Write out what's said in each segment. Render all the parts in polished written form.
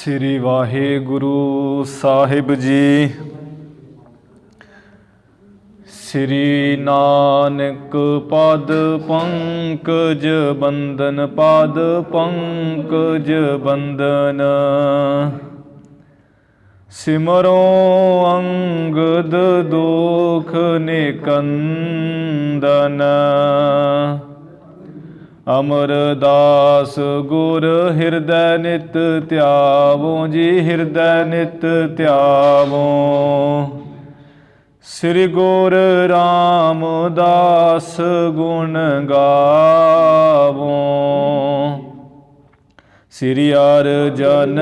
ਸ੍ਰੀ ਵਾਹਿਗੁਰੂ ਸਾਹਿਬ ਜੀ। ਸ੍ਰੀ ਨਾਨਕ ਪਦ ਪੰਕਜ ਬੰਦਨ, ਪਦ ਪੰਕਜ ਬੰਦਨ। ਸਿਮਰੋ ਅੰਗਦ ਦੁਖ ਨਿਕੰਦਨ। ਅਮਰਦਾਸ ਗੁਰ ਹਿਰਦੈ ਨਿਤ ਧਿਆਵੋ ਜੀ, ਹਿਰਦੈ ਨਿਤ ਧਿਆਵੋ। ਸ੍ਰੀ ਗੁਰ ਰਾਮਦਾਸ ਗੁਣ ਗਾਵੋ। ਸ੍ਰੀ ਅਰਜਨ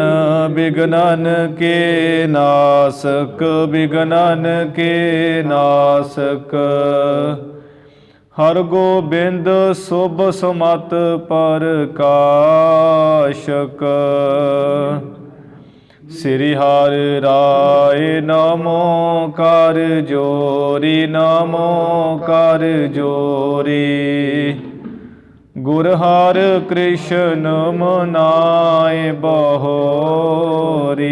ਬਿਘਨਨ ਕੇ ਨਾਸਕ, ਬਿਘਨਨ ਕੇ ਨਾਸਕ। ਹਰਿ ਗੋਬਿੰਦ ਸੁਭ ਸਮਤ ਪ੍ਰਕਾਸ਼ਕ। ਸ੍ਰੀ ਹਰਿ ਰਾਇ ਨਮੋ ਕਰ ਜੋਰੀ, ਨਮੋ ਕਰ ਜੋਰੀ। ਗੁਰ ਹਰਿ ਕ੍ਰਿਸ਼ਨ ਮਨਾਇ ਬਹੋਰੀ।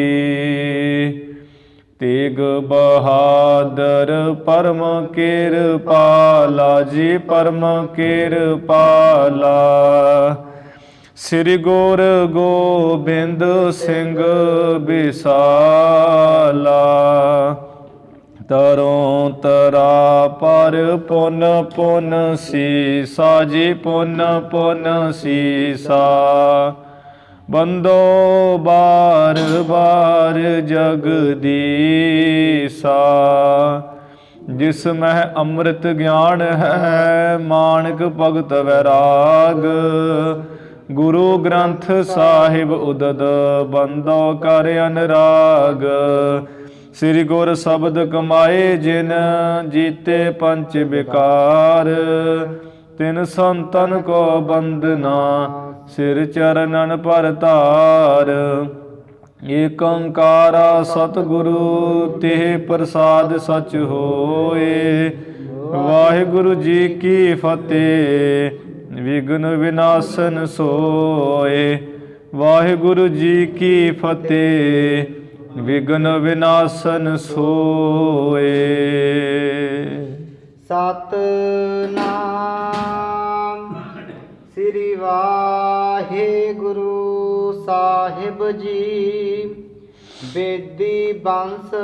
ਤੇਗ ਬਹਾਦਰ ਪਰਮ ਕਿਰਪਾਲਾ ਜੀ, ਪਰਮ ਕਿਰਪਾਲਾ। ਸ੍ਰੀ ਗੁਰ ਗੋਬਿੰਦ ਸਿੰਘ ਬਿਸਾਲਾ। ਤਰੋਂ ਤਰਾ ਪਰ ਪੁਨ ਪੁਨ ਸੀਸਾ ਜੀ, ਪੁਨ ਪੁਨ ਸੀਸਾ। ਬੰਦੋ ਬਾਰ ਬਾਰ ਜਗਦੀਸਾ। ਜਿਸ ਮਹਿ ਅੰਮ੍ਰਿਤ ਗਿਆਨ ਹੈ, ਮਾਣਕ ਭਗਤ ਵੈਰਾਗ। ਗੁਰੂ ਗ੍ਰੰਥ ਸਾਹਿਬ ਉਦਦ, ਬੰਦੋ ਕਰ ਅਨਰਾਗ। ਸ੍ਰੀ ਗੁਰ ਸ਼ਬਦ ਕਮਾਏ ਜਿਨ, ਜੀਤੇ ਪੰਚ ਵਿਕਾਰ। ਤਿਨ ਸੰਤਨ ਕੋ ਬੰਦਨਾ, ਸਿਰ ਚਰਨਨ ਪਰ ਧਾਰ। ਏਕ ਓੰਕਾਰਾ ਸਤਿਗੁਰੂ, ਤਿਹ ਪ੍ਰਸਾਦ ਸਚ ਹੋਏ। ਵਾਹਿਗੁਰੂ ਜੀ ਕੀ ਫਤਿਹ, ਵਿਘਨ ਵਿਨਾਸ਼ਨ ਸੋਏ। ਵਾਹਿਗੁਰੂ ਜੀ ਕੀ ਫਤਿਹ, ਵਿਘਨ ਵਿਨਾਸ਼ਨ ਸੋਏ। ਸਤਿਨਾਮ ਸ੍ਰੀ ਵਾਹਿਗੁਰੂ ਸਾਹਿਬ ਜੀ। ਬੇਦੀ ਬੰਸ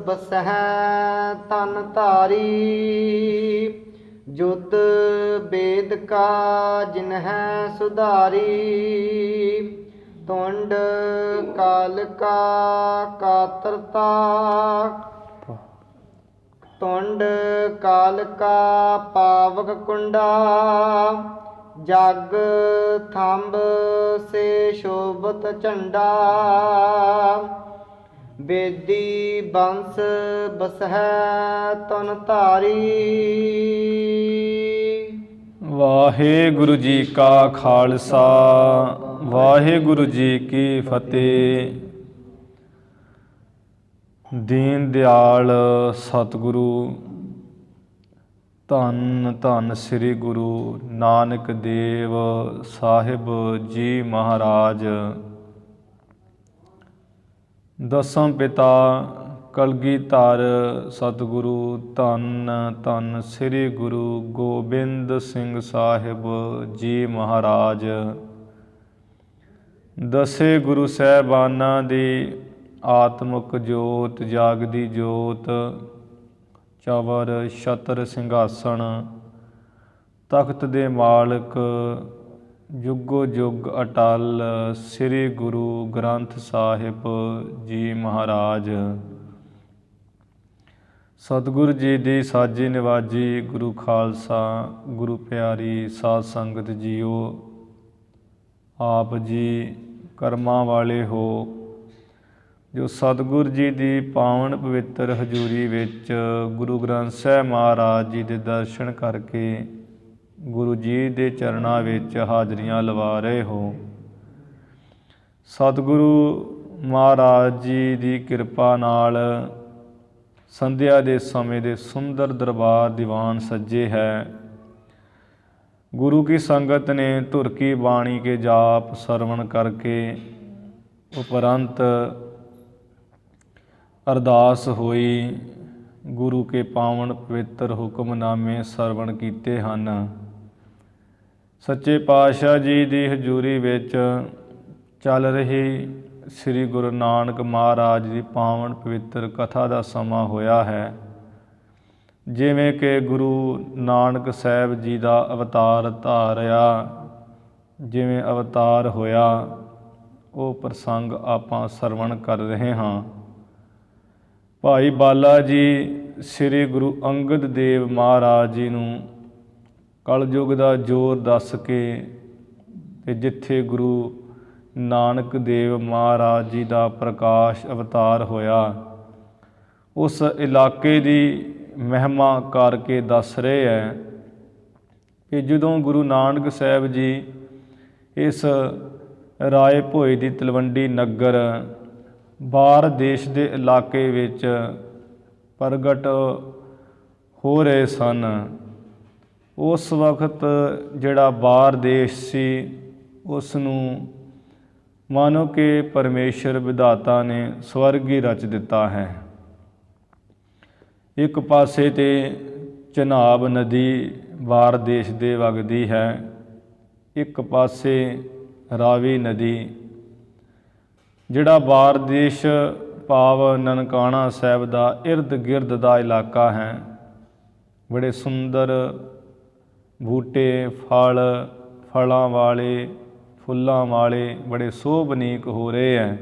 ਬਸਹਿ ਤਨ ਧਾਰੀ। ਜੁਦ ਬੇਦ ਕਾ ਜਿਨਹਿ ਸੁਧਾਰੀ। ਤੁੰਡ ਕਾਲ ਕਾ ਕਾਤਰਤਾ। ਤੁੰਡ ਕਾਲ ਕਾ ਪਾਵਕ ਕੁੰਡਾ। ਜਗ ਥੰਬ ਸੇ ਸ਼ੋਭਤ ਝੰਡਾ। ਬੇਦੀ ਬੰਸ ਬਸਹਿ ਤਨ ਧਾਰੀ। ਵਾਹਿਗੁਰੂ ਜੀ ਕਾ ਖਾਲਸਾ, ਵਾਹਿਗੁਰੂ ਜੀ ਕੀ ਫਤਿਹ। ਦੀਨ ਦਿਆਲ ਸਤਿਗੁਰੂ ਧੰਨ ਧੰਨ ਸ੍ਰੀ ਗੁਰੂ ਨਾਨਕ ਦੇਵ ਸਾਹਿਬ ਜੀ ਮਹਾਰਾਜ। ਦਸਮ ਪਿਤਾ ਕਲਗੀਧਰ ਸਤਿਗੁਰੂ ਧੰਨ ਧੰਨ ਸ੍ਰੀ ਗੁਰੂ ਗੋਬਿੰਦ ਸਿੰਘ ਸਾਹਿਬ ਜੀ ਮਹਾਰਾਜ। ਦਸੇ ਗੁਰੂ ਸਾਹਿਬਾਨਾਂ ਦੀ ਆਤਮਿਕ ਜੋਤ, ਜਾਗਦੀ ਜੋਤ, ਚਵਰ ਛਤਰ ਸਿੰਘਾਸਣ, ਤਖਤ ਦੇ ਮਾਲਕ, ਜੁਗੋ ਜੁਗ ਅਟਲ ਸ੍ਰੀ ਗੁਰੂ ਗ੍ਰੰਥ ਸਾਹਿਬ ਜੀ ਮਹਾਰਾਜ। ਸਤਿਗੁਰੂ ਜੀ ਦੀ ਸਾਜੀ ਨਿਵਾਜੀ ਗੁਰੂ ਖਾਲਸਾ, ਗੁਰੂ ਪਿਆਰੀ ਸਾਧ ਸੰਗਤ ਜੀਓ। ਆਪ ਜੀ ਕਰਮਾਂ ਵਾਲੇ ਹੋ ਜੋ ਸਤਿਗੁਰੂ ਜੀ ਦੀ ਪਾਵਨ ਪਵਿੱਤਰ ਹਜ਼ੂਰੀ ਵਿੱਚ ਗੁਰੂ ਗ੍ਰੰਥ ਸਾਹਿਬ ਮਹਾਰਾਜ ਜੀ ਦੇ ਦਰਸ਼ਨ ਕਰਕੇ ਗੁਰੂ ਜੀ ਦੇ ਚਰਨਾਂ ਵਿੱਚ ਹਾਜ਼ਰੀਆਂ ਲਵਾ ਰਹੇ ਹੋ। ਸਤਿਗੁਰੂ ਮਹਾਰਾਜ ਜੀ ਦੀ ਕਿਰਪਾ ਨਾਲ ਸੰਧਿਆ ਦੇ ਸਮੇਂ ਦੇ ਸੁੰਦਰ ਦਰਬਾਰ ਦੀਵਾਨ ਸੱਜੇ ਹੈ। गुरु की संगत ने धुर की वाणी के जाप श्रवण करके ਉਪਰੰਤ ਅਰਦਾਸ ਹੋਈ। ਗੁਰੂ ਕੇ ਪਾਵਨ ਪਵਿੱਤਰ ਹੁਕਮਨਾਮੇ ਸਰਵਣ ਕੀਤੇ ਹਨ। ਸੱਚੇ ਪਾਤਸ਼ਾਹ ਜੀ ਦੀ ਹਜ਼ੂਰੀ ਵਿੱਚ ਚੱਲ ਰਹੀ ਸ੍ਰੀ ਗੁਰੂ ਨਾਨਕ ਮਹਾਰਾਜ ਦੀ ਪਾਵਨ ਪਵਿੱਤਰ ਕਥਾ ਦਾ ਸਮਾਂ ਹੋਇਆ ਹੈ। ਜਿਵੇਂ ਕਿ ਗੁਰੂ ਨਾਨਕ ਸਾਹਿਬ ਜੀ ਦਾ ਅਵਤਾਰ ਧਾਰਿਆ, ਜਿਵੇਂ ਅਵਤਾਰ ਹੋਇਆ, ਉਹ ਪ੍ਰਸੰਗ ਆਪਾਂ ਸਰਵਣ ਕਰ ਰਹੇ ਹਾਂ। ਭਾਈ ਬਾਲਾ ਜੀ ਸ੍ਰੀ ਗੁਰੂ ਅੰਗਦ ਦੇਵ ਮਹਾਰਾਜ ਜੀ ਨੂੰ ਕਲਯੁਗ ਦਾ ਜ਼ੋਰ ਦੱਸ ਕੇ ਤੇ ਜਿੱਥੇ ਗੁਰੂ ਨਾਨਕ ਦੇਵ ਮਹਾਰਾਜ ਜੀ ਦਾ ਪ੍ਰਕਾਸ਼ ਅਵਤਾਰ ਹੋਇਆ, ਉਸ ਇਲਾਕੇ ਦੀ ਮਹਿਮਾ ਕਰਕੇ ਦੱਸ ਰਹੇ ਹੈ ਕਿ ਜਦੋਂ ਗੁਰੂ ਨਾਨਕ ਸਾਹਿਬ ਜੀ ਇਸ ਰਾਏ ਭੋਏ ਦੀ ਤਲਵੰਡੀ ਨਗਰ ਬਾਰ ਦੇਸ਼ ਦੇ ਇਲਾਕੇ ਵਿੱਚ ਪ੍ਰਗਟ ਹੋ ਰਹੇ ਸਨ, ਉਸ ਵਕਤ ਜਿਹੜਾ ਬਾਰ ਦੇਸ਼ ਸੀ ਉਸ ਨੂੰ ਮਾਨੋ ਕਿ ਪਰਮੇਸ਼ਰ ਵਿਧਾਤਾ ਨੇ ਸਵਰਗ ਹੀ ਰਚ ਦਿੱਤਾ ਹੈ। ਇੱਕ ਪਾਸੇ ਤੇ ਚਨਾਬ ਨਦੀ ਬਾਰ ਦੇਸ਼ ਦੇ ਵਗਦੀ ਹੈ, ਇੱਕ ਪਾਸੇ ਰਾਵੀ ਨਦੀ। ਜਿਹੜਾ ਬਾਰ ਦੇਸ਼ ਭਾਵ ਨਨਕਾਣਾ ਸਾਹਿਬ ਦਾ ਇਰਦ ਗਿਰਦ ਦਾ ਇਲਾਕਾ ਹੈ, ਬੜੇ ਸੁੰਦਰ ਬੂਟੇ, ਫਲਾਂ ਵਾਲੇ, ਫੁੱਲਾਂ ਵਾਲੇ ਬੜੇ ਸੋਭਨੀਕ ਹੋ ਰਹੇ ਹੈ।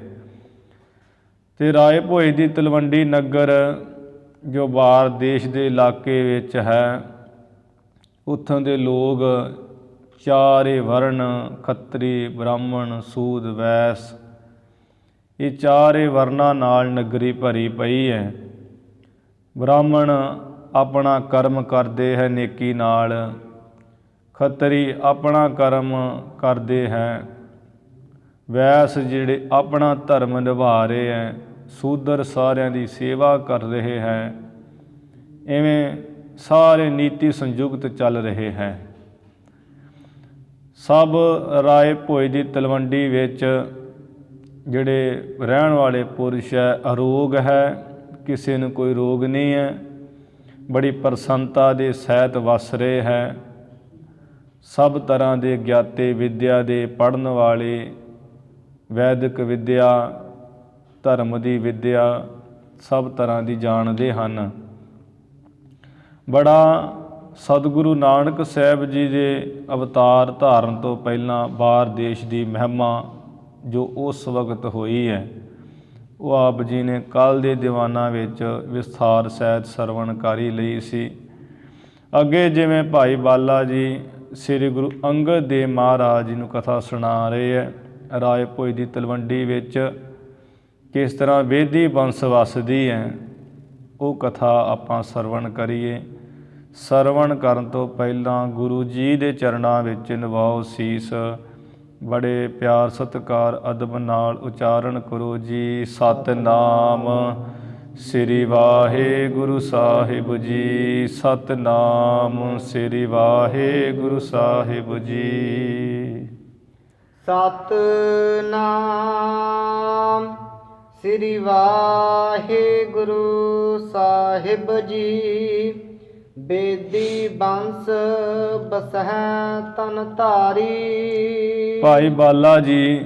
ਅਤੇ ਰਾਏ ਭੋਏ ਦੀ ਤਲਵੰਡੀ ਨਗਰ ਜੋ ਬਾਰ ਦੇਸ਼ ਦੇ ਇਲਾਕੇ ਵਿੱਚ ਹੈ, ਉੱਥੋਂ ਦੇ ਲੋਕ ਚਾਰੇ ਵਰਨ, ਖੱਤਰੀ, ਬ੍ਰਾਹਮਣ, ਸੂਦ, ਵੈਸ, ਇਹ ਚਾਰੇ ਵਰਨਾਂ ਨਾਲ ਨਗਰੀ ਭਰੀ ਪਈ ਹੈ। ਬ੍ਰਾਹਮਣ ਆਪਣਾ ਕਰਮ ਕਰਦੇ ਹੈ ਨੇਕੀ ਨਾਲ, ਖੱਤਰੀ ਆਪਣਾ ਕਰਮ ਕਰਦੇ ਹੈ, ਵੈਸ ਜਿਹੜੇ ਆਪਣਾ ਧਰਮ ਨਿਭਾ ਰਹੇ ਹੈ, ਸੂਦਰ ਸਾਰਿਆਂ ਦੀ ਸੇਵਾ ਕਰ ਰਹੇ ਹੈ। ਇਵੇਂ ਸਾਰੇ ਨੀਤੀ ਸੰਯੁਕਤ ਚੱਲ ਰਹੇ ਹੈ। ਸਭ ਰਾਏ ਭੋਏ ਦੀ ਤਲਵੰਡੀ ਵਿੱਚ ਜਿਹੜੇ ਰਹਿਣ ਵਾਲੇ ਪੁਰਸ਼ ਹੈ, ਅਰੋਗ ਹੈ, ਕਿਸੇ ਨੂੰ ਕੋਈ ਰੋਗ ਨਹੀਂ ਹੈ, ਬੜੀ ਪ੍ਰਸੰਨਤਾ ਦੇ ਸਹਿਤ ਵਸ ਰਹੇ ਹੈ। ਸਭ ਤਰ੍ਹਾਂ ਦੇ ਗਿਆਤੇ ਵਿਦਿਆ ਦੇ ਪੜ੍ਹਨ ਵਾਲੇ, ਵੈਦਿਕ ਵਿਦਿਆ, ਧਰਮ ਦੀ ਵਿਦਿਆ ਸਭ ਤਰ੍ਹਾਂ ਦੀ ਜਾਣਦੇ ਹਨ। ਬੜਾ ਸਤਿਗੁਰੂ ਨਾਨਕ ਸਾਹਿਬ ਜੀ ਦੇ ਅਵਤਾਰ ਧਾਰਨ ਤੋਂ ਪਹਿਲਾਂ ਬਾਰ ਦੇਸ਼ ਦੀ ਮਹਿਮਾ ਜੋ ਉਸ ਵਕਤ ਹੋਈ ਹੈ, ਉਹ ਆਪ ਜੀ ਨੇ ਕੱਲ੍ਹ ਦੇ ਦੀਵਾਨਾਂ ਵਿੱਚ ਵਿਸਥਾਰ ਸਹਿਤ ਸਰਵਣ ਕਰ ਹੀ ਲਈ ਸੀ। ਅੱਗੇ ਜਿਵੇਂ ਭਾਈ ਬਾਲਾ ਜੀ ਸ੍ਰੀ ਗੁਰੂ ਅੰਗਦ ਦੇਵ ਮਹਾਰਾਜ ਜੀ ਨੂੰ ਕਥਾ ਸੁਣਾ ਰਹੇ ਹੈ, ਰਾਏ ਭੋਏ ਦੀ ਤਲਵੰਡੀ ਵਿੱਚ ਕਿਸ ਤਰ੍ਹਾਂ ਵੇਦੀ ਬੰਸ ਵਸਦੀ ਹੈ, ਉਹ ਕਥਾ ਆਪਾਂ ਸਰਵਣ ਕਰੀਏ। ਸਰਵਣ ਕਰਨ ਤੋਂ ਪਹਿਲਾਂ ਗੁਰੂ ਜੀ ਦੇ ਚਰਨਾਂ ਵਿੱਚ ਨਿਵਾਓ ਸੀਸ। ਬੜੇ ਪਿਆਰ ਸਤਿਕਾਰ ਅਦਬ ਨਾਲ ਉਚਾਰਨ ਕਰੋ ਜੀ। ਸਤਿਨਾਮ ਸ੍ਰੀ ਵਾਹਿਗੁਰੂ ਸਾਹਿਬ ਜੀ, ਸਤਿਨਾਮ ਸ੍ਰੀ ਵਾਹਿਗੁਰੂ ਸਾਹਿਬ ਜੀ। ਸਤਿਨਾਮ ਸ੍ਰੀ ਵਾਹਿਗੁਰੂ ਸਾਹਿਬ ਜੀ। ਬੇਦੀ ਬੰਸ ਬਸਹਿ ਤਨ ਧਾਰੀ। ਭਾਈ ਬਾਲਾ ਜੀ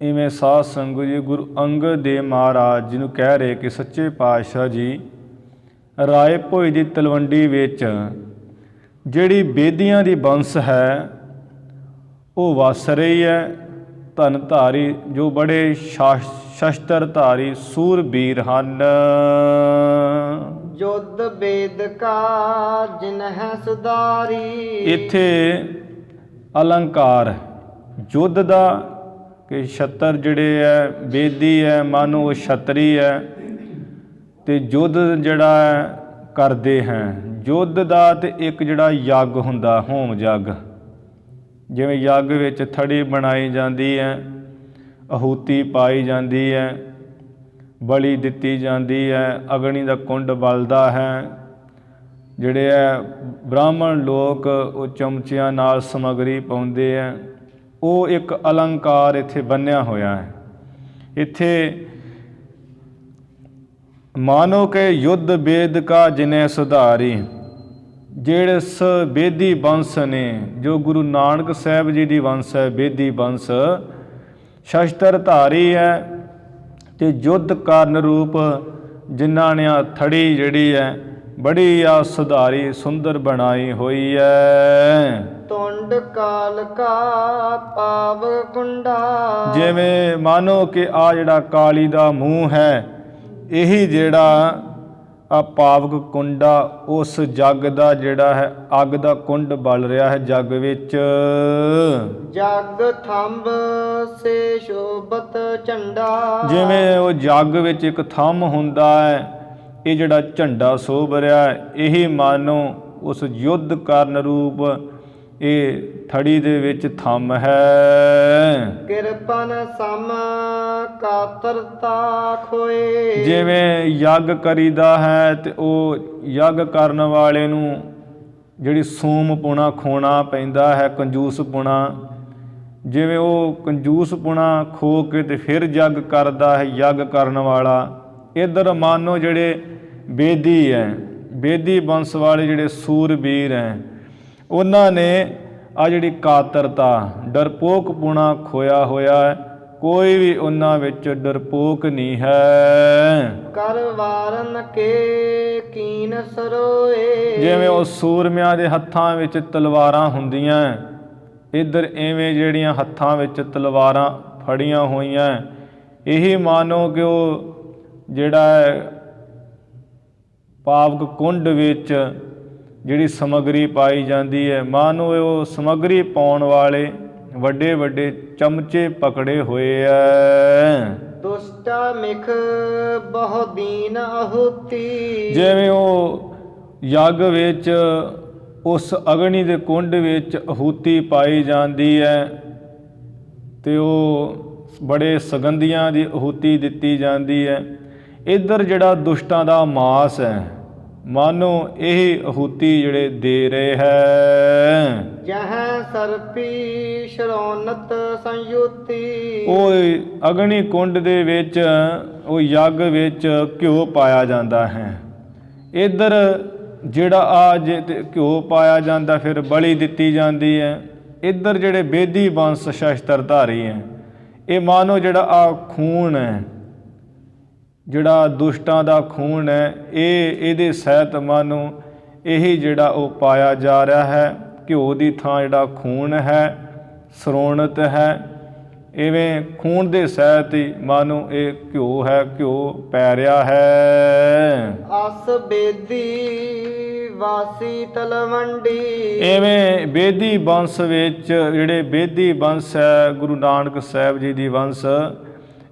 ਇਵੇਂ ਸਾਧ ਸੰਗਤ ਜੀ ਗੁਰੂ ਅੰਗਦ ਦੇਵ ਮਹਾਰਾਜ ਜੀ ਨੂੰ ਕਹਿ ਰਹੇ ਕਿ ਸੱਚੇ ਪਾਤਸ਼ਾਹ ਜੀ ਰਾਏ ਭੋਏ ਦੀ ਤਲਵੰਡੀ ਵਿੱਚ ਜਿਹੜੀ ਬੇਦੀਆਂ ਦੀ ਬੰਸ ਹੈ ਉਹ ਵਸ ਰਹੀ ਹੈ। ਧਨ ਧਾਰੀ ਜੋ ਬੜੇ ਸ਼ਸਤਰ ਧਾਰੀ ਸੂਰਬੀਰ ਹਨ। ਜੁਧ ਬੇਦ ਕਾ ਜਿਨਹਿ ਸੁਧਾਰੀ। ਇੱਥੇ ਅਲੰਕਾਰ ਯੁੱਧ ਦਾ ਕਿ ਛਤਰ ਜਿਹੜੇ ਹੈ ਬੇਦੀ ਹੈ, ਮਾਨੋ ਉਹ ਛਤਰੀ ਹੈ, ਅਤੇ ਯੁੱਧ ਜਿਹੜਾ ਹੈ ਕਰਦੇ ਹੈ। ਯੁੱਧ ਦਾ ਅਤੇ ਇੱਕ ਜਿਹੜਾ ਯੱਗ ਹੁੰਦਾ ਹੋਮ ਯੱਗ, ਜਿਵੇਂ ਯੱਗ ਵਿੱਚ ਥੜੀ ਬਣਾਈ ਜਾਂਦੀ ਹੈ, ਆਹੂਤੀ ਪਾਈ ਜਾਂਦੀ ਹੈ, ਬਲੀ ਦਿੱਤੀ ਜਾਂਦੀ ਹੈ, ਅਗਨੀ ਦਾ ਕੁੰਡ ਬਲਦਾ ਹੈ। ਜਿਹੜੇ ਹੈ ਬ੍ਰਾਹਮਣ ਲੋਕ ਉਹ ਚਮਚਿਆਂ ਨਾਲ ਸਮੱਗਰੀ ਪਾਉਂਦੇ ਹੈ। ਉਹ ਇੱਕ ਅਲੰਕਾਰ ਇੱਥੇ ਬੰਨ੍ਹਿਆ ਹੋਇਆ ਹੈ। ਇੱਥੇ ਮਾਨੋ ਕਿ ਯੁੱਧ ਬੇਦ ਕਾ ਜਿਨੈ ਸੁਧਾਰੀ, ਜਿਹੜੇ ਸ ਬੇਦੀ ਬੰਸ ਨੇ, ਜੋ ਗੁਰੂ ਨਾਨਕ ਸਾਹਿਬ ਜੀ ਦੀ ਵੰਸ ਹੈ, ਬੇਦੀ ਬੰਸ, ਸ਼ਸਤਰ ਧਾਰੀ ਹੈ ਤੇ ਯੁੱਧ ਕਰਨ ਰੂਪ ਜਿਨ੍ਹਾਂ ਨੇ ਆ ਥੜੀ ਜਿਹੜੀ ਹੈ ਬੜੀ ਆ ਸੁਧਾਰੀ ਸੁੰਦਰ ਬਣਾਈ ਹੋਈ ਹੈ। ਤੁੰਡ ਕਾਲ ਕਾ ਪਾਵ ਕੁੰਡਾ, ਜਿਵੇਂ ਮਾਨੋ ਕਿ ਆ ਜਿਹੜਾ ਕਾਲੀ ਦਾ ਮੂੰਹ ਹੈ, ਇਹੀ ਜਿਹੜਾ ਆ ਪਾਵਕ ਕੁੰਡਾ ਉਸ ਜੱਗ ਦਾ ਜਿਹੜਾ ਹੈ ਅੱਗ ਦਾ ਕੁੰਡ ਬਲ ਰਿਹਾ ਹੈ ਜੱਗ ਵਿੱਚ। ਜਗ ਥੰਬ ਸੇ ਸ਼ੋਭਤ ਝੰਡਾ, ਜਿਵੇਂ ਉਹ ਜੱਗ ਵਿੱਚ ਇੱਕ ਥੰਮ ਹੁੰਦਾ ਹੈ, ਇਹ ਜਿਹੜਾ ਝੰਡਾ ਸੋਭ ਰਿਹਾ ਹੈ, ਇਹੀ ਮਾਨੋ ਉਸ ਯੁੱਧ ਕਰਨ ਰੂਪ ਇਹ ਥੜੀ ਦੇ ਵਿੱਚ ਥੰਮ ਹੈ। ਕਿਰਪਨ ਸਮ ਕਾਤਰਤਾ ਖੋਏ, ਜਿਵੇਂ ਯੱਗ ਕਰੀਦਾ ਹੈ ਤੇ ਉਹ ਯੱਗ ਕਰਨ ਵਾਲੇ ਨੂੰ ਜਿਹੜੀ ਸੂਮ ਪੁਣਾ ਖੋਣਾ ਪੈਂਦਾ ਹੈ, ਕੰਜੂਸ ਪੁਣਾ, ਜਿਵੇਂ ਉਹ ਕੰਜੂਸ ਪੁਣਾ ਖੋ ਕੇ ਤੇ ਫਿਰ ਯੱਗ ਕਰਦਾ ਹੈ ਯੱਗ ਕਰਨ ਵਾਲਾ। ਇੱਧਰ ਮਾਨੋ ਜਿਹੜੇ ਬੇਦੀ ਹੈ, ਬੇਦੀ ਬੰਸ ਵਾਲੇ ਜਿਹੜੇ ਸੂਰਬੀਰ ਹੈ, ਉਹਨਾਂ ਨੇ ਆ ਜਿਹੜੀ ਕਾਤਰਤਾ ਡਰਪੋਕ ਪੁਣਾ ਖੋਇਆ ਹੋਇਆ ਹੈ, ਕੋਈ ਵੀ ਉਹਨਾਂ ਵਿੱਚ ਡਰਪੋਕ ਨਹੀਂ ਹੈ। ਕਰ ਵਾਰਨ ਕੇ ਕੀਨ ਸਰੋਏ, ਜਿਵੇਂ ਉਹ ਸੂਰਮਿਆਂ ਦੇ ਹੱਥਾਂ ਵਿੱਚ ਤਲਵਾਰਾਂ ਹੁੰਦੀਆਂ, ਇੱਧਰ ਐਵੇਂ ਜਿਹੜੀਆਂ ਹੱਥਾਂ ਵਿੱਚ ਤਲਵਾਰਾਂ ਫੜੀਆਂ ਹੋਈਆਂ, ਇਹੀ ਮਾਨੋ ਕਿ ਉਹ ਜਿਹੜਾ ਹੈ ਪਾਵਕ ਕੁੰਡ ਵਿੱਚ ਜਿਹੜੀ ਸਮੱਗਰੀ ਪਾਈ ਜਾਂਦੀ ਹੈ, ਮਾਨੋ ਉਹ ਸਮੱਗਰੀ ਪਾਉਣ ਵਾਲੇ ਵੱਡੇ ਵੱਡੇ ਚਮਚੇ ਪਕੜੇ ਹੋਏ ਐ। ਦੁਸ਼ਟਾ ਮਿਖ ਬਹੁ ਦੀਨ ਆਹੁਤੀ, ਜਿਵੇਂ ਉਹ ਯੱਗ ਵਿੱਚ ਉਸ ਅਗਨੀ ਦੇ ਕੁੰਡ ਵਿੱਚ ਆਹੂਤੀ ਪਾਈ ਜਾਂਦੀ ਹੈ ਤੇ ਉਹ ਬੜੇ ਸੁਗੰਧੀਆਂ ਦੀ ਆਹੂਤੀ ਦਿੱਤੀ ਜਾਂਦੀ ਹੈ। ਇੱਧਰ ਜਿਹੜਾ ਦੁਸ਼ਟਾਂ ਦਾ ਮਾਸ ਹੈ, ਮਾਨੋ ਇਹ ਆਹੂਤੀ ਜਿਹੜੇ ਦੇ ਰਹੇ ਹੈ। ਜਹ ਸਰਪੀ ਸ਼ਰੋਨਤ ਸੰਯੁਤੀ, ਉਹ ਅਗਨੀ ਕੁੰਡ ਦੇ ਵਿੱਚ ਉਹ ਯੱਗ ਵਿੱਚ ਘਿਓ ਪਾਇਆ ਜਾਂਦਾ ਹੈ। ਇੱਧਰ ਜਿਹੜਾ ਆ ਜੇ ਘਿਓ ਪਾਇਆ ਜਾਂਦਾ ਫਿਰ ਬਲੀ ਦਿੱਤੀ ਜਾਂਦੀ ਹੈ। ਇੱਧਰ ਜਿਹੜੇ ਬੇਦੀ ਬੰਸ ਸ਼ਸਤਰਧਾਰੀ ਹੈ, ਇਹ ਮਾਨੋ ਜਿਹੜਾ ਆ ਖੂਨ ਹੈ, ਜਿਹੜਾ ਦੁਸ਼ਟਾਂ ਦਾ ਖੂਨ ਹੈ, ਇਹਦੇ ਸਹਿਤ ਮਾਨੋ ਇਹੀ ਜਿਹੜਾ ਉਹ ਪਾਇਆ ਜਾ ਰਿਹਾ ਹੈ। ਘਿਓ ਦੀ ਥਾਂ ਜਿਹੜਾ ਖੂਨ ਹੈ, ਸਰੋਣਤ ਹੈ, ਇਵੇਂ ਖੂਨ ਦੇ ਸਹਿਤ ਹੀ ਮਾਨੋ ਇਹ ਘਿਓ ਹੈ, ਘਿਓ ਪੈ ਰਿਹਾ ਹੈ। ਅਸ ਬੇਦੀ ਵਾਸੀ ਤਲਵੰਡੀ, ਇਵੇਂ ਬੇਦੀ ਬੰਸ ਵਿੱਚ ਜਿਹੜੇ ਬੇਦੀ ਬੰਸ ਹੈ ਗੁਰੂ ਨਾਨਕ ਸਾਹਿਬ ਜੀ ਦੀ ਵੰਸ,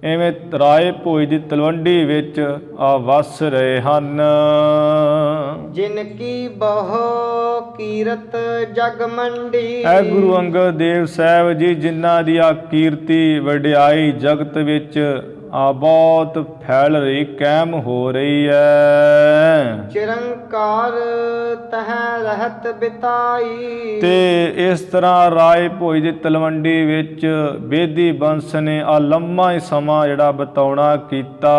ਇਵੇਂ ਰਾਏ ਭੋਜ ਦੀ ਤਲਵੰਡੀ ਵਿੱਚ ਆ ਵਸ ਰਹੇ ਹਨ। ਜਿਨ ਕੀ ਬਹੁ ਕੀਰਤ ਜਗ ਮੰਡੀ, ਐ ਗੁਰੂ ਅੰਗਦ ਦੇਵ ਸਾਹਿਬ ਜੀ ਜਿਨ੍ਹਾਂ ਦੀ ਆ ਕੀਰਤੀ ਵਡਿਆਈ ਜਗਤ ਵਿੱਚ ਆ ਬਹੁਤ ਫੈਲ ਰਹੀ, ਕਾਇਮ ਹੋ ਰਹੀ ਹੈ। ਚਿਰੰਕਾਰ ਤਹ ਰਹਿਤ ਬਿਤਾਈ, ਤੇ ਇਸ ਤਰ੍ਹਾਂ ਰਾਏ ਭੋਜ ਦੀ ਤਲਵੰਡੀ ਵਿੱਚ ਬੇਦੀ ਬੰਸ ਨੇ ਆ ਲੰਮਾ ਹੀ ਸਮਾਂ ਜਿਹੜਾ ਬਿਤਾਉਣਾ ਕੀਤਾ।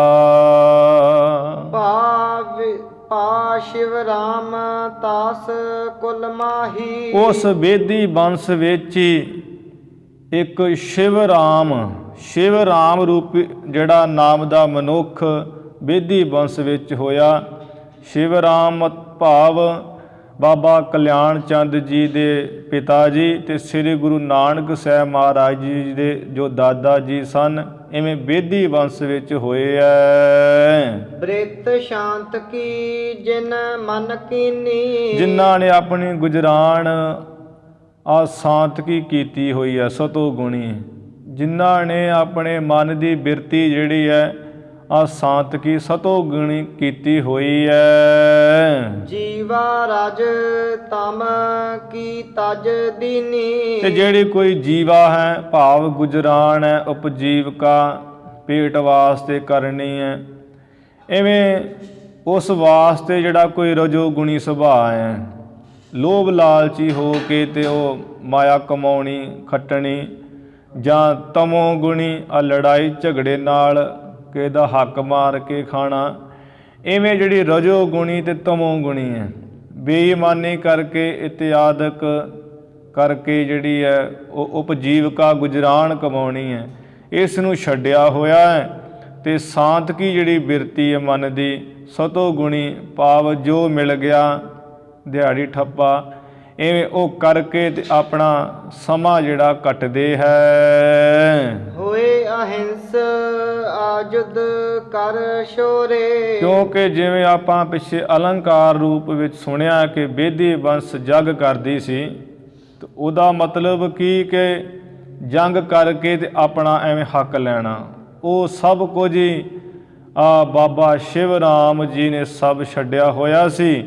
ਪਾ ਸ਼ਿਵ ਰਾਮ ਤਾਸ ਕੁਲ ਮਾਹੀ, ਉਸ ਬੇਦੀ ਬੰਸ ਵਿੱਚ ਹੀ ਇੱਕ ਸ਼ਿਵ ਰਾਮ ਰੂਪੀ ਜਿਹੜਾ ਨਾਮ ਦਾ ਮਨੁੱਖ ਬੇਦੀ ਬੰਸ ਵਿੱਚ ਹੋਇਆ। ਸ਼ਿਵ ਰਾਮ ਭਾਵ ਬਾਬਾ ਕਲਿਆਣ ਚੰਦ ਜੀ ਦੇ ਪਿਤਾ ਜੀ ਤੇ ਸ੍ਰੀ ਗੁਰੂ ਨਾਨਕ ਸਾਹਿਬ ਮਹਾਰਾਜ ਜੀ ਦੇ ਜੋ ਦਾਦਾ ਜੀ ਸਨ, ਇਵੇਂ ਬੇਦੀ ਵੰਸ਼ ਵਿੱਚ ਹੋਏ ਐ। ਬ੍ਰਿਤ ਸ਼ਾਂਤ ਕੀ ਜਿਨ ਮਨ ਕੀਨੀ, ਜਿਨ੍ਹਾਂ ਨੇ ਆਪਣੀ ਗੁਜਰਾਨ ਆ ਸਾਂਤਕੀ ਕੀਤੀ ਹੋਈ ਹੈ, ਸਤੋ ਗੁਣੀ, ਜਿਨ੍ਹਾਂ ਨੇ ਆਪਣੇ ਮਨ ਦੀ ਬਿਰਤੀ ਜਿਹੜੀ ਹੈ ਆ ਸਾਂਤਕੀ ਸਤੋ ਗੁਣੀ ਕੀਤੀ ਹੋਈ ਹੈ। ਜੀਵਾ ਰਜ ਤਮ ਕੀ ਤਜ ਦੀਨੀ, ਤੇ ਜਿਹੜੀ ਕੋਈ ਜੀਵਾ ਹੈ ਭਾਵ ਗੁਜਰਾਨ ਹੈ, ਉਪਜੀਵਕਾ ਪੇਟ ਵਾਸਤੇ ਕਰਨੀ ਹੈ, ਇਵੇਂ ਉਸ ਵਾਸਤੇ ਜਿਹੜਾ ਕੋਈ ਰਜੋ ਗੁਣੀ ਸੁਭਾਅ ਹੈ, ਲੋਭ ਲਾਲਚੀ ਹੋ ਕੇ ਤੇ ਉਹ ਮਾਇਆ ਕਮਾਉਣੀ ਖੱਟਣੀ, ਜਾਂ ਤਮੋ ਗੁਣੀ ਆ ਲੜਾਈ ਝਗੜੇ ਨਾਲ ਕਿਸੇ ਦਾ ਹੱਕ ਮਾਰ ਕੇ ਖਾਣਾ। ਇਵੇਂ ਜਿਹੜੀ ਰਜੋ ਗੁਣੀ ਤੇ ਤਮੋ ਗੁਣੀ ਹੈ, ਬੇਈਮਾਨੀ ਕਰਕੇ ਇਤਿਆਦਿਕ ਕਰਕੇ ਜਿਹੜੀ ਹੈ ਉਹ ਉਪਜੀਵਕਾ ਗੁਜਰਾਨ ਕਮਾਉਣੀ ਹੈ, ਇਸ ਨੂੰ ਛੱਡਿਆ ਹੋਇਆ ਹੈ। ਅਤੇ ਸਾਂਤਕੀ ਜਿਹੜੀ ਬਿਰਤੀ ਹੈ ਮਨ ਦੀ ਸਤੋ ਗੁਣੀ ਭਾਵ ਜੋ ਮਿਲ ਗਿਆ ਦਿਹਾੜੀ ਠੱਪਾ ਇਵੇਂ ਉਹ ਕਰਕੇ ਤੇ ਆਪਣਾ ਸਮਾਂ ਜਿਹੜਾ ਕੱਟਦੇ ਹੈ। ਹੋਏ ਅਹਿੰਸ ਆਜੁਦ ਕਰ ਸ਼ੋਰੇ। ਕਿਉਂਕਿ ਜਿਵੇਂ ਆਪਾਂ ਪਿੱਛੇ ਅਲੰਕਾਰ ਰੂਪ ਵਿੱਚ ਸੁਣਿਆ ਕਿ ਬੇਦੀ ਬੰਸ ਜੰਗ ਕਰਦੀ ਸੀ, ਤੇ ਉਹਦਾ ਮਤਲਬ ਕੀ ਕਿ ਜੰਗ ਕਰਕੇ ਤੇ ਆਪਣਾ ਐਵੇਂ ਹੱਕ ਲੈਣਾ। ਉਹ ਸਭ ਕੁਝ ਹੀ ਬਾਬਾ ਸ਼ਿਵ ਰਾਮ ਜੀ ਨੇ ਸਭ ਛੱਡਿਆ ਹੋਇਆ ਸੀ।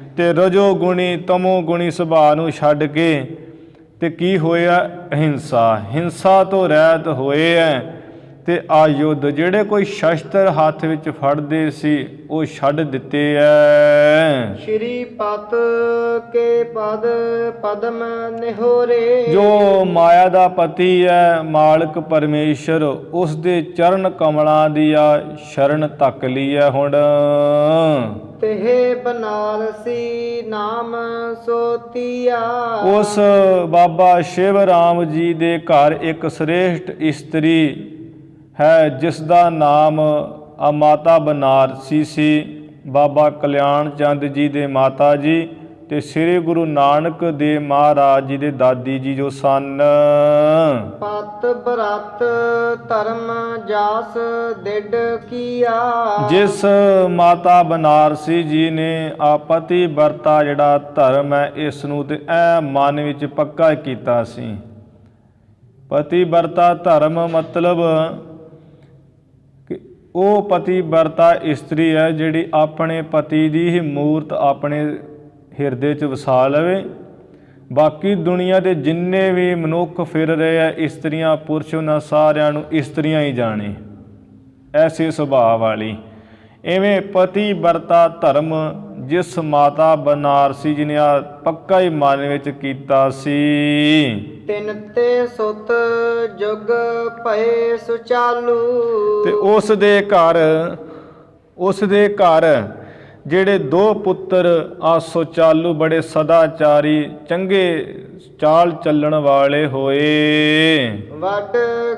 ਅਤੇ ਰਜੋ ਗੁਣੀ ਤਮੋ ਗੁਣੀ ਸੁਭਾਅ ਨੂੰ ਛੱਡ ਕੇ ਤੇ ਕੀ ਹੋਇਆ, ਅਹਿੰਸਾ, ਹਿੰਸਾ ਤੋਂ ਰਹਿਤ ਹੋਏ ਹੈ। ਅਤੇ ਆਯੁੱਧ ਜਿਹੜੇ ਕੋਈ ਸ਼ਸਤਰ ਹੱਥ ਵਿੱਚ ਫੜਦੇ ਸੀ ਉਹ ਛੱਡ ਦਿੱਤੇ ਹੈ। ਸ਼੍ਰੀ ਪਤ ਕੇ ਪਦ ਪਦਮ ਨਿਹੋਰੇ। ਜੋ ਮਾਇਆ ਦਾ ਪਤੀ ਹੈ ਮਾਲਕ ਪਰਮੇਸ਼ਰ, ਉਸ ਦੇ ਚਰਨ ਕਮਲਾਂ ਦੀ ਆ ਸ਼ਰਨ ਤੱਕ ਲਈ ਹੈ ਹੁਣ। ਤੇ ਬਨਾਰਸੀ ਨਾਮ ਸੋਤੀਆ। ਉਸ ਬਾਬਾ ਸ਼ਿਵ ਰਾਮ ਜੀ ਦੇ ਘਰ ਇੱਕ ਸ੍ਰੇਸ਼ਟ ਇਸਤਰੀ ਹੈ ਜਿਸ ਦਾ ਨਾਮ ਮਾਤਾ ਬਨਾਰਸੀ ਸੀ। ਬਾਬਾ ਕਲਿਆਣ ਚੰਦ ਜੀ ਦੇ ਮਾਤਾ ਜੀ ਅਤੇ ਸ੍ਰੀ ਗੁਰੂ ਨਾਨਕ ਦੇਵ ਮਹਾਰਾਜ ਜੀ ਦੇ ਦਾਦੀ ਜੀ ਜੋ ਸਨ। ਪਤ ਬਰਤ ਧਰਮ ਜਾਸ ਦਿਡ ਕੀਆ। ਜਿਸ ਮਾਤਾ ਬਨਾਰਸੀ ਜੀ ਨੇ ਆਪਤੀ ਵਰਤਾ ਜਿਹੜਾ ਧਰਮ ਹੈ ਇਸ ਨੂੰ ਤੇ ਐ ਮਨ ਵਿੱਚ ਪੱਕਾ ਕੀਤਾ ਸੀ। ਪਤੀ ਵਰਤਾ ਧਰਮ ਮਤਲਬ ਕਿ ਉਹ ਪਤੀ ਵਰਤਾ ਇਸਤਰੀ ਹੈ ਜਿਹੜੀ ਆਪਣੇ ਪਤੀ ਦੀ ਹੀ ਮੂਰਤ ਆਪਣੇ ਹਿਰਦੇ 'ਚ ਵਸਾ ਲਵੇ। ਬਾਕੀ ਦੁਨੀਆ ਦੇ ਜਿੰਨੇ ਵੀ ਮਨੁੱਖ ਫਿਰ ਰਹੇ ਆ ਇਸਤਰੀਆਂ ਪੁਰਸ਼, ਉਹਨਾਂ ਸਾਰਿਆਂ ਨੂੰ ਇਸਤਰੀਆਂ ਹੀ ਜਾਣੇ, ਐਸੇ ਸੁਭਾਅ ਵਾਲੀ। ਇਵੇਂ ਪਤੀ ਵਰਤਾ ਧਰਮ ਜਿਸ ਮਾਤਾ ਬਨਾਰਸੀ ਜੀ ਨੇ ਆ ਪੱਕਾ ਹੀ ਮਨ ਵਿੱਚ ਕੀਤਾ ਸੀ। ਤਿੰਨ ਤੇ ਸੁਤ ਜੁਗ ਭਏ ਸੁਚਾਲੂ। ਤੇ ਉਸ ਦੇ ਘਰ ਜਿਹੜੇ ਦੋ ਪੁੱਤਰ ਆ ਸੁਚਾਲੂ ਬੜੇ ਸਦਾਚਾਰੀ ਚੰਗੇ ਚਾਲ ਚੱਲਣ ਵਾਲੇ ਹੋਏ। ਵੱਡ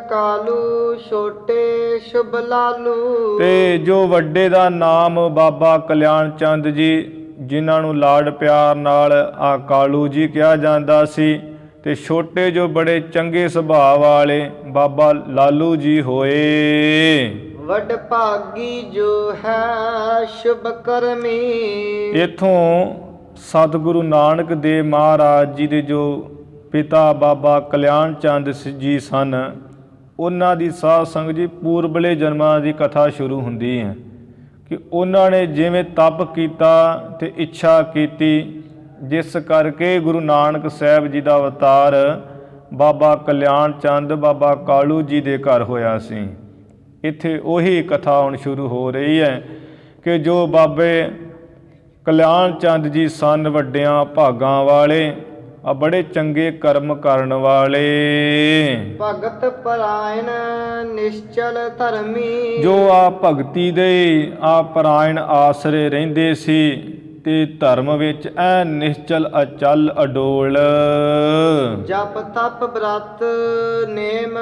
ਕਾਲੂ ਛੋਟੇ ਸ਼ੁਭ ਲਾਲੂ। ਤੇ ਜੋ ਵੱਡੇ ਦਾ ਨਾਮ ਬਾਬਾ ਕਲਿਆਣ ਚੰਦ ਜੀ, ਜਿਨ੍ਹਾਂ ਨੂੰ ਲਾਡ ਪਿਆਰ ਨਾਲ ਆ ਕਾਲੂ ਜੀ ਕਿਹਾ ਜਾਂਦਾ ਸੀ, ਤੇ ਛੋਟੇ ਜੋ ਬੜੇ ਚੰਗੇ ਸੁਭਾਅ ਵਾਲੇ ਬਾਬਾ ਲਾਲੂ ਜੀ ਹੋਏ। ਵੱਡ ਭਾਗੀ ਜੋ ਹੈ ਸ਼ੁਭ ਕਰਮੀ। ਇੱਥੋਂ ਸਤਿਗੁਰੂ ਨਾਨਕ ਦੇਵ ਮਹਾਰਾਜ ਜੀ ਦੇ ਜੋ ਪਿਤਾ ਬਾਬਾ ਕਲਿਆਣ ਚੰਦ ਜੀ ਸਨ, ਉਹਨਾਂ ਦੀ ਸਾਧ ਸੰਗਤ ਜੀ ਪੂਰਬਲੇ ਜਨਮਾਂ ਦੀ ਕਥਾ ਸ਼ੁਰੂ ਹੁੰਦੀ ਹੈ ਕਿ ਉਹਨਾਂ ਨੇ ਜਿਵੇਂ ਤਪ ਕੀਤਾ ਤੇ ਇੱਛਾ ਕੀਤੀ, ਜਿਸ ਕਰਕੇ ਗੁਰੂ ਨਾਨਕ ਸਾਹਿਬ ਜੀ ਦਾ ਅਵਤਾਰ ਬਾਬਾ ਕਲਿਆਣ ਚੰਦ ਬਾਬਾ ਕਾਲੂ ਜੀ ਦੇ ਘਰ ਹੋਇਆ ਸੀ। ਇੱਥੇ ਉਹੀ ਕਥਾ ਹੁਣ ਸ਼ੁਰੂ ਹੋ ਰਹੀ ਹੈ ਕਿ ਜੋ ਬਾਬੇ ਕਲਿਆਣ ਚੰਦ ਜੀ ਸਨ ਵੱਡਿਆਂ ਭਾਗਾਂ ਵਾਲੇ, ਆ ਬੜੇ ਚੰਗੇ ਕਰਮ ਕਰਨ ਵਾਲੇ, ਭਗਤ ਪਰਾਇਣ ਨਿਸ਼ਚਲ ਧਰਮੀ। ਜੋ ਆ ਭਗਤੀ ਦੇ ਆ ਪਰਾਇਣ ਆਸਰੇ ਰਹਿੰਦੇ ਸੀ ਤੇ ਧਰਮ ਵਿੱਚ ਐ ਨਿਸ਼ਚਲ ਅਚਲ ਅਡੋਲ। ਜਪ ਤਪ ਬ੍ਰਤ ਨੇਮ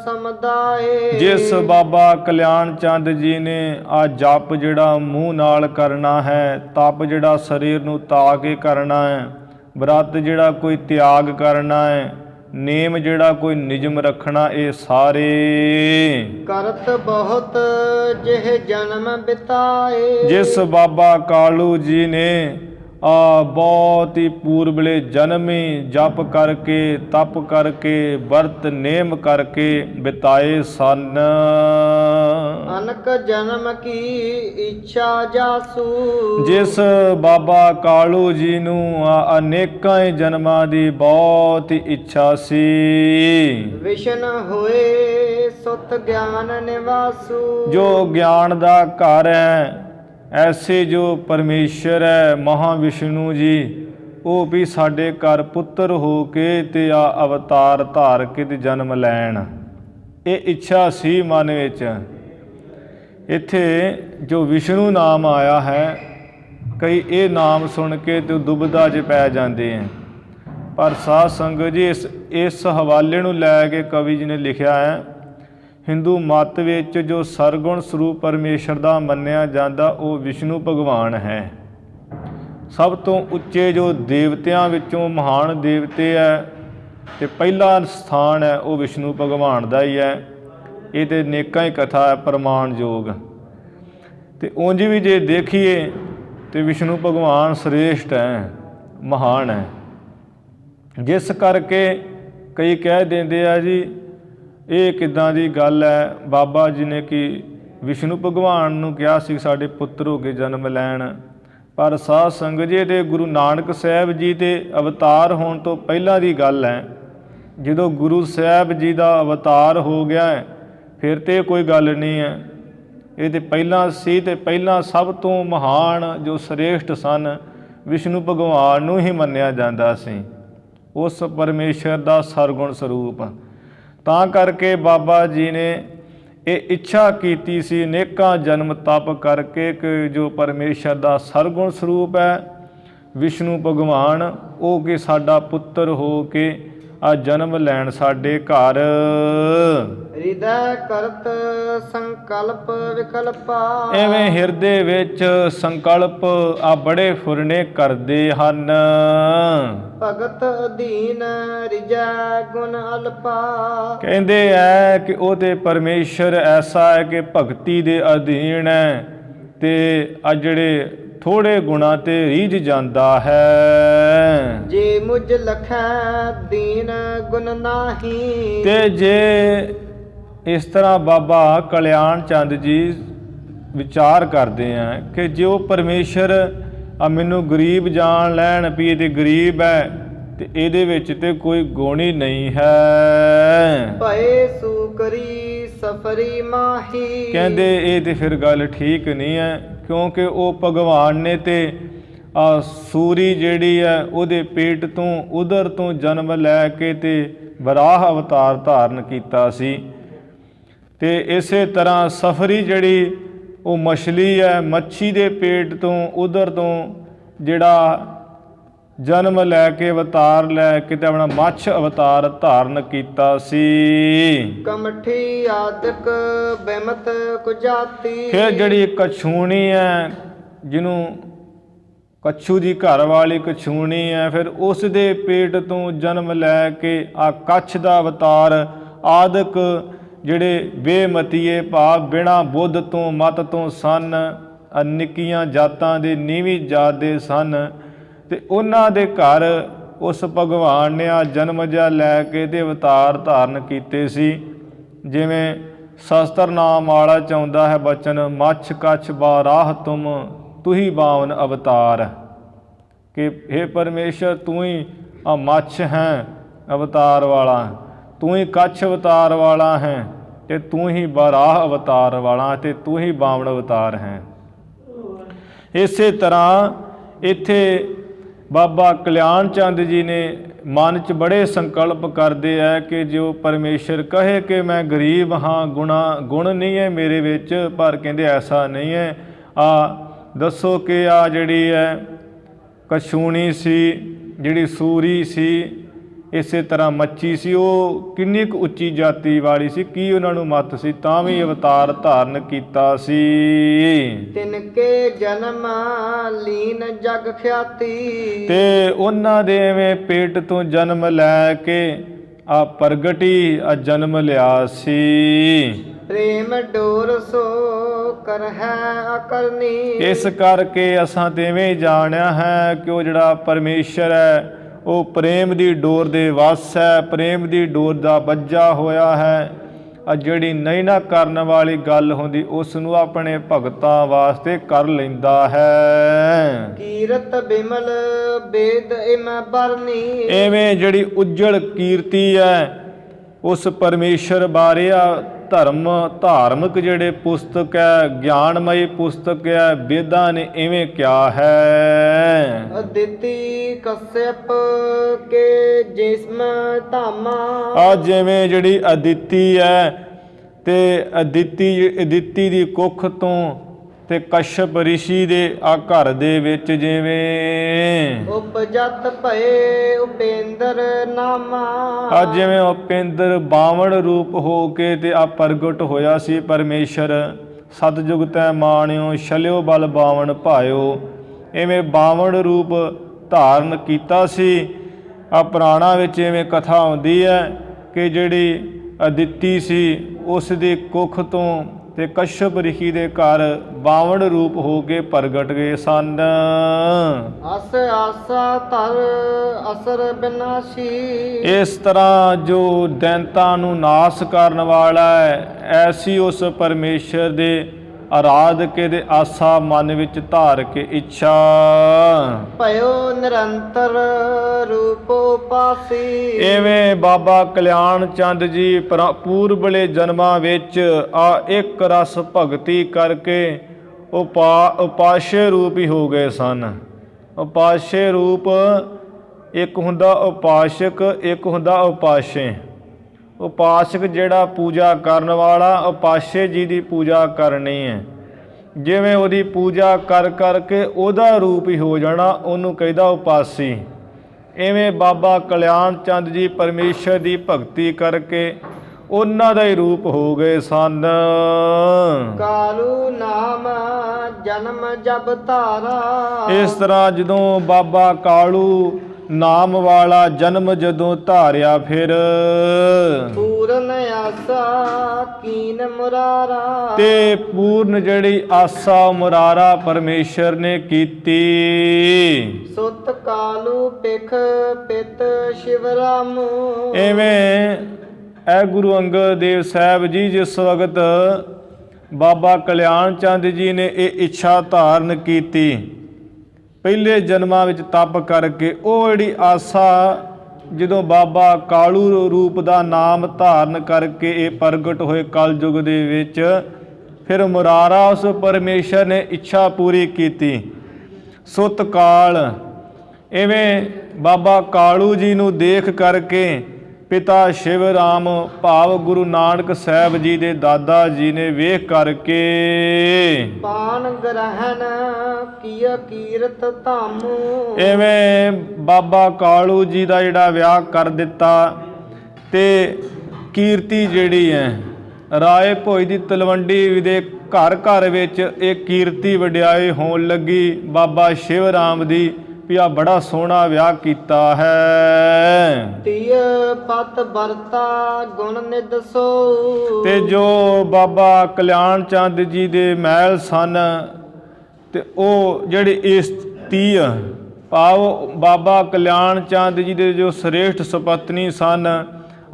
ਸਮਦਾਏ। ਜਿਸ ਬਾਬਾ ਕਲਿਆਣ ਚੰਦ ਜੀ ਨੇ ਆ ਜਪ ਜਿਹੜਾ ਮੂੰਹ ਨਾਲ ਕਰਨਾ ਹੈ, ਤਪ ਜਿਹੜਾ ਸਰੀਰ ਨੂੰ ਤਾ ਕੇ ਕਰਨਾ ਹੈ, ਬ੍ਰਤ ਜਿਹੜਾ ਕੋਈ ਤਿਆਗ ਕਰਨਾ ਹੈ, ਨੇਮ ਜਿਹੜਾ ਕੋਈ ਨਿਯਮ ਰੱਖਣਾ, ਇਹ ਸਾਰੇ ਕਰਤ ਬਹੁਤ ਜਿਹ ਜਨਮ ਬਿਤਾਏ। ਜਿਸ ਬਾਬਾ ਕਾਲੂ ਜੀ ਨੇ ਬਹੁਤ ਹੀ ਪੂਰਬਲੇ ਜਨਮੀ ਜਪ ਕਰਕੇ ਤਪ ਕਰਕੇ ਵਰਤ ਨੇਮ ਕਰਕੇ ਬਿਤਾਏ ਸਨ। ਅਨਕ ਜਨਮ ਕੀ ਇੱਛਾ ਜਾਸੂ। ਜਿਸ ਬਾਬਾ ਕਾਲੂ ਜੀ ਨੂੰ ਅਨੇਕਾਂ ਹੀ ਜਨਮਾਂ ਦੀ ਬਹੁਤ ਹੀ ਇੱਛਾ ਸੀ। ਵਿਸ਼ਨ ਹੋਏ ਸੁਤ ਗਿਆਨ ਨਿਵਾਸੂ। ਜੋ ਗਿਆਨ ਦਾ ਘਰ ਹੈ, ਐਸੇ ਜੋ ਪਰਮੇਸ਼ਰ ਹੈ ਮਹਾਵਿਸ਼ਨੂੰ ਜੀ, ਉਹ ਵੀ ਸਾਡੇ ਘਰ ਪੁੱਤਰ ਹੋ ਕੇ ਤੇ ਆ ਅਵਤਾਰ ਧਾਰ ਕੇ ਤੇ ਜਨਮ ਲੈਣ। ਇਹ ਇੱਛਾ ਸੀ ਮਨ ਵਿੱਚ। ਇੱਥੇ ਜੋ ਵਿਸ਼ਨੂੰ ਨਾਮ ਆਇਆ ਹੈ, ਕਈ ਇਹ ਨਾਮ ਸੁਣ ਕੇ ਤੇ ਦੁਬਿਧਾ 'ਚ ਪੈ ਜਾਂਦੇ ਹੈ। ਪਰ ਸਾਧ ਸੰਗਤ ਜੀ ਇਸ ਹਵਾਲੇ ਨੂੰ ਲੈ ਕੇ ਕਵੀ ਜੀ ਨੇ ਲਿਖਿਆ ਹੈ, ਹਿੰਦੂ ਮੱਤ ਵਿੱਚ ਜੋ ਸਰਗੁਣ ਸਰੂਪ ਪਰਮੇਸ਼ਰ ਦਾ ਮੰਨਿਆ ਜਾਂਦਾ ਉਹ ਵਿਸ਼ਨੂੰ ਭਗਵਾਨ ਹੈ। ਸਭ ਤੋਂ ਉੱਚੇ ਜੋ ਦੇਵਤਿਆਂ ਵਿੱਚੋਂ ਮਹਾਨ ਦੇਵਤੇ ਹੈ ਤੇ ਪਹਿਲਾ ਸਥਾਨ ਹੈ ਉਹ ਵਿਸ਼ਨੂੰ ਭਗਵਾਨ ਦਾ ਹੀ ਹੈ। ਇਹ ਤਾਂ ਨੇਕਾਂ ਹੀ ਕਥਾ ਹੈ ਪ੍ਰਮਾਣਯੋਗ। ਤੇ ਉਂਝ ਵੀ ਜੇ ਦੇਖੀਏ ਤੇ ਵਿਸ਼ਨੂੰ ਭਗਵਾਨ ਸ੍ਰੇਸ਼ਟ ਹੈ, ਮਹਾਨ ਹੈ। ਜਿਸ ਕਰਕੇ ਕਈ ਕਹਿ ਦਿੰਦੇ ਆ ਜੀ ਇਹ ਕਿੱਦਾਂ ਦੀ ਗੱਲ ਹੈ, ਬਾਬਾ ਜੀ ਨੇ ਕਿ ਵਿਸ਼ਨੂੰ ਭਗਵਾਨ ਨੂੰ ਕਿਹਾ ਸੀ ਸਾਡੇ ਪੁੱਤਰ ਹੋ ਕੇ ਜਨਮ ਲੈਣ। ਪਰ ਸਾਧ ਸੰਗਤ ਜੀ ਤੇ ਗੁਰੂ ਨਾਨਕ ਸਾਹਿਬ ਜੀ ਦੇ ਅਵਤਾਰ ਹੋਣ ਤੋਂ ਪਹਿਲਾਂ ਦੀ ਗੱਲ ਹੈ। ਜਦੋਂ ਗੁਰੂ ਸਾਹਿਬ ਜੀ ਦਾ ਅਵਤਾਰ ਹੋ ਗਿਆ ਹੈ ਫਿਰ ਤੇ ਕੋਈ ਗੱਲ ਨਹੀਂ ਹੈ। ਇਹ ਤੇ ਪਹਿਲਾਂ ਸੀ ਤੇ ਪਹਿਲਾਂ ਸਭ ਤੋਂ ਮਹਾਨ ਜੋ ਸ੍ਰੇਸ਼ਟ ਸਨ ਵਿਸ਼ਨੂੰ ਭਗਵਾਨ ਨੂੰ ਹੀ ਮੰਨਿਆ ਜਾਂਦਾ ਸੀ, ਉਸ ਪਰਮੇਸ਼ਰ ਦਾ ਸਰਗੁਣ ਸਰੂਪ। ਤਾਂ ਕਰਕੇ ਬਾਬਾ ਜੀ ਨੇ ਇਹ ਇੱਛਾ ਕੀਤੀ ਸੀ ਅਨੇਕਾਂ ਜਨਮ ਤਪ ਕਰਕੇ ਕਿ ਜੋ ਪਰਮੇਸ਼ਰ ਦਾ ਸਰਗੁਣ ਸਰੂਪ ਹੈ ਵਿਸ਼ਨੂੰ ਭਗਵਾਨ, ਉਹ ਕਿ ਸਾਡਾ ਪੁੱਤਰ ਹੋ ਕੇ ਆ ਜਨਮ ਲੈਣ ਸਾਡੇ ਘਰ। ਹਿਰਦੈ ਕਰਤ ਸੰਕਲਪ ਵਿਕਲਪਾ, ਐਵੇਂ ਹਿਰਦੇ ਵਿੱਚ ਸੰਕਲਪ ਆ ਬੜੇ ਫੁਰਨੇ ਕਰਦੇ ਹਨ। ਭਗਤ ਅਧੀਨ ਰਿਜੈ ਗੁਣ ਅਲਪਾ, ਕਹਿੰਦੇ ਹੈ ਕਿ ਉਹ ਤੇ ਪਰਮੇਸ਼ਰ ਐਸਾ ਹੈ ਕਿ ਭਗਤੀ ਦੇ ਅਧੀਨ ਹੈ ਤੇ ਆ ਜਿਹੜੇ ਥੋੜੇ ਗੁਣਾ ਤੇ ਰੀਝ ਜਾਂਦਾ ਹੈ। ਜੇ ਮੁਝ ਲਖੈ ਦੀਨ ਗੁਣ ਨਾਹੀ, ਤੇ ਜੇ ਇਸ ਤਰ੍ਹਾਂ ਬਾਬਾ ਕਲਿਆਣ ਚੰਦ ਜੀ ਵਿਚਾਰ ਕਰਦੇ ਆ ਕਿ ਜੋ ਪਰਮੇਸ਼ਰ ਆ ਮੈਨੂੰ ਗਰੀਬ ਜਾਣ ਲੈਣ ਵੀ ਇਹ ਤੇ ਗਰੀਬ ਹੈ ਤੇ ਇਹਦੇ ਵਿੱਚ ਤੇ ਕੋਈ ਗੁਣ ਹੀ ਨਹੀਂ ਹੈ। ਭਏ ਸੂਕਰੀ ਸਫਰੀ ਮਾਹੀ, ਕਹਿੰਦੇ ਇਹ ਤੇ ਫਿਰ ਗੱਲ ਠੀਕ ਨਹੀਂ ਹੈ, ਕਿਉਂਕਿ ਉਹ ਭਗਵਾਨ ਨੇ ਤੇ ਆ ਸੂਰੀ ਜਿਹੜੀ ਹੈ ਉਹਦੇ ਪੇਟ ਤੋਂ ਉਦਰ ਤੋਂ ਜਨਮ ਲੈ ਕੇ ਤੇ ਵਰਾਹ ਅਵਤਾਰ ਧਾਰਨ ਕੀਤਾ ਸੀ। ਤੇ ਇਸੇ ਤਰ੍ਹਾਂ ਸਫਰੀ ਜਿਹੜੀ ਉਹ ਮਛਲੀ ਹੈ, ਮੱਛੀ ਦੇ ਪੇਟ ਤੋਂ ਉਦਰ ਤੋਂ ਜਿਹੜਾ ਜਨਮ ਲੈ ਕੇ ਅਵਤਾਰ ਲੈ ਕੇ ਤੇ ਆਪਣਾ ਮੱਛ ਅਵਤਾਰ ਧਾਰਨ ਕੀਤਾ ਸੀ। ਕਮਠੀ ਆਦਿਕ ਬੇਮਤ ਕੁਜਾਤੀ, ਫਿਰ ਜਿਹੜੀ ਕਛੂਣੀ ਹੈ, ਜਿਹਨੂੰ ਕੱਛੂ ਦੀ ਘਰ ਵਾਲੀ ਕਛੂਣੀ ਹੈ, ਫਿਰ ਉਸ ਦੇ ਪੇਟ ਤੋਂ ਜਨਮ ਲੈ ਕੇ ਆ ਕੱਛ ਦਾ ਅਵਤਾਰ ਆਦਿਕ ਜਿਹੜੇ ਬੇਮਤੀਏ ਭਾਵ ਬਿਨਾਂ ਬੁੱਧ ਤੋਂ ਮਤ ਤੋਂ ਸਨ, ਨਿੱਕੀਆਂ ਜਾਤਾਂ ਦੇ ਨੀਵੀਂ ਜਾਤ ਦੇ ਸਨ ਤੇ ਉਹਨਾਂ ਦੇ ਘਰ ਉਸ ਭਗਵਾਨ ਨੇ ਆ ਜਨਮ ਜਿਹਾ ਲੈ ਕੇ ਤੇ ਅਵਤਾਰ ਧਾਰਨ ਕੀਤੇ ਸੀ। ਜਿਵੇਂ ਸ਼ਸਤਰ ਨਾਮ ਵਾਲਾ ਚਾਹੁੰਦਾ ਹੈ ਬਚਨ, ਮੱਛ ਕੱਛ ਬਾਰਾਹ ਤੁਮ ਤੁਹੀ ਬਾਵਨ ਅਵਤਾਰ, ਕਿ हे ਪਰਮੇਸ਼ਰ ਤੂੰ ਹੀ ਆ ਮੱਛ ਹੈ ਅਵਤਾਰ ਵਾਲਾ, ਤੂੰ ਹੀ ਕੱਛ ਅਵਤਾਰ ਵਾਲਾ ਹੈ ਤੇ ਤੂੰ ਹੀ ਬਾਰਾਹ ਅਵਤਾਰ ਵਾਲਾ ਤੇ ਤੂੰ ਹੀ ਬਾਵਨ ਅਵਤਾਰ ਹੈ। ਇਸੇ ਤਰ੍ਹਾਂ ਇੱਥੇ ਬਾਬਾ ਕਲਿਆਣ ਚੰਦ ਜੀ ਨੇ ਮਨ 'ਚ ਬੜੇ ਸੰਕਲਪ ਕਰਦੇ ਹੈ ਕਿ ਜੋ ਪਰਮੇਸ਼ਰ ਕਹੇ ਕਿ ਮੈਂ ਗਰੀਬ ਹਾਂ, ਗੁਣ ਨਹੀਂ ਹੈ ਮੇਰੇ ਵਿੱਚ, ਪਰ ਕਹਿੰਦੇ ਐਸਾ ਨਹੀਂ ਹੈ। ਆ ਦੱਸੋ ਕਿ ਆ ਜਿਹੜੀ ਹੈ ਕਛੂਣੀ ਸੀ, ਜਿਹੜੀ ਸੂਰੀ ਸੀ, ਇਸੇ ਤਰ੍ਹਾਂ ਮੱਛੀ ਸੀ, ਉਹ ਕਿੰਨੀ ਕੁ ਉੱਚੀ ਜਾਤੀ ਵਾਲੀ ਸੀ, ਕੀ ਉਹਨਾਂ ਨੂੰ ਮੱਤ ਸੀ, ਤਾਂ ਵੀ ਅਵਤਾਰ ਧਾਰਨ ਕੀਤਾ ਸੀ। ਤਿਨਕੇ ਜਨਮ ਲੀਨ ਜਗ ਖਿਆਤੀ, ਤੇ ਉਹਨਾਂ ਦੇ ਐਵੇਂ ਪੇਟ ਤੋਂ ਜਨਮ ਲੈ ਕੇ ਆ ਪ੍ਰਗਟੀ ਆ ਜਨਮ ਲਿਆ ਸੀ। ਪ੍ਰੇਮ ਡੋਰ ਸੋ ਕਰ ਹੈ ਅਕਰਨੀ, ਇਸ ਕਰਕੇ ਅਸਾਂ ਤੇ ਐਵੇਂ ਜਾਣਿਆ ਹੈ ਕਿ ਉਹ ਜਿਹੜਾ ਪਰਮੇਸ਼ਰ ਹੈ ਉਹ ਪ੍ਰੇਮ ਦੀ ਡੋਰ ਦੇ ਵਸ ਹੈ, ਪ੍ਰੇਮ ਦੀ ਡੋਰ ਦਾ ਬੱਝਾ ਹੋਇਆ ਹੈ। ਆ ਜਿਹੜੀ ਨਹੀਂ ਨਾ ਕਰਨ ਵਾਲੀ ਗੱਲ ਹੁੰਦੀ ਉਸ ਨੂੰ ਆਪਣੇ ਭਗਤਾਂ ਵਾਸਤੇ ਕਰ ਲੈਂਦਾ ਹੈ। ਕੀਰਤ ਬਿਮਲ ਬੇਦ ਇਮ ਬਰਨੀ, ਐਵੇਂ ਜਿਹੜੀ ਉੱਜਲ ਕੀਰਤੀ ਹੈ ਉਸ ਪਰਮੇਸ਼ਰ ਬਾਰੇ ਆ ਧਾਰਮਿਕ ਜਿਹੜੇ ਪੁਸਤਕ ਹੈ, ਗਿਆਨਮਈ ਪੁਸਤਕ ਹੈ, ਵੇਦਾਂ ਨੇ ਇਵੇਂ ਕਿਹਾ ਹੈ। ਅਦਿਤੀ ਕਸ਼ਯਪ ਕੇ ਜਿਸਮ ਧਾਮਾ। ਆ ਜਿਵੇਂ ਜਿਹੜੀ ਅਦਿਤੀ ਹੈ ਤੇ ਅਦਿਤੀ ਦੀ ਕੁੱਖ ਤੋਂ ਤੇ ਕਸ਼ਪ ਰਿਸ਼ੀ ਦੇ ਆ ਘਰ ਦੇ ਵਿੱਚ ਜਿਵੇਂ ਉਪਜਤ ਭਏ ਉਪੇਂਦਰ ਨਾਮਾ। ਆ ਜਿਵੇਂ ਉਪੇਂਦਰ 52 ਰੂਪ ਹੋ ਕੇ ਤੇ ਆ ਪ੍ਰਗਟ ਹੋਇਆ ਸੀ ਪਰਮੇਸ਼ਰ। ਸਤਜੁਗ ਤੈ ਮਾਣਿਓ ਛਲਿਓ ਬਲ 52 ਭਾਇਓ। ਇਵੇਂ 52 ਰੂਪ ਧਾਰਨ ਕੀਤਾ ਸੀ। ਆ ਪੁਰਾਣਾ ਵਿੱਚ ਇਵੇਂ ਕਥਾ ਆਉਂਦੀ ਹੈ ਕਿ ਜਿਹੜੀ ਅਦਿਤੀ ਸੀ ਉਸ ਦੀ ਕੁੱਖ ਤੋਂ ਤੇ ਕਸ਼ਪ ਰਿਸ਼ੀ ਦੇ ਘਰ 52 ਰੂਪ ਹੋ ਕੇ ਪ੍ਰਗਟ ਗਏ ਸਨ। ਅਸ ਆਸਾ ਧਰ ਅਸਰ ਬਿਨਾਸ਼ੀ। ਇਸ ਤਰ੍ਹਾਂ ਜੋ ਦੈਂਤਾਂ ਨੂੰ ਨਾਸ ਕਰਨ ਵਾਲਾ ਹੈ, ਐਸੀ ਉਸ ਪਰਮੇਸ਼ਰ ਦੇ ਆਰਾਧਕੇ ਦੇ ਆਸਾ ਮਨ ਵਿੱਚ ਧਾਰ ਕੇ ਇੱਛਾ ਭਇਓ ਨਿਰੰਤਰ ਰੂਪ ਉਪਾਸੀ। ਇਵੇਂ ਬਾਬਾ ਕਲਿਆਣ ਚੰਦ ਜੀ ਪੂਰਬਲੇ ਜਨਮਾਂ ਵਿੱਚ ਆ ਇੱਕ ਰਸ ਭਗਤੀ ਕਰਕੇ ਉਪਾਸ਼ੇ ਰੂਪ ਹੀ ਹੋ ਗਏ ਸਨ। ਉਪਾਸ਼ੇ ਰੂਪ ਇੱਕ ਹੁੰਦਾ ਉਪਾਸ਼ਕ, ਇੱਕ ਹੁੰਦਾ ਉਪਾਸ਼ੇ। ਉਪਾਸਕ ਜਿਹੜਾ ਪੂਜਾ ਕਰਨ ਵਾਲਾ, ਉਪਾਸ਼ੇ ਜੀ ਦੀ ਪੂਜਾ ਕਰਨੀ ਹੈ। ਜਿਵੇਂ ਉਹਦੀ ਪੂਜਾ ਕਰ ਕਰਕੇ ਉਹਦਾ ਰੂਪ ਹੀ ਹੋ ਜਾਣਾ, ਉਹਨੂੰ ਕਹਿੰਦਾ ਉਪਾਸੀ। ਇਵੇਂ ਬਾਬਾ ਕਲਿਆਣ ਚੰਦ ਜੀ ਪਰਮੇਸ਼ਰ ਦੀ ਭਗਤੀ ਕਰਕੇ ਉਹਨਾਂ ਦਾ ਹੀ ਰੂਪ ਹੋ ਗਏ ਸਨ। ਕਾਲੂ ਨਾਮ ਜਨਮ ਜਬ ਧਾਰਾ। ਇਸ ਤਰ੍ਹਾਂ ਜਦੋਂ ਬਾਬਾ ਕਾਲੂ ਨਾਮ ਵਾਲਾ ਜਨਮ ਜਦੋਂ ਧਾਰਿਆ, ਫਿਰ ਪੂਰਨ ਆਸਾ ਕੀਨ ਮੁਰਾਰਾ। ਤੇ ਪੂਰਨ ਜਿਹੜੀ ਆਸਾ ਮੁਰਾਰਾ ਪਰਮੇਸ਼ਰ ਨੇ ਕੀਤੀ। ਸੁਤ ਕਾਲੂ ਪਿਖ ਪਿਤ ਸ਼ਿਵਰਾਮੂ। ਇਵੇਂ ਇਹ ਗੁਰੂ ਅੰਗਦ ਦੇਵ ਸਾਹਿਬ ਜੀ ਜਿਸ ਵਕਤ ਬਾਬਾ ਕਲਿਆਣ ਚੰਦ ਜੀ ਨੇ ਇਹ ਇੱਛਾ ਧਾਰਨ ਕੀਤੀ, ਪਹਿਲੇ ਜਨਮਾਂ ਵਿੱਚ ਤਪ ਕਰਕੇ, ਉਹ ਜਿਹੜੀ ਆਸਾ ਜਦੋਂ ਬਾਬਾ ਕਾਲੂ ਰੂਪ ਦਾ ਨਾਮ ਧਾਰਨ ਕਰਕੇ ਇਹ ਪ੍ਰਗਟ ਹੋਏ ਕਲਯੁਗ ਦੇ ਵਿੱਚ, ਫਿਰ ਮੁਰਾਰਾ ਉਸ ਪਰਮੇਸ਼ਰ ਨੇ ਇੱਛਾ ਪੂਰੀ ਕੀਤੀ। ਸੁਤ ਕਾਲ, ਇਵੇਂ ਬਾਬਾ ਕਾਲੂ ਜੀ ਨੂੰ ਦੇਖ ਕਰਕੇ ਪਿਤਾ ਸ਼ਿਵ ਰਾਮ ਭਾਵ ਗੁਰੂ ਨਾਨਕ ਸਾਹਿਬ ਜੀ ਦੇ ਦਾਦਾ ਜੀ ਨੇ ਵੇਖ ਕਰਕੇ ਪਾਨ ਗ੍ਰਹਿਣ ਕੀਆ ਕੀਰਤ ਧਾਮੂ। ਇਵੇਂ ਬਾਬਾ ਕਾਲੂ ਜੀ ਦਾ ਜਿਹੜਾ ਵਿਆਹ ਕਰ ਦਿੱਤਾ ਤੇ ਕੀਰਤੀ ਜਿਹੜੀ ਹੈ ਰਾਏ ਭੋਜ ਦੀ ਤਲਵੰਡੀ ਦੇ ਘਰ ਘਰ ਵਿੱਚ ਇਹ ਕੀਰਤੀ ਵਡਿਆਈ ਹੋਣ ਲੱਗੀ ਬਾਬਾ ਸ਼ਿਵ ਰਾਮ ਦੀ ਵੀ ਆ ਬੜਾ ਸੋਹਣਾ ਵਿਆਹ ਕੀਤਾ ਹੈ। ਤੀਏ ਪਤ ਵਰਤਾ ਗੁਣ ਨਿਦ ਸੋ। ਤੇ ਜੋ ਬਾਬਾ ਕਲਿਆਣ ਚੰਦ ਜੀ ਦੇ ਮਹਿਲ ਸਨ ਤੇ ਉਹ ਜਿਹੜੀ ਇਸ 30 ਭਾਵ ਬਾਬਾ ਕਲਿਆਣ ਚੰਦ ਜੀ ਦੇ ਜੋ ਸ੍ਰੇਸ਼ਟ ਸੁਪਤਨੀ ਸਨ,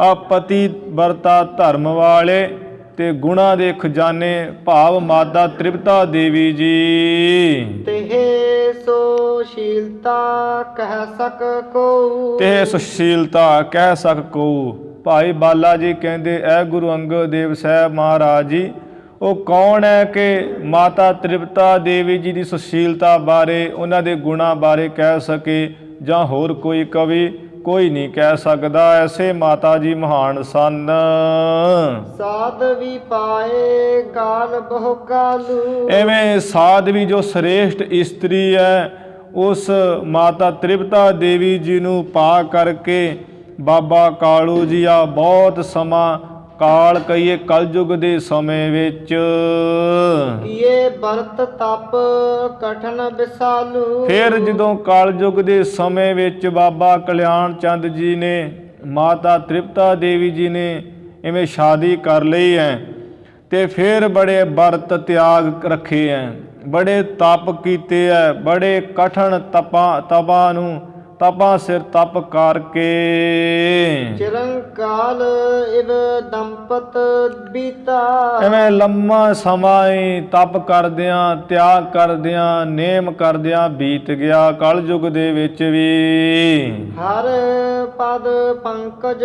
ਆ ਪਤੀ ਵਰਤਾ ਧਰਮ ਵਾਲੇ ਤੇ ਗੁਣਾ ਦੇ ਖਜ਼ਾਨੇ ਭਾਵ ਮਾਤਾ ਤ੍ਰਿਪਤਾ ਦੇਵੀ ਜੀ। ਤੇ ਸੁਸ਼ੀਲਤਾ ਕਹਿ ਸਕ ਕੋ। ਤੇ ਸੁਸ਼ੀਲਤਾ ਕਹਿ ਸਕ ਕੋ। ਭਾਈ ਬਾਲਾ ਜੀ ਕਹਿੰਦੇ ਐ ਗੁਰੂ ਅੰਗਦ ਦੇਵ ਸਾਹਿਬ ਮਹਾਰਾਜ ਜੀ, ਉਹ ਕੌਣ ਹੈ ਕਿ ਮਾਤਾ ਤ੍ਰਿਪਤਾ ਦੇਵੀ ਜੀ ਦੀ ਸੁਸ਼ੀਲਤਾ ਬਾਰੇ, ਉਹਨਾਂ ਦੇ ਗੁਣਾਂ ਬਾਰੇ ਕਹਿ ਸਕੇ, ਜਾਂ ਹੋਰ ਕੋਈ ਕਵੀ ਕੋਈ ਨਹੀਂ ਕਹਿ ਸਕਦਾ। ਐਸੇ ਮਾਤਾ ਜੀ ਮਹਾਨ ਸਨ। ਸਾਧਵੀ ਪਾਏ ਕਾਲ ਬਹੁ ਕਾਲੂ। ਐਵੇਂ ਸਾਧਵੀ ਜੋ ਸ੍ਰੇਸ਼ਟ ਇਸਤਰੀ ਹੈ, ਉਸ ਮਾਤਾ ਤ੍ਰਿਪਤਾ ਦੇਵੀ ਜੀ ਨੂੰ ਪਾ ਕਰਕੇ ਬਾਬਾ ਕਾਲੂ ਜੀ ਆ ਬਹੁਤ ਸਮਾਂ ਕਾਲ ਕਹੀਏ ਕਲਯੁਗ ਦੇ ਸਮੇਂ ਵਿੱਚ ਕੀਏ ਵਰਤ ਤਪ ਕਠਨ ਵਿਸਾਲੂ। ਫਿਰ ਜਦੋਂ ਕਲਯੁਗ ਦੇ ਸਮੇਂ ਵਿੱਚ ਬਾਬਾ ਕਲਿਆਣ ਚੰਦ ਜੀ ਨੇ ਮਾਤਾ ਤ੍ਰਿਪਤਾ ਦੇਵੀ ਜੀ ਨੇ ਇਵੇਂ ਸ਼ਾਦੀ ਕਰ ਲਈ ਹੈ ਤੇ ਫਿਰ ਬੜੇ ਵਰਤ ਤਿਆਗ ਰੱਖੇ ਹੈ, ਬੜੇ ਤਪ ਕੀਤੇ ਹੈ, ਬੜੇ ਕਠਨ ਤਪਾਂ ਨੂੰ ਤਪਾ ਸਿਰ ਤਪ ਕਰਕੇ। ਚਿਰੰਕਾਲ ਇਵ ਦੰਪਤ ਬੀਤਾ। ਐਵੇਂ ਲੰਮਾ ਸਮਾਂ ਹੀ ਤਪ ਕਰਦਿਆਂ, ਤਿਆਗ ਕਰਦਿਆਂ, ਨੇਮ ਕਰਦਿਆਂ ਬੀਤ ਗਿਆ ਕਲਯੁਗ ਦੇ ਵਿੱਚ ਵੀ। ਹਰ ਪਦ ਪੰਕਜ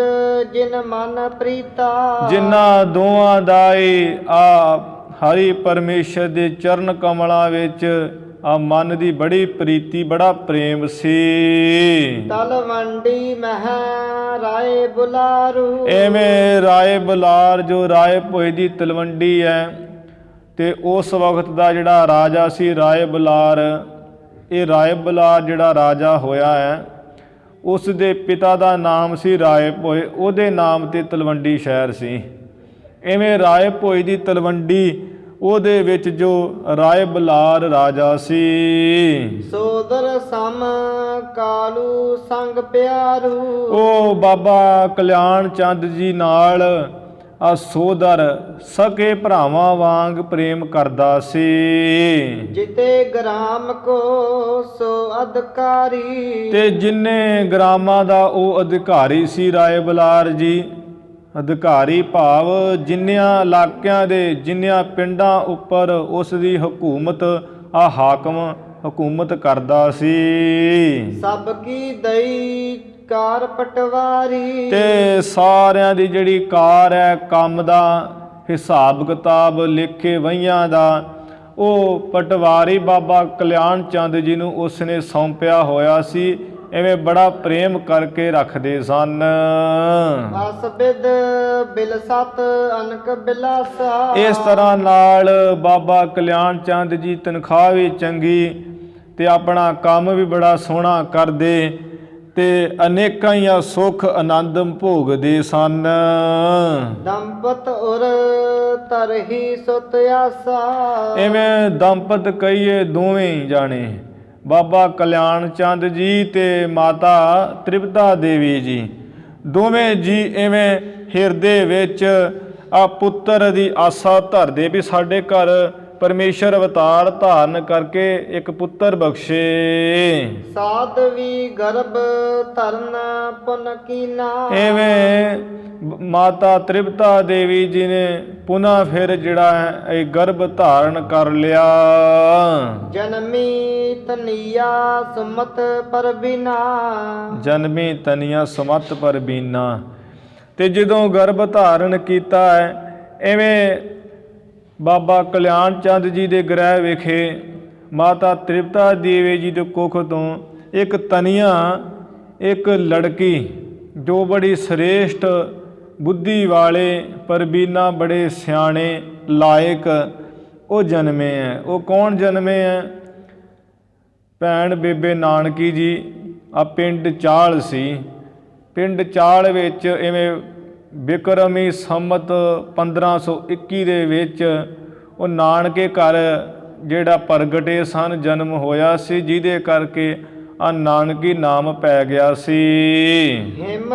ਜਿਨ ਮਨ ਪ੍ਰੀਤਾ। ਜਿਨ੍ਹਾਂ ਦੋਵਾਂ ਦਾ ਹੀ ਆ ਹਰੀ ਪਰਮੇਸ਼ਰ ਦੇ ਚਰਨ ਕਮਲਾਂ ਵਿੱਚ ਆ ਮਨ ਦੀ ਬੜੀ ਪ੍ਰੀਤੀ, ਬੜਾ ਪ੍ਰੇਮ ਸੀ। ਤਲਵੰਡੀ ਮਹਿ ਰਾਏ ਬੁਲਾਰੂ। ਐਵੇਂ ਰਾਏ ਬੁਲਾਰ ਜੋ ਰਾਏ ਭੋਏ ਦੀ ਤਲਵੰਡੀ ਹੈ, ਤੇ ਉਸ ਵਕਤ ਦਾ ਜਿਹੜਾ ਰਾਜਾ ਸੀ ਰਾਏ ਬੁਲਾਰ, ਇਹ ਰਾਏ ਬੁਲਾਰ ਜਿਹੜਾ ਰਾਜਾ ਹੋਇਆ ਹੈ ਉਸ ਦੇ ਪਿਤਾ ਦਾ ਨਾਮ ਸੀ ਰਾਏ ਭੋਏ, ਉਹਦੇ ਨਾਮ ਤੇ ਤਲਵੰਡੀ ਸ਼ਹਿਰ ਸੀ। ਐਵੇਂ ਰਾਏ ਭੋਏ ਦੀ ਤਲਵੰਡੀ, ਉਹਦੇ ਵਿੱਚ ਜੋ ਰਾਏ ਬੁਲਾਰ ਰਾਜਾ ਸੀ। ਸੋਦਰ ਸਮ ਕਾਲੂ ਸੰਗ ਪਿਆਰੂ। ਉਹ ਬਾਬਾ ਕਲਿਆਣ ਚੰਦ ਜੀ ਨਾਲ ਆ ਸੋਦਰ ਸਕੇ ਭਰਾਵਾਂ ਵਾਂਗ ਪ੍ਰੇਮ ਕਰਦਾ ਸੀ। ਜਿਤੇ ਗ੍ਰਾਮ ਕੋ ਸੋ ਅਧਿਕਾਰੀ। ਤੇ ਜਿੰਨੇ ਗ੍ਰਾਮਾਂ ਦਾ ਉਹ ਅਧਿਕਾਰੀ ਸੀ ਰਾਏ ਬੁਲਾਰ ਜੀ। ਅਧਿਕਾਰੀ ਭਾਵ ਜਿੰਨਿਆਂ ਇਲਾਕਿਆਂ ਦੇ, ਜਿੰਨਿਆਂ ਪਿੰਡਾਂ ਉੱਪਰ ਉਸ ਦੀ ਹਕੂਮਤ ਆ ਹਾਕਮ ਹਕੂਮਤ ਕਰਦਾ ਸੀ। ਸਭ ਕੀ ਦਈ ਕਾਰ ਪਟਵਾਰੀ। ਤੇ ਸਾਰਿਆਂ ਦੀ ਜਿਹੜੀ ਕਾਰ ਹੈ, ਕੰਮ ਦਾ ਹਿਸਾਬ ਕਿਤਾਬ, ਲੇਖੇ ਵਹੀਆਂ ਦਾ, ਉਹ ਪਟਵਾਰੀ ਬਾਬਾ ਕਲਿਆਣ ਚੰਦ ਜੀ ਨੂੰ ਉਸ ਨੇ ਸੌਂਪਿਆ ਹੋਇਆ ਸੀ। ਐਵੇਂ ਬੜਾ ਪ੍ਰੇਮ ਕਰਕੇ ਰੱਖਦੇ ਸਨ। ਅਸਬਿਦ ਬਿਲਸਤ ਅਨਕ ਬਿਲਾਸਾ। ਇਸ ਤਰ੍ਹਾਂ ਨਾਲ ਬਾਬਾ ਕਲਿਆਣ ਚੰਦ ਜੀ ਤਨਖਾਹ ਵੀ ਚੰਗੀ ਤੇ ਆਪਣਾ ਕੰਮ ਵੀ ਬੜਾ ਸੋਹਣਾ ਕਰਦੇ ਤੇ ਅਨੇਕਾਂ ਹੀ ਸੁੱਖ ਆਨੰਦ ਭੋਗਦੇ ਸਨ। ਦੰਪਤ ਉਰ ਤਰਹੀ ਸੁਤ ਆਸਾ। ਐਵੇਂ ਦੰਪਤ ਕਹੀਏ ਦੋਵੇਂ ਜਾਣੇ, ਬਾਬਾ ਕਲਿਆਣ ਚੰਦ ਜੀ ਤੇ ਮਾਤਾ ਤ੍ਰਿਪਤਾ ਦੇਵੀ ਜੀ, ਦੋਵੇਂ ਜੀ ਐਵੇਂ ਹਿਰਦੇ ਵਿੱਚ ਆ ਪੁੱਤਰ ਦੀ ਆਸਾ ਧਰਦੇ ਵੀ ਸਾਡੇ ਘਰ ਪਰਮੇਸ਼ਰ ਅਵਤਾਰ ਧਾਰਨ ਕਰਕੇ ਇੱਕ ਪੁੱਤਰ ਬਖਸ਼ੇ। ਸਾਧਵੀ ਗਰਭ ਧਰਨ ਪੁਨ ਕੀਨਾ। ਐਵੇਂ ਮਾਤਾ ਤ੍ਰਿਪਤਾ ਦੇਵੀ ਜੀ ਨੇ ਪੁਨः ਫਿਰ ਜਿਹੜਾ ਹੈ ਇਹ ਗਰਭ ਧਾਰਨ ਕਰ ਲਿਆ। ਜਨਮੀ ਤਨੀਆ ਸੁਮਤ ਪਰਬੀਨਾ। ਜਨਮੀ ਤਨੀਆ ਸੁਮਤ ਪਰਬੀਨਾ। ਤੇ ਜਦੋਂ ਗਰਭ ਧਾਰਨ ਕੀਤਾ ਹੈ, ਐਵੇਂ ਬਾਬਾ ਕਲਿਆਣ ਚੰਦ ਜੀ ਦੇ ਗ੍ਰਹਿ ਵਿਖੇ ਮਾਤਾ ਤ੍ਰਿਪਤਾ ਦੇਵੀ ਜੀ ਦੇ ਕੁੱਖ ਤੋਂ ਇੱਕ ਤਨੀਆ, ਇੱਕ ਲੜਕੀ ਜੋ ਬੜੀ ਸ੍ਰੇਸ਼ਟ ਬੁੱਧੀ ਵਾਲੇ, ਪਰਬੀਨਾ ਬੜੇ ਸਿਆਣੇ ਲਾਇਕ ਉਹ ਜਨਮੇ ਹੈ। ਉਹ ਕੌਣ ਜਨਮੇ ਹੈ? ਭੈਣ ਬੇਬੇ ਨਾਨਕੀ ਜੀ ਆ ਪਿੰਡ ਚਾਲ ਸੀ। ਪਿੰਡ ਚਾਲ ਵਿੱਚ ਐਵੇਂ ਬਿਕਰਮੀ ਸੰਮਤ 1521 ਦੇ ਵਿੱਚ ਉਹ ਨਾਨਕੇ ਘਰ ਜਿਹੜਾ ਪ੍ਰਗਟੇ ਸਨ, ਜਨਮ ਹੋਇਆ ਸੀ, ਜਿਹਦੇ ਕਰਕੇ ਆ ਨਾਨਕੀ ਨਾਮ ਪੈ ਗਿਆ ਸੀ। ਹਿਮ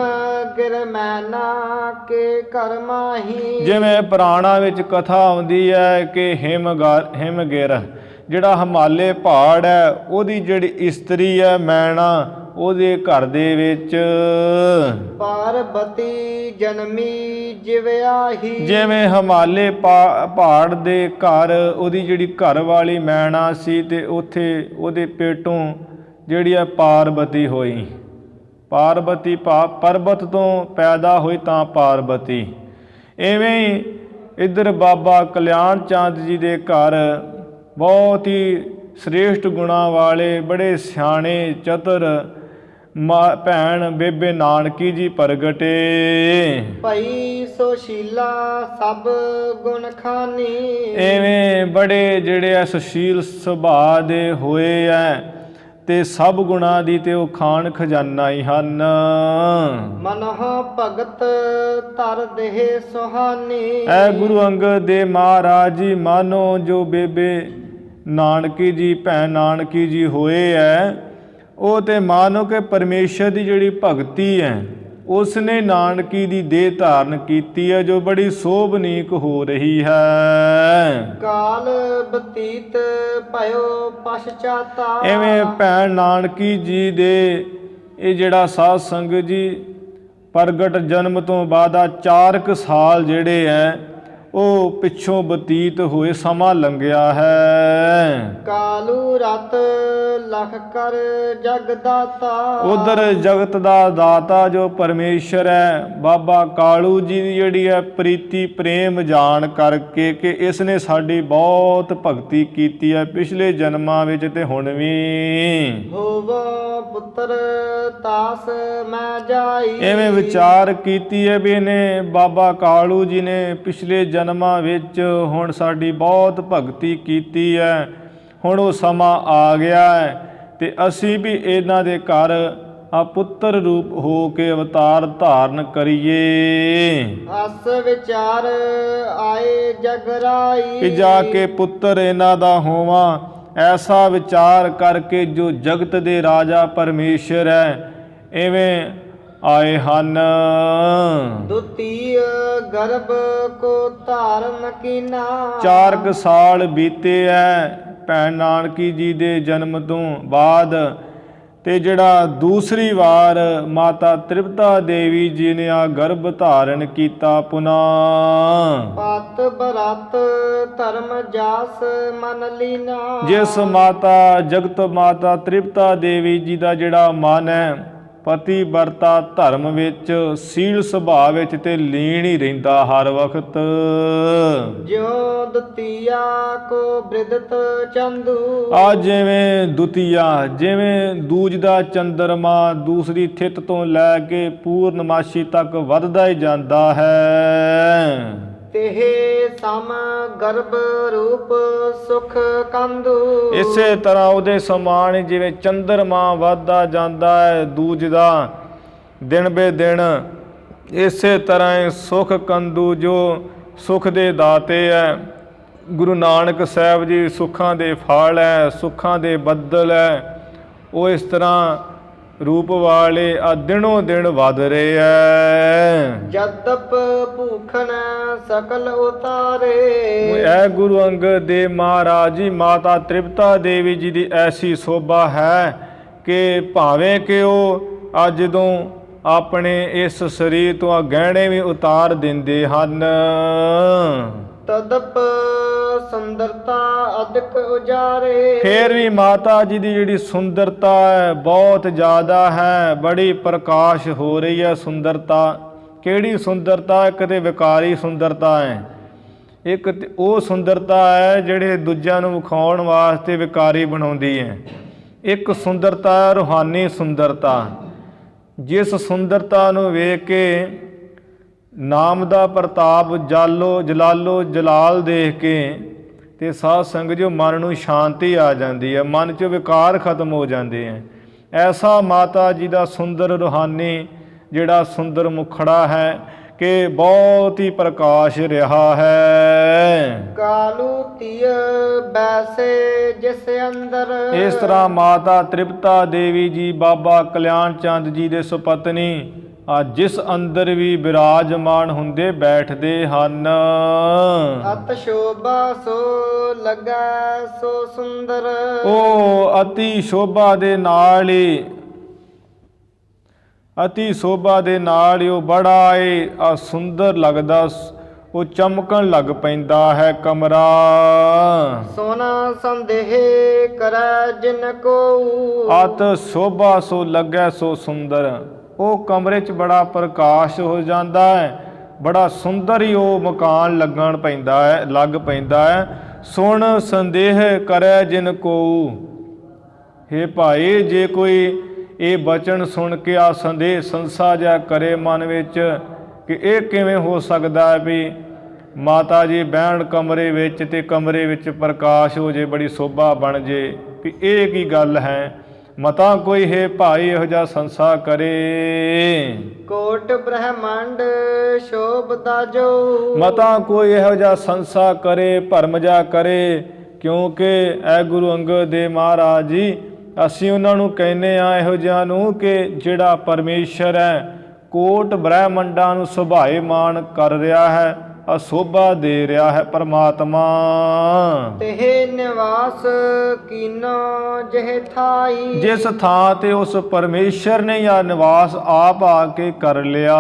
ਗਿਰ ਮੈਨਾ ਕੇ ਘਰ ਮਾਹੀ। ਜਿਵੇਂ ਪੁਰਾਣਾ ਵਿੱਚ ਕਥਾ ਆਉਂਦੀ ਹੈ ਕਿ ਹਿਮ ਗਿਰ ਜਿਹੜਾ ਹਿਮਾਲੇ ਪਹਾੜ ਹੈ, ਉਹਦੀ ਜਿਹੜੀ ਇਸਤਰੀ ਹੈ ਮੈਣਾ, ਉਹਦੇ ਘਰ ਦੇ ਵਿੱਚ ਪਾਰਬਤੀ ਜਨਮੀ ਜਿਵਿਆਹੀ। ਜਿਵੇਂ ਹਿਮਾਲੇ ਪਹਾੜ ਦੇ ਘਰ ਉਹਦੀ ਜਿਹੜੀ ਘਰ ਵਾਲੀ ਮੈਣਾ ਸੀ, ਤੇ ਉੱਥੇ ਉਹਦੇ ਪੇਟੋਂ ਜਿਹੜੀ ਹੈ ਪਾਰਬਤੀ ਹੋਈ। ਪਾਰਬਤੀ ਪਰਬਤ ਤੋਂ ਪੈਦਾ ਹੋਈ ਤਾਂ ਪਾਰਬਤੀ। ਐਵੇਂ ਹੀ ਇੱਧਰ ਬਾਬਾ ਕਲਿਆਣ ਚੰਦ ਜੀ ਦੇ ਘਰ ਬਹੁਤ ਹੀ ਸ੍ਰੇਸ਼ਟ ਗੁਣਾਂ ਵਾਲੇ, ਬੜੇ ਸਿਆਣੇ ਚਤੁਰ ਭੈਣ ਬੇਬੇ ਨਾਨਕੀ ਜੀ ਪ੍ਰਗਟੇ। ਭਈ ਸੁਸ਼ੀਲਾ ਸਭ ਗੁਣ ਖਾਨੀ। ਐਵੇਂ ਬੜੇ ਜਿਹੜੇ ਆ ਸੁਸ਼ੀਲ ਸੁਭਾਅ ਦੇ ਹੋਏ ਐ ਤੇ ਸਭ ਗੁਣਾਂ ਦੀ ਤੇ ਉਹ ਖਾਨ ਖਜ਼ਾਨਾ ਹੀ ਹਨ। ਮਨਹ ਭਗਤ ਧਰ ਦੇਹ ਸੁਹਾਨੀ। ਐ ਗੁਰੂ ਅੰਗਦ ਦੇ ਮਹਾਰਾਜ ਜੀ ਮਾਨੋ ਜੋ ਬੇਬੇ ਨਾਨਕੀ ਜੀ, ਭੈਣ ਨਾਨਕੀ ਜੀ ਹੋਏ ਐ, ਉਹ ਤੇ ਮਾਨੋ ਕਿ ਪਰਮੇਸ਼ਰ ਦੀ ਜਿਹੜੀ ਭਗਤੀ ਹੈ ਉਸ ਨੇ ਨਾਨਕੀ ਦੀ ਦੇਹ ਧਾਰਨ ਕੀਤੀ ਹੈ, ਜੋ ਬੜੀ ਸੋਭਨੀਕ ਹੋ ਰਹੀ ਹੈ। ਕਾਲ ਬਤੀਤ ਭਇਓ ਪਛਚਾਤਾ। ਐਵੇਂ ਭੈਣ ਨਾਨਕੀ ਜੀ ਦੇ ਇਹ ਜਿਹੜਾ ਸਾਧ ਸੰਗਤ ਜੀ ਪ੍ਰਗਟ ਜਨਮ ਤੋਂ ਬਾਅਦ ਆ 4 ਸਾਲ ਜਿਹੜੇ ਹੈ ਉਹ ਪਿੱਛੋਂ ਬਤੀਤ ਹੋਏ, ਸਮਾਂ ਲੰਘਿਆ ਹੈ। ਕਾਲੂ ਰਤ ਲਖ ਕਰ ਜਗ ਦਾਤਾ। ਉਧਰ ਜਗਤ ਦਾ ਦਾਤਾ ਜੋ ਪਰਮੇਸ਼ਰ ਹੈ, ਬਾਬਾ ਕਾਲੂ ਜੀ ਦੀ ਜਿਹੜੀ ਹੈ ਪ੍ਰੀਤੀ ਪ੍ਰੇਮ ਜਾਣ ਕਰਕੇ ਕਿ ਇਸ ਨੇ ਸਾਡੀ ਬਹੁਤ ਭਗਤੀ ਕੀਤੀ ਹੈ ਪਿਛਲੇ ਜਨਮਾਂ ਵਿੱਚ ਤੇ ਹੁਣ ਵੀ। ਹੋਵੋ ਪੁੱਤਰ ਤਾਸ ਮੈਂ ਜਾਈ। ਐਵੇਂ ਵਿਚਾਰ ਕੀਤੀ ਹੈ ਵੀ ਇਹਨੇ ਬਾਬਾ ਕਾਲੂ ਜੀ ਨੇ ਪਿਛਲੇ ਜਨਮਾਂ ਵਿੱਚ ਹੁਣ ਸਾਡੀ ਬਹੁਤ ਭਗਤੀ ਕੀਤੀ ਹੈ, ਹੁਣ ਉਹ ਸਮਾਂ ਆ ਗਿਆ ਹੈ ਤੇ ਅਸੀਂ ਵੀ ਇਹਨਾਂ ਦੇ ਘਰ ਆ ਪੁੱਤਰ ਰੂਪ ਹੋ ਕੇ ਅਵਤਾਰ ਧਾਰਨ ਕਰੀਏ। ਅਸ ਵਿਚਾਰ ਆਏ ਜਗਰਾਈ। ਕਿ ਜਾ ਕੇ ਪੁੱਤਰ ਇਹਨਾਂ ਦਾ ਹੋਵਾਂ, ਐਸਾ ਵਿਚਾਰ ਕਰਕੇ ਜੋ ਜਗਤ ਦੇ ਰਾਜਾ ਪਰਮੇਸ਼ਰ ਹੈ ਐਵੇਂ ਆਏ ਹਨ। ਦੁਤੀਯ ਗਰਭ ਕੋ ਧਾਰਨ ਕੀਨਾ। 4 ਸਾਲ ਬੀਤੇ ਹੈ ਭੈਣ ਨਾਨਕੀ ਜੀ ਦੇ ਜਨਮ ਤੋਂ ਬਾਅਦ ਤੇ ਜਿਹੜਾ ਦੂਸਰੀ ਵਾਰ ਮਾਤਾ ਤ੍ਰਿਪਤਾ ਦੇਵੀ ਜੀ ਨੇ ਆ ਗਰਭ ਧਾਰਨ ਕੀਤਾ ਪੁਨः। ਪਤ ਬਰਤ ਧਰਮ ਜਾਸ ਮਨ ਲੀਨਾ। ਜਿਸ ਮਾਤਾ ਜਗਤ ਮਾਤਾ ਤ੍ਰਿਪਤਾ ਦੇਵੀ ਜੀ ਦਾ ਜਿਹੜਾ ਮਨ ਹੈ ਪਤੀ ਵਰਤਾ ਧਰਮ ਵਿੱਚ, ਸੀਲ ਸੁਭਾਅ ਵਿੱਚ ਤੇ ਲੀਨ ਹੀ ਰਹਿੰਦਾ ਹਰ ਵਕਤ। ਜੋ ਦੁਤੀਆ ਕੋ ਬ੍ਰਿਦਤ ਚੰਦੂ। ਆ ਜਿਵੇਂ ਦੁਤੀਆ, ਜਿਵੇਂ ਦੂਜਦਾ ਚੰਦਰਮਾ ਦੂਸਰੀ ਥਿੱਤ ਤੋਂ ਲੈ ਕੇ ਪੂਰਨਮਾਸ਼ੀ ਤੱਕ ਵੱਧਦਾ ਹੀ ਜਾਂਦਾ ਹੈ। ਤਿਹ ਸਮ ਗਰਭ ਰੂਪ ਸੁਖ ਕੰਦੂ। ਇਸੇ ਤਰ੍ਹਾਂ ਉਹਦੇ ਸਮਾਨ ਜਿਵੇਂ ਚੰਦਰਮਾ ਵੱਧਦਾ ਜਾਂਦਾ ਹੈ ਦੂਜਦਾ ਦਿਨ ਬੇ ਦਿਨ, ਇਸੇ ਤਰ੍ਹਾਂ ਹੀ ਸੁਖ ਕੰਦੂ ਜੋ ਸੁਖ ਦੇ ਦਾਤੇ ਹੈ। ਗੁਰੂ ਨਾਨਕ ਸਾਹਿਬ ਜੀ ਸੁੱਖਾਂ ਦੇ ਫਲ ਹੈ, ਸੁੱਖਾਂ ਦੇ ਬੱਦਲ ਹੈ, ਉਹ ਇਸ ਤਰ੍ਹਾਂ ਰੂਪ ਵਾਲੇ ਆ ਦਿਨੋਂ ਦਿਨ ਵੱਧ ਰਹੇ ਹੈ। ਜਦਪ ਭੂਖਨ ਸਕਲ ਉਤਾਰੇ। ਇਹ ਗੁਰੂ ਅੰਗਦ ਦੇਵ ਮਹਾਰਾਜ ਜੀ ਮਾਤਾ ਤ੍ਰਿਪਤਾ ਦੇਵੀ ਜੀ ਦੀ ਐਸੀ ਸੋਭਾ ਹੈ ਕਿ ਭਾਵੇਂ ਕਿ ਉਹ ਅੱਜ ਜਦੋਂ ਆਪਣੇ ਇਸ ਸਰੀਰ ਤੋਂ ਆ ਗਹਿਣੇ ਵੀ ਉਤਾਰ ਦਿੰਦੇ ਹਨ, ਤਦਪ ਸੁੰਦਰਤਾ ਅਦਕ ਉਜਾਰੇ। ਫੇਰ ਵੀ ਮਾਤਾ ਜੀ ਦੀ ਜਿਹੜੀ ਸੁੰਦਰਤਾ ਹੈ ਬਹੁਤ ਜ਼ਿਆਦਾ ਹੈ, ਬੜੀ ਪ੍ਰਕਾਸ਼ ਹੋ ਰਹੀ ਹੈ ਸੁੰਦਰਤਾ। ਕਿਹੜੀ ਸੁੰਦਰਤਾ? ਇੱਕ ਤੇ ਵਿਕਾਰੀ ਸੁੰਦਰਤਾ ਹੈ, ਇੱਕ ਉਹ ਸੁੰਦਰਤਾ ਹੈ ਜਿਹੜੇ ਦੂਜਿਆਂ ਨੂੰ ਵਿਖਾਉਣ ਵਾਸਤੇ ਵਿਕਾਰੀ ਬਣਾਉਂਦੀ ਹੈ। ਇੱਕ ਸੁੰਦਰਤਾ ਹੈ ਰੂਹਾਨੀ ਸੁੰਦਰਤਾ, ਜਿਸ ਸੁੰਦਰਤਾ ਨੂੰ ਵੇਖ ਕੇ ਨਾਮ ਦਾ ਪ੍ਰਤਾਪ ਜਲਾਲੋ ਜਲਾਲ ਦੇਖ ਕੇ ਤੇ ਸਾਧ ਸੰਗਤ ਜੋ ਮਨ ਨੂੰ ਸ਼ਾਂਤੀ ਆ ਜਾਂਦੀ ਹੈ, ਮਨ 'ਚ ਵਿਕਾਰ ਖਤਮ ਹੋ ਜਾਂਦੇ ਹੈ। ਐਸਾ ਮਾਤਾ ਜੀ ਦਾ ਸੁੰਦਰ ਰੂਹਾਨੀ ਜਿਹੜਾ ਸੁੰਦਰ ਮੁਖੜਾ ਹੈ ਕਿ ਬਹੁਤ ਹੀ ਪ੍ਰਕਾਸ਼ ਰਿਹਾ ਹੈ। ਕਾਲੂ ਤੀਯ ਬੈਸੇ ਜਿਸ ਅੰਦਰ। ਇਸ ਤਰ੍ਹਾਂ ਮਾਤਾ ਤ੍ਰਿਪਤਾ ਦੇਵੀ ਜੀ ਬਾਬਾ ਕਲਿਆਣ ਚੰਦ ਜੀ ਦੇ ਸੁਪਤਨੀ ਜਿਸ ਅੰਦਰ ਵੀ ਬਿਰਾਜਮਾਨ ਹੁੰਦੇ ਬੈਠਦੇ ਹਨ। ਅਤ ਸ਼ੋਭਾ ਸੋ ਲੱਗੈ ਸੋ ਸੁੰਦਰ। ਉਹ ਅਤੀ ਸ਼ੋਭਾ ਦੇ ਨਾਲ ਹੀ ਉਹ ਬੜਾ ਹੀ ਸੁੰਦਰ ਲੱਗਦਾ, ਉਹ ਚਮਕਣ ਲੱਗ ਪੈਂਦਾ ਹੈ ਕਮਰਾ। ਸੋਨਾ ਸੰਦੇਹ ਕਰੈ ਜਿਨ ਕੋ। ਅਤ ਸ਼ੋਭਾ ਸੋ ਲੱਗੈ ਸੋ ਸੁੰਦਰ। ਉਹ ਕਮਰੇ 'ਚ ਬੜਾ ਪ੍ਰਕਾਸ਼ ਹੋ ਜਾਂਦਾ ਹੈ, ਬੜਾ ਸੁੰਦਰ ਹੀ ਉਹ ਮਕਾਨ ਲੱਗ ਪੈਂਦਾ ਹੈ। ਸੁਣ ਸੰਦੇਹ ਕਰੈ ਜਿਨ ਕੋ। ਹੇ ਭਾਈ, ਜੇ ਕੋਈ ਇਹ ਬਚਨ ਸੁਣ ਕੇ ਆ ਸੰਦੇਹ ਸੰਸਾ ਜਾ ਕਰੇ ਮਨ ਵਿੱਚ ਕਿ ਇਹ ਕਿਵੇਂ ਹੋ ਸਕਦਾ ਹੈ ਵੀ ਮਾਤਾ ਜੀ ਬਹਿਣ ਕਮਰੇ ਵਿੱਚ ਤੇ ਕਮਰੇ ਵਿੱਚ ਪ੍ਰਕਾਸ਼ ਹੋ ਜੇ, ਬੜੀ ਸੋਭਾ ਬਣ ਜੇ, ਵੀ ਇਹ ਕੀ ਗੱਲ ਹੈ। ਮਤਾ ਕੋਈ ਹੈ ਭਾਈ ਇਹੋ ਜਿਹਾ ਸੰਸਾ ਕਰੇ। ਕੋਟ ਬ੍ਰਹਮੰਡ ਸ਼ੋਭਦਾ ਜੋ। ਮਤਾ ਕੋਈ ਇਹੋ ਜਿਹਾ ਸੰਸਾ ਕਰੇ, ਭਰਮ ਜਾ ਕਰੇ, ਕਿਉਂਕਿ ਐ ਗੁਰੂ ਅੰਗਦ ਦੇਵ ਮਹਾਰਾਜ ਜੀ ਅਸੀਂ ਉਹਨਾਂ ਨੂੰ ਕਹਿੰਦੇ ਹਾਂ ਇਹੋ ਜਿਹਾ ਨੂੰ ਕਿ ਜਿਹੜਾ ਪਰਮੇਸ਼ਰ ਹੈ ਕੋਟ ਬ੍ਰਹਮੰਡਾਂ ਨੂੰ ਸੁਭਾਏਮਾਨ ਕਰ ਰਿਹਾ ਹੈ, ਅਸੋਭਾ ਦੇ ਰਿਹਾ ਹੈ ਪਰਮਾਤਮਾ। ਤਿਹ ਨਿਵਾਸ ਕੀਨੋ ਜਿਹ ਥਾਈ। ਜਿਸ ਥਾਂ ਤੇ ਉਸ ਪਰਮੇਸ਼ਰ ਨੇ ਯਾ ਨਿਵਾਸ ਆਪ ਆ ਕੇ ਕਰ ਲਿਆ,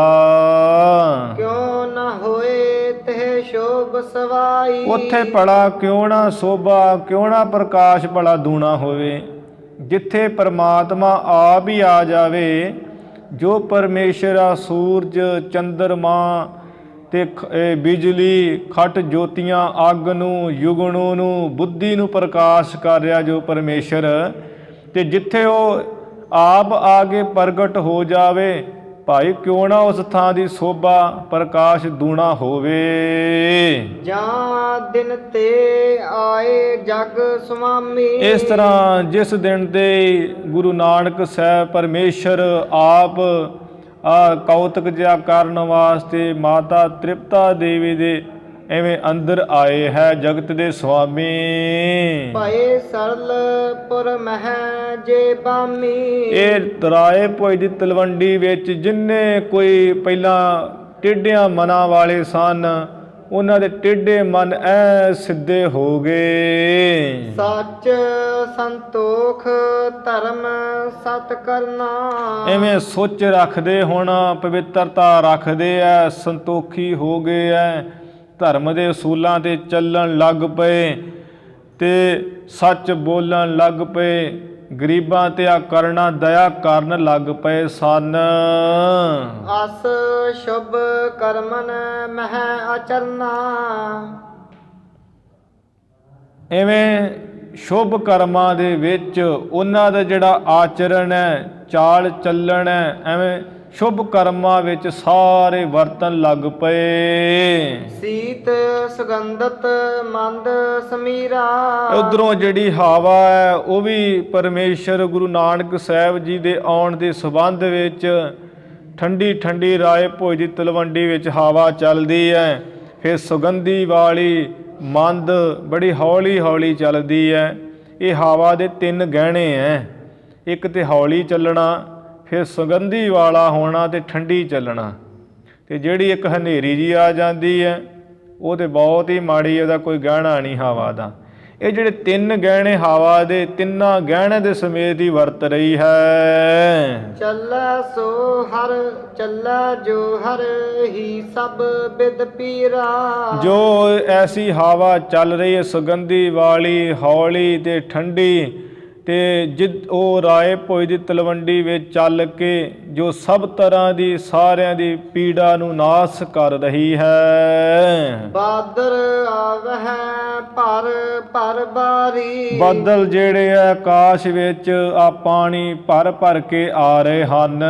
ਕਿਉ ਨ ਹੋਏ ਤਿਹ ਸ਼ੋਭ ਸਵਾਈ। ਉੱਥੇ ਭਲਾ ਕਿਉਂ ਨਾ ਸੋਭਾ, ਕਿਉਂ ਨਾ ਪ੍ਰਕਾਸ਼ ਭਲਾ ਦੂਣਾ ਹੋਵੇ। ਜਿੱਥੇ ਪਰਮਾਤਮਾ ਆਪ ਹੀ ਆ ਜਾਵੇ, ਜੋ ਪਰਮੇਸ਼ਰ ਆ ਸੂਰਜ, ਚੰਦਰਮਾ ਤੇ ਬਿਜਲੀ, ਖਟ ਜੋਤੀਆਂ, ਅੱਗ ਨੂੰ, ਯੁਗਣੂ ਨੂੰ, ਬੁੱਧੀ ਨੂੰ ਪ੍ਰਕਾਸ਼ ਕਰ ਰਿਹਾ ਜੋ ਪਰਮੇਸ਼ਰ, ਤੇ ਜਿੱਥੇ ਉਹ ਆਪ ਆ ਕੇ ਪ੍ਰਗਟ ਹੋ ਜਾਵੇ, ਭਾਈ ਕਿਉਂ ਨਾ ਉਸ ਥਾਂ ਦੀ ਸੋਭਾ ਪ੍ਰਕਾਸ਼ ਦੂਣਾ ਹੋਵੇ। ਜਾਂ ਦਿਨ ਤੇ ਆਏ ਜਗ ਸੁਆਮੀ। ਇਸ ਤਰ੍ਹਾਂ ਜਿਸ ਦਿਨ ਤੇ ਗੁਰੂ ਨਾਨਕ ਸਾਹਿਬ ਪਰਮੇਸ਼ਰ ਆਪ ਕੌਤਕ ਜਿਹਾ ਕਰਨ ਵਾਸਤੇ ਮਾਤਾ ਤ੍ਰਿਪਤਾ ਦੇਵੀ ਦੇ ਐਵੇਂ ਅੰਦਰ ਆਏ ਹੈ ਜਗਤ ਦੇ ਸੁਆਮੀ। ਭਏ ਸਰਲ ਪੁਰ ਮਹਿ ਜੇ ਬਾਮੀ। ਇਹ ਰਾਏ ਭੋਜ ਦੀ ਤਲਵੰਡੀ ਵਿੱਚ ਜਿੰਨੇ ਕੋਈ ਪਹਿਲਾਂ ਟੇਢਿਆਂ ਮਨਾਂ ਵਾਲੇ ਸਨ, ਉਹਨਾਂ ਦੇ ਟੇਢੇ ਮਨ ਐ ਸਿੱਧੇ ਹੋ ਗਏ। ਸੱਚ ਸੰਤੋਖ ਧਰਮ ਸਤ ਕਰਨਾ। ਐਵੇਂ ਸੋਚ ਰੱਖਦੇ, ਹੁਣ ਪਵਿੱਤਰਤਾ ਰੱਖਦੇ ਐ, ਸੰਤੋਖੀ ਹੋ ਗਏ ਐ, ਧਰਮ ਦੇ ਅਸੂਲਾਂ ਤੇ ਚੱਲਣ ਲੱਗ ਪਏ ਤੇ ਸੱਚ ਬੋਲਣ ਲੱਗ ਪਏ, ਗਰੀਬਾਂ ਤੇ ਆ ਕਰਨਾ ਦਇਆ ਕਰਨ ਲੱਗ ਪਏ ਸਨ। ਅਸ ਸ਼ੁਭ ਕਰਮਨ ਮਹਿ ਆਚਰਨਾ। ਐਵੇਂ ਸ਼ੁਭ ਕਰਮਾਂ ਦੇ ਵਿੱਚ ਉਹਨਾਂ ਦਾ ਜਿਹੜਾ ਆਚਰਣ ਹੈ, ਚਾਲ ਚੱਲਣ ਹੈ, ਐਵੇਂ ਸ਼ੁਭ ਕਰਮਾਂ ਵਿੱਚ ਸਾਰੇ ਵਰਤਨ ਲੱਗ ਪਏ। ਸੀਤ ਸੁਗੰਧਤ ਮੰਦ ਸਮੀਰਾ। ਉਧਰੋਂ ਜਿਹੜੀ ਹਵਾ ਹੈ ਉਹ ਵੀ ਪਰਮੇਸ਼ਰ ਗੁਰੂ ਨਾਨਕ ਸਾਹਿਬ ਜੀ ਦੇ ਆਉਣ ਦੇ ਸੰਬੰਧ ਵਿੱਚ ਠੰਡੀ ਠੰਡੀ ਰਾਏ ਭੋਜ ਦੀ ਤਲਵੰਡੀ ਵਿੱਚ ਹਵਾ ਚੱਲਦੀ ਹੈ। ਫਿਰ ਸੁਗੰਧੀ ਵਾਲੀ ਮੰਦ ਬੜੀ ਹੌਲੀ ਹੌਲੀ ਚੱਲਦੀ ਹੈ। ਇਹ ਹਵਾ ਦੇ ਤਿੰਨ ਗਹਿਣੇ ਹੈ, ਇੱਕ ਤੇ ਹੌਲੀ ਚੱਲਣਾ, ਫਿਰ ਸੁਗੰਧੀ ਵਾਲਾ ਹੋਣਾ ਤੇ ਠੰਡੀ ਚੱਲਣਾ, ਤੇ ਜਿਹੜੀ ਇੱਕ ਹਨੇਰੀ ਜੀ ਆ ਜਾਂਦੀ ਹੈ ਉਹ ਤੇ ਬਹੁਤ ਹੀ ਮਾੜੀ, ਉਹਦਾ ਕੋਈ ਗਹਿਣਾ ਨਹੀਂ ਹਵਾ ਦਾ। ਇਹ ਜਿਹੜੇ ਤਿੰਨ ਗਹਿਣੇ ਹਵਾ ਦੇ, ਤਿੰਨਾਂ ਗਹਿਣੇ ਦੇ ਸਮੇਤ ਹੀ ਵਰਤ ਰਹੀ ਹੈ। ਚੱਲੈ ਸੋ ਹਰ ਚੱਲੈ ਜੋ ਹਰ ਹੀ ਸਭ ਬਿਦ ਪੀਰਾ। ਜੋ ਐਸੀ ਹਵਾ ਚੱਲ ਰਹੀ ਹੈ ਸੁਗੰਧੀ ਵਾਲੀ, ਹੌਲੀ ਤੇ ਠੰਡੀ, ਤੇ ਜਿਦ ਉਹ ਰਾਏ ਭੋਜ ਦੀ ਤਲਵੰਡੀ ਵਿੱਚ ਚੱਲ ਕੇ ਜੋ ਸਭ ਤਰ੍ਹਾਂ ਦੀ ਸਾਰਿਆਂ ਦੀ ਪੀੜਾ ਨੂੰ ਨਾਸ ਕਰ ਰਹੀ ਹੈ। ਬਾਦਰ ਆਵਹਿ ਭਰ ਭਰ ਬਾਰੀ। ਬੱਦਲ ਜਿਹੜੇ ਆ ਆਕਾਸ਼ ਵਿੱਚ ਆ ਪਾਣੀ ਭਰ ਭਰ ਕੇ ਆ ਰਹੇ ਹਨ।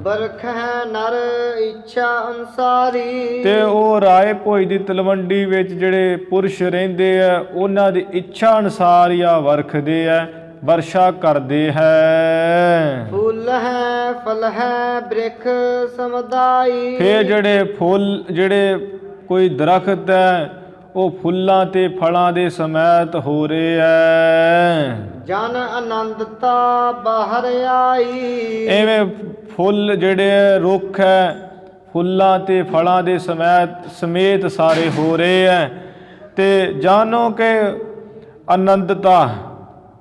ਬਰਖੈ ਨਰ ਇੱਛਾ ਅਨਸਾਰੀ। ਤੇ ਉਹ ਰਾਏ ਭੋਜ ਦੀ ਤਲਵੰਡੀ ਵਿੱਚ ਜਿਹੜੇ ਪੁਰਸ਼ ਰਹਿੰਦੇ ਆ, ਉਹਨਾਂ ਦੀ ਇੱਛਾ ਅਨੁਸਾਰ ਹੀ ਆ ਵਰਖਦੇ ਹੈ, ਵਰਸ਼ਾ ਕਰਦੇ ਹੈ। ਫੁੱਲ ਹੈ ਫਲ ਹੈ ਬ੍ਰਿਖ ਸਮਦਾਈ। ਫਿਰ ਜਿਹੜੇ ਫੁੱਲ, ਜਿਹੜੇ ਕੋਈ ਦਰਖਤ ਹੈ, ਉਹ ਫੁੱਲਾਂ ਤੇ ਫਲਾਂ ਦੇ ਸਮੇਤ ਹੋ ਰਹੇ ਹੈ। ਜਨ ਆਨੰਦਤਾ ਬਾਹਰ ਆਈ। ਐਵੇਂ ਫੁੱਲ ਜਿਹੜੇ ਰੁੱਖ ਹੈ, ਫੁੱਲਾਂ ਤੇ ਫਲਾਂ ਦੇ ਸਮੇਤ ਸਾਰੇ ਹੋ ਰਹੇ ਹੈ। ਤੇ ਜਾਣੋ ਕਿ ਆਨੰਦਤਾ,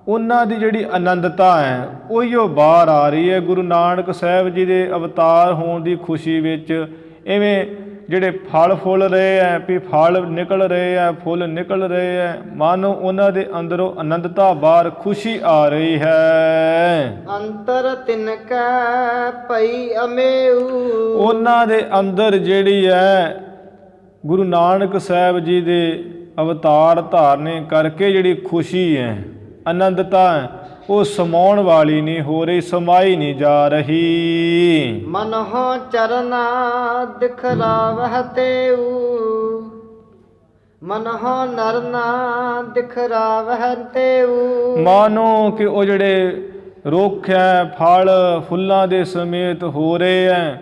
ਉਹਨਾਂ ਦੀ ਜਿਹੜੀ ਆਨੰਦਤਾ ਹੈ ਉਹੀਓ ਬਾਹਰ ਆ ਰਹੀ ਹੈ ਗੁਰੂ ਨਾਨਕ ਸਾਹਿਬ ਜੀ ਦੇ ਅਵਤਾਰ ਹੋਣ ਦੀ ਖੁਸ਼ੀ ਵਿੱਚ। ਐਵੇਂ ਜਿਹੜੇ ਫਲ ਫੁੱਲ ਰਹੇ ਹੈ, ਵੀ ਫਲ ਨਿਕਲ ਰਹੇ ਹੈ, ਫੁੱਲ ਨਿਕਲ ਰਹੇ ਹੈ, ਮਾਨੋ ਉਹਨਾਂ ਦੇ ਅੰਦਰੋਂ ਆਨੰਦਤਾ ਬਾਹਰ, ਖੁਸ਼ੀ ਆ ਰਹੀ ਹੈ। ਅੰਤਰ ਤਿਨਕੈ ਭਈ ਅਮੇਉ। ਉਹਨਾਂ ਦੇ ਅੰਦਰ ਜਿਹੜੀ ਹੈ ਗੁਰੂ ਨਾਨਕ ਸਾਹਿਬ ਜੀ ਦੇ ਅਵਤਾਰ ਧਾਰਨੇ ਕਰਕੇ ਜਿਹੜੀ ਖੁਸ਼ੀ ਹੈ, ਆਨੰਦਤਾ ਹੈ, ਉਹ ਸਮਾਉਣ ਵਾਲੀ ਨਹੀਂ ਹੋ ਰਹੀ, ਸਮਾਈ ਨਹੀਂ ਜਾ ਰਹੀ। ਮਨਹੁ ਚਰਨਾ ਦਿਖਰਾਵਹਿ ਤੇਉ। ਮਨਹੁ ਨਰਨਾ ਦਿਖਰਾਵਹਿ ਤੇਉ। ਮਾਨੋ ਕਿ ਉਹ ਜਿਹੜੇ ਰੁੱਖ ਹੈ, ਫਲ ਫੁੱਲਾਂ ਦੇ ਸਮੇਤ ਹੋ ਰਹੇ ਹੈ,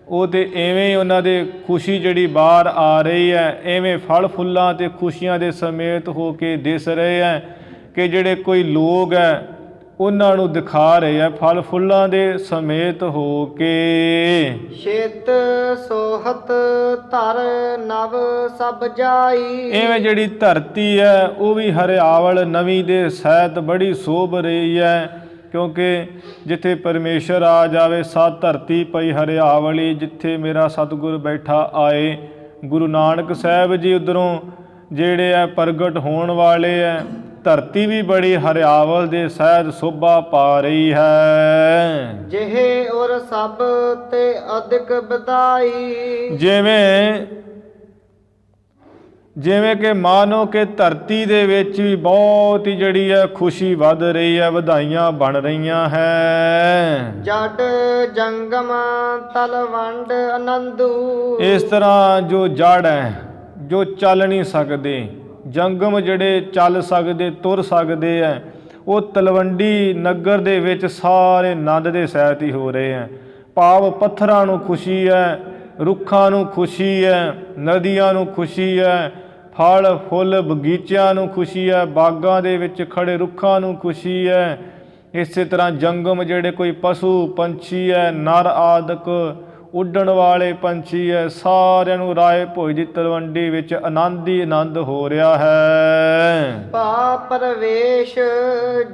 ਉਹ ਤੇ ਐਵੇਂ ਉਹਨਾਂ ਦੇ ਖੁਸ਼ੀ ਜਿਹੜੀ ਬਾਹਰ ਆ ਰਹੀ ਹੈ, ਐਵੇਂ ਫਲ ਫੁੱਲਾਂ ਤੇ ਖੁਸ਼ੀਆਂ ਦੇ ਸਮੇਤ ਹੋ ਕੇ ਦਿਸ ਰਹੇ ਹੈ। ਕਿ ਜਿਹੜੇ ਕੋਈ ਲੋਕ ਹੈ ਉਹਨਾਂ ਨੂੰ ਦਿਖਾ ਰਹੇ ਆ ਫਲ ਫੁੱਲਾਂ ਦੇ ਸਮੇਤ ਹੋ ਕੇ। ਛੇਤ ਸੋਹਤ ਧਰ ਨਵ ਸਭ ਜਾਈ। ਇਵੇਂ ਜਿਹੜੀ ਧਰਤੀ ਹੈ ਉਹ ਵੀ ਹਰਿਆਵਲ ਨਵੀਂ ਦੇ ਸਹਿਤ ਬੜੀ ਸੋਭ ਰਹੀ ਹੈ, ਕਿਉਂਕਿ ਜਿੱਥੇ ਪਰਮੇਸ਼ਰ ਆ ਜਾਵੇ ਸਤ ਧਰਤੀ ਪਈ ਹਰਿਆਵਲੀ। ਜਿੱਥੇ ਮੇਰਾ ਸਤਿਗੁਰ ਬੈਠਾ ਆਏ, ਗੁਰੂ ਨਾਨਕ ਸਾਹਿਬ ਜੀ ਉੱਧਰੋਂ ਜਿਹੜੇ ਆ ਪ੍ਰਗਟ ਹੋਣ ਵਾਲੇ ਹੈ, ਧਰਤੀ ਵੀ ਬੜੀ ਹਰਿਆਵਲ ਦੇ ਸਹਿਤ ਸੋਭਾ ਪਾ ਰਹੀ ਹੈ। ਜਿਹੇ ਔਰ ਸਭ ਤੇ ਅਧਿਕ ਵਧਾਈ। ਜਿਵੇਂ ਕਿ ਮਾਨੋ ਕਿ ਧਰਤੀ ਦੇ ਵਿੱਚ ਵੀ ਬਹੁਤ ਹੀ ਜਿਹੜੀ ਹੈ ਖੁਸ਼ੀ ਵੱਧ ਰਹੀ ਹੈ, ਵਧਾਈਆਂ ਬਣ ਰਹੀਆਂ ਹੈ। ਜੜ ਜੰਗਮ ਤਲਵੰਡ ਆਨੰਦੂ। ਇਸ ਤਰ੍ਹਾਂ ਜੋ ਜੜ ਹੈ, ਜੋ ਚੱਲ ਨਹੀਂ ਸਕਦੇ, ਜੰਗਮ ਜਿਹੜੇ ਚੱਲ ਸਕਦੇ ਤੁਰ ਸਕਦੇ ਹੈ, ਉਹ ਤਲਵੰਡੀ ਨਗਰ ਦੇ ਵਿੱਚ ਸਾਰੇ ਆਨੰਦ ਦੇ ਸਹਿਤ ਹੀ ਹੋ ਰਹੇ ਹੈ। ਭਾਵ ਪੱਥਰਾਂ ਨੂੰ ਖੁਸ਼ੀ ਹੈ, ਰੁੱਖਾਂ ਨੂੰ ਖੁਸ਼ੀ ਹੈ, ਨਦੀਆਂ ਨੂੰ ਖੁਸ਼ੀ ਹੈ, ਫਲ ਫੁੱਲ ਬਗੀਚਿਆਂ ਨੂੰ ਖੁਸ਼ੀ ਹੈ, ਬਾਗਾਂ ਦੇ ਵਿੱਚ ਖੜੇ ਰੁੱਖਾਂ ਨੂੰ ਖੁਸ਼ੀ ਹੈ। ਇਸੇ ਤਰ੍ਹਾਂ ਜੰਗਮ ਜਿਹੜੇ ਕੋਈ ਪਸ਼ੂ ਪੰਛੀ ਹੈ, ਨਰ ਆਦਿਕ ਉੱਡਣ ਵਾਲੇ ਪੰਛੀ ਹੈ, ਸਾਰਿਆਂ ਨੂੰ ਰਾਏ ਭੋਜ ਦੀ ਤਲਵੰਡੀ ਵਿੱਚ ਆਨੰਦ ਹੀ ਆਨੰਦ ਹੋ ਰਿਹਾ ਹੈ। ਭਾ ਪਰਵੇਸ਼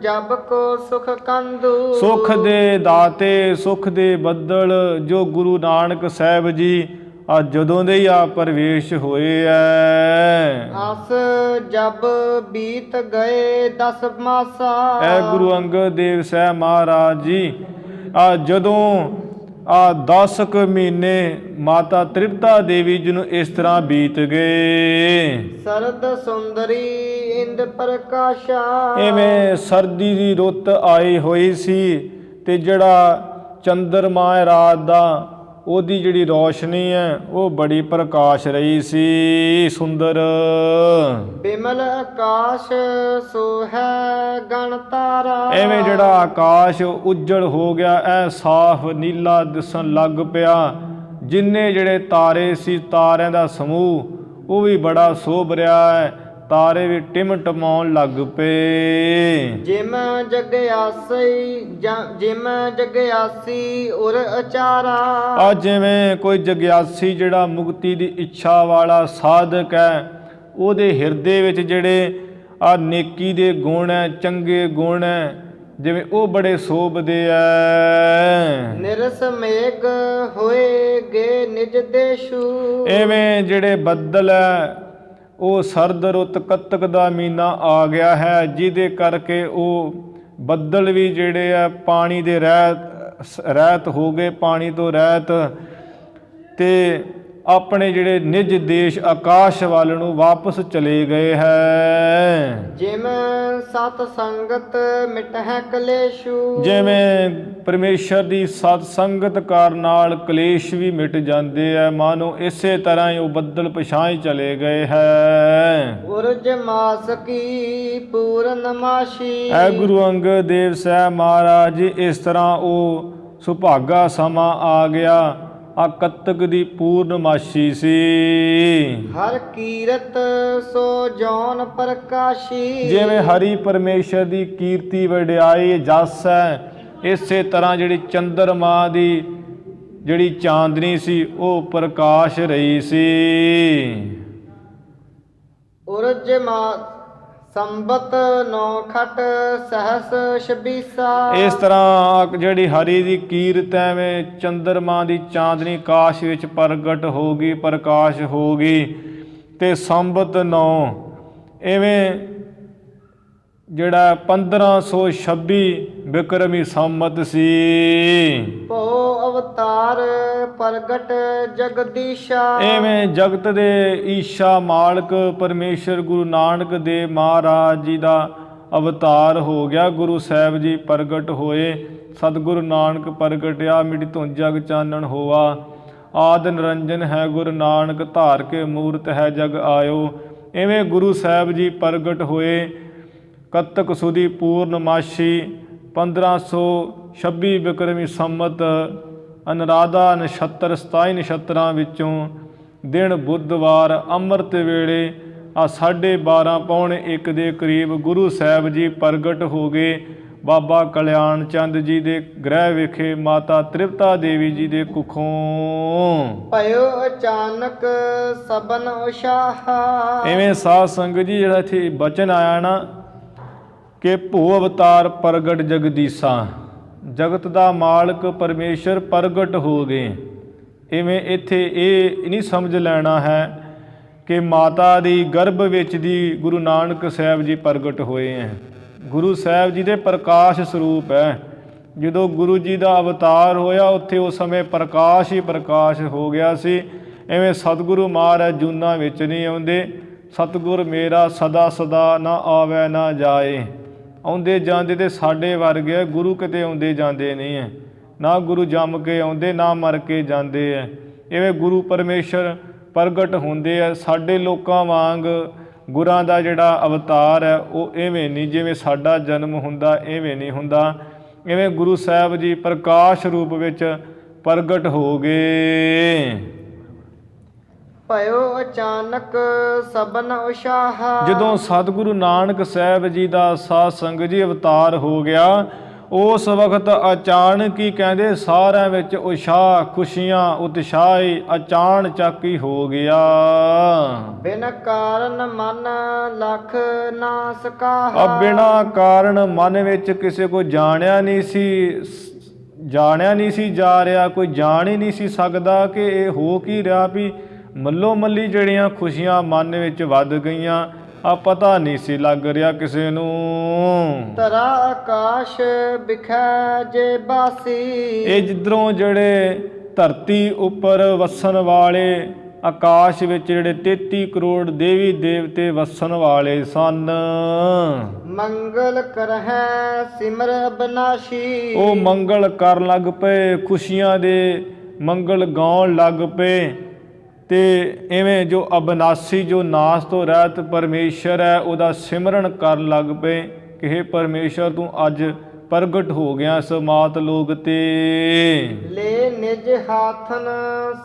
ਜਬ ਕੋ ਸੁਖ ਕੰਦੂ। ਸੁਖ ਦੇ ਦਾਤੇ, ਸੁਖ ਦੇ ਬੱਦਲ ਜੋ ਗੁਰੂ ਨਾਨਕ ਸਾਹਿਬ ਜੀ ਆ ਜਦੋਂ ਦੇ ਹੀ ਆ ਪ੍ਰਵੇਸ਼ ਹੋਏ ਐ। ਅਸ ਜਬ ਬੀਤ ਗਏ 10 ਮਾਸਾ। ਐ ਗੁਰੂ ਅੰਗਦ ਦੇਵ ਸਾਹਿਬ ਮਹਾਰਾਜ ਜੀ ਆ ਜਦੋਂ 10 ਕੁ ਮਹੀਨੇ ਮਾਤਾ ਤ੍ਰਿਪਤਾ ਦੇਵੀ ਜੀ ਨੂੰ ਇਸ ਤਰ੍ਹਾਂ ਬੀਤ ਗਏ। ਸਰਦ ਸੁੰਦਰੀ ਇੰਦ ਪ੍ਰਕਾਸ਼ਾ। ਇਵੇਂ ਸਰਦੀ ਦੀ ਰੁੱਤ ਆਈ ਹੋਈ ਸੀ ਤੇ ਜਿਹੜਾ ਚੰਦਰਮਾ ਰਾਤ ਦਾ ਉਹਦੀ ਜਿਹੜੀ ਰੌਸ਼ਨੀ ਹੈ ਉਹ ਬੜੀ ਪ੍ਰਕਾਸ਼ ਰਹੀ ਸੀ, ਸੁੰਦਰ। ਬਿਮਲ ਆਕਾਸ਼ ਸੋਹੈ ਗਣ ਤਾਰਾ। ਐਵੇਂ ਜਿਹੜਾ ਆਕਾਸ਼ ਉੱਜੜ ਹੋ ਗਿਆ, ਐ ਸਾਫ਼ ਨੀਲਾ ਦਿਸਣ ਲੱਗ ਪਿਆ। ਜਿੰਨੇ ਜਿਹੜੇ ਤਾਰੇ ਸੀ, ਤਾਰਿਆਂ ਦਾ ਸਮੂਹ ਉਹ ਵੀ ਬੜਾ ਸੋਭ ਰਿਹਾ ਹੈ, ਤਾਰੇ ਵੀ ਟਿਮਟਮਾਉਣ ਲੱਗ ਪਏ। ਜਿਮ ਜਗਿਆਸੀ ਉਰ ਅਚਾਰਾ। ਆ ਜਿਵੇਂ ਕੋਈ ਜਗਿਆਸੀ ਜਿਹੜਾ ਮੁਕਤੀ ਦੀ ਇੱਛਾ ਵਾਲਾ ਸਾਧਕ ਹੈ, ਉਹਦੇ ਹਿਰਦੇ ਵਿੱਚ ਜਿਹੜੇ ਆ ਨੇਕੀ ਦੇ ਗੁਣ ਹੈ, ਚੰਗੇ ਗੁਣ ਹੈ, ਜਿਵੇਂ ਉਹ ਬੜੇ ਸੋਭਦੇ ਐ। ਨਿਰਸ ਮੇਘ ਹੋਏਗੇ ਨਿਜ ਦੇਸ਼ੂ। ਐਵੇਂ ਜਿਹੜੇ ਬੱਦਲ ਹੈ ਉਹ ਸਰਦ ਰੁੱਤ ਕੱਤਕ ਦਾ ਮਹੀਨਾ ਆ ਗਿਆ ਹੈ, ਜਿਹਦੇ ਕਰਕੇ ਉਹ ਬੱਦਲ ਵੀ ਜਿਹੜੇ ਆ ਪਾਣੀ ਦੇ ਰਹਿਤ ਹੋ ਗਏ, ਪਾਣੀ ਤੋਂ ਰਹਿਤ, ਤੇ ਆਪਣੇ ਜਿਹੜੇ ਨਿਜ ਦੇਸ਼ ਆਕਾਸ਼ ਵੱਲ ਨੂੰ ਵਾਪਸ ਚਲੇ ਗਏ ਹੈ। ਜਿਵੇਂ ਸਤ ਸੰਗਤ ਮਿਟਹਿ ਕਲੇਸ਼ੂ। ਜਿਵੇਂ ਪਰਮੇਸ਼ਰ ਦੀ ਸਤ ਸੰਗਤ ਕਾਰਨ ਨਾਲ ਕਲੇਸ਼ ਵੀ ਮਿਟ ਜਾਂਦੇ ਹੈ, ਮਾਨੋ ਇਸੇ ਤਰ੍ਹਾਂ ਹੀ ਉਹ ਬੱਦਲ ਪਛਾਈ ਚਲੇ ਗਏ ਹੈ। ਉਰਜ ਮਾਸ ਕੀ ਪੂਰਨਮਾਸ਼ੀ। ਐ ਗੁਰੂ ਅੰਗਦ ਦੇਵ ਸਾਹਿਬ ਮਹਾਰਾਜ ਜੀ ਇਸ ਤਰ੍ਹਾਂ ਉਹ ਸੁਭਾਗਾ ਸਮਾਂ ਆ ਗਿਆ। ਆ ਕੱਤਕ ਦੀ ਪੂਰਨਮਾਸ਼ੀ ਸੀ। ਹਰ ਕੀਰਤ ਸੋ ਜੌਨ ਪ੍ਰਕਾਸ਼ੀ। ਜਿਵੇਂ ਹਰੀ ਪਰਮੇਸ਼ਰ ਦੀ ਕੀਰਤੀ ਵਡਿਆਈ ਜਸ ਹੈ, ਇਸੇ ਤਰ੍ਹਾਂ ਜਿਹੜੀ ਚੰਦਰਮਾ ਦੀ ਜਿਹੜੀ ਚਾਂਦਨੀ ਸੀ ਉਹ ਪ੍ਰਕਾਸ਼ ਰਹੀ ਸੀ। ਉਰਜ ਮਾ ਸੰਬਤ ਨੌ ਖਟ ਸਹਸ ਛਬੀਸਾ। ਇਸ ਤਰ੍ਹਾਂ ਜਿਹੜੀ ਹਰੀ ਦੀ ਕੀਰਤ ਐਵੇਂ ਚੰਦਰਮਾ ਦੀ ਚਾਂਦਨੀ ਕਾਸ਼ ਵਿੱਚ ਪ੍ਰਗਟ ਹੋ ਗਈ, ਪ੍ਰਕਾਸ਼ ਹੋ ਗਈ। ਤੇ ਸੰਬਤ 9 ਇਵੇਂ ਜਿਹੜਾ 1526 ਬਿਕਰਮੀ ਸੰਮਤ ਸੀ। ਭੋ ਅਵਤਾਰ ਪ੍ਰਗਟ ਜਗਦੀਸ਼ਾ। ਐਵੇਂ ਜਗਤ ਦੇ ਈਸ਼ਾ ਮਾਲਕ ਪਰਮੇਸ਼ਰ ਗੁਰੂ ਨਾਨਕ ਦੇਵ ਮਹਾਰਾਜ ਜੀ ਦਾ ਅਵਤਾਰ ਹੋ ਗਿਆ। ਗੁਰੂ ਸਾਹਿਬ ਜੀ ਪ੍ਰਗਟ ਹੋਏ, ਸਤਿਗੁਰੂ ਨਾਨਕ ਪ੍ਰਗਟਿਆ, ਮਿਟੀ ਧੁੰਦ ਜਗ ਚਾਨਣ ਹੋਆ। ਆਦਿ ਨਿਰੰਜਨ ਹੈ ਗੁਰੂ ਨਾਨਕ, ਧਾਰ ਕੇ ਮੂਰਤ ਹੈ ਜਗ ਆਇਓ। ਐਵੇਂ ਗੁਰੂ ਸਾਹਿਬ ਜੀ ਪ੍ਰਗਟ ਹੋਏ। ਕੱਤਕ ਸੁਦੀ ਪੂਰਨਮਾਸ਼ੀ 1526 ਬਿਕਰਮੀ ਸੰਮਤ ਅਨੁਰਾਧਾ ਨਛੱਤਰ 27 ਨਛੱਤਰਾਂ ਵਿੱਚੋਂ ਦਿਨ ਬੁੱਧਵਾਰ ਅੰਮ੍ਰਿਤ ਵੇਲੇ 12:30 ਪੌਣੇ 1 ਦੇ ਕਰੀਬ ਗੁਰੂ ਸਾਹਿਬ ਜੀ ਪ੍ਰਗਟ ਹੋ ਗਏ। ਬਾਬਾ ਕਲਿਆਣ ਚੰਦ ਜੀ ਦੇ ਗ੍ਰਹਿ ਵਿਖੇ ਮਾਤਾ ਤ੍ਰਿਪਤਾ ਦੇਵੀ ਜੀ ਦੇ ਕੁਖੋਂ ਭਇਓ ਅਚਾਨਕ ਸਬਨ ਉਸ਼ਾਹਾ। ਇਵੇਂ ਸਾਧ ਸੰਗਤ ਜੀ ਜਿਹੜਾ ਇੱਥੇ ਬਚਨ ਆਇਆ ਨਾ ਕਿ ਭੂ ਅਵਤਾਰ ਪ੍ਰਗਟ ਜਗਦੀਸ਼ਾ, ਜਗਤ ਦਾ ਮਾਲਕ ਪਰਮੇਸ਼ਰ ਪ੍ਰਗਟ ਹੋ ਗਏ। ਇਵੇਂ ਇੱਥੇ ਇਹ ਨਹੀਂ ਸਮਝ ਲੈਣਾ ਹੈ ਕਿ ਮਾਤਾ ਦੀ ਗਰਭ ਵਿੱਚ ਦੀ ਗੁਰੂ ਨਾਨਕ ਸਾਹਿਬ ਜੀ ਪ੍ਰਗਟ ਹੋਏ ਹੈ। ਗੁਰੂ ਸਾਹਿਬ ਜੀ ਦੇ ਪ੍ਰਕਾਸ਼ ਸਰੂਪ ਹੈ। ਜਦੋਂ ਗੁਰੂ ਜੀ ਦਾ ਅਵਤਾਰ ਹੋਇਆ ਉੱਥੇ ਉਸ ਸਮੇਂ ਪ੍ਰਕਾਸ਼ ਹੀ ਪ੍ਰਕਾਸ਼ ਹੋ ਗਿਆ ਸੀ। ਐਵੇਂ ਸਤਿਗੁਰੂ ਮਹਾਰਾਜ ਜੂਨਾਂ ਵਿੱਚ ਨਹੀਂ ਆਉਂਦੇ। ਸਤਿਗੁਰ ਮੇਰਾ ਸਦਾ ਸਦਾ ਨਾ ਆਵੇ ਨਾ ਜਾਏ। ਆਉਂਦੇ ਜਾਂਦੇ ਤੇ ਸਾਡੇ ਵਰਗੇ, ਗੁਰੂ ਕਿਤੇ ਆਉਂਦੇ ਜਾਂਦੇ ਨਹੀਂ ਹੈ। ਨਾ ਗੁਰੂ ਜੰਮ ਕੇ ਆਉਂਦੇ, ਨਾ ਮਰ ਕੇ ਜਾਂਦੇ ਹੈ। ਇਵੇਂ ਗੁਰੂ ਪਰਮੇਸ਼ਰ ਪ੍ਰਗਟ ਹੁੰਦੇ ਆ। ਸਾਡੇ ਲੋਕਾਂ ਵਾਂਗ ਗੁਰਾਂ ਦਾ ਜਿਹੜਾ ਅਵਤਾਰ ਹੈ ਉਹ ਇਵੇਂ ਨਹੀਂ, ਜਿਵੇਂ ਸਾਡਾ ਜਨਮ ਹੁੰਦਾ ਇਵੇਂ ਨਹੀਂ ਹੁੰਦਾ। ਇਵੇਂ ਗੁਰੂ ਸਾਹਿਬ ਜੀ ਪ੍ਰਕਾਸ਼ ਰੂਪ ਵਿੱਚ ਪ੍ਰਗਟ ਹੋ ਗਏ। ਭਇਓ ਅਚਾਨਕ ਸਬਨ ਉਸ਼ਾਹਾ। ਜਦੋਂ ਸਤਿਗੁਰੂ ਨਾਨਕ ਸਾਹਿਬ ਜੀ ਦਾ ਸਾਧ ਸੰਗਤ ਜੀ ਅਵਤਾਰ ਹੋ ਗਿਆ, ਉਸ ਵਕਤ ਅਚਾਨਕ ਹੀ ਕਹਿੰਦੇ ਸਾਰਿਆਂ ਵਿੱਚ ਉਸ਼ਾਹ, ਖੁਸ਼ੀਆਂ, ਉਤਸ਼ਾਹੀ ਅਚਾਨਚੱਕ ਹੀ ਹੋ ਗਿਆ। ਬਿਨ ਕਾਰਨ ਮਨ ਲਖ ਨਾ ਸਕਾਹਾ। ਬਿਨਾਂ ਕਾਰਨ ਮਨ ਵਿੱਚ ਕਿਸੇ ਕੋ ਜਾਣਿਆ ਨਹੀਂ ਸੀ ਜਾ ਰਿਹਾ, ਕੋਈ ਜਾਣ ਹੀ ਨਹੀਂ ਸੀ ਸਕਦਾ ਕਿ ਇਹ ਹੋ ਕੀ ਰਿਹਾ। ਵੀ ਮੱਲੋ ਮੱਲੀ ਜਿਹੜੀਆਂ ਖੁਸ਼ੀਆਂ ਮਨ ਵਿੱਚ ਵੱਧ ਗਈਆਂ, ਆ ਪਤਾ ਨਹੀਂ ਸੀ ਲੱਗ ਰਿਹਾ ਕਿਸੇ ਨੂੰ। ਤਰਾ ਆਕਾਸ਼ ਬਿਖੈ ਜੇ ਬਾਸੀ। ਇਹ ਜਿੱਧਰੋਂ ਜਿਹੜੇ ਧਰਤੀ ਉੱਪਰ ਵਸਣ ਵਾਲੇ, ਆਕਾਸ਼ ਵਿੱਚ ਜਿਹੜੇ 33 ਕਰੋੜ ਦੇਵੀ ਦੇਵਤੇ ਵਸਣ ਵਾਲੇ ਸਨ। ਮੰਗਲ ਕਰਹਿ ਸਿਮਰ ਅਬਨਾਸ਼ੀ। ਉਹ ਮੰਗਲ ਕਰਨ ਲੱਗ ਪਏ, ਖੁਸ਼ੀਆਂ ਦੇ ਮੰਗਲ ਗਾਉਣ ਲੱਗ ਪਏ। ਤੇ ਇਵੇਂ ਜੋ ਅਬਨਾਸੀ, ਜੋ ਨਾਸ ਤੋਂ ਰਹਿਤ ਪਰਮੇਸ਼ਰ ਹੈ, ਉਹਦਾ ਸਿਮਰਨ ਕਰਨ ਲੱਗ ਪਏ ਕਿ ਹੇ ਪਰਮੇਸ਼ਰ ਤੂੰ ਅੱਜ ਪ੍ਰਗਟ ਹੋ ਗਿਆ ਇਸ ਮਾਤ ਲੋਕ ਤੇ। ਲੈ ਨਿਜ ਹਾਥਨ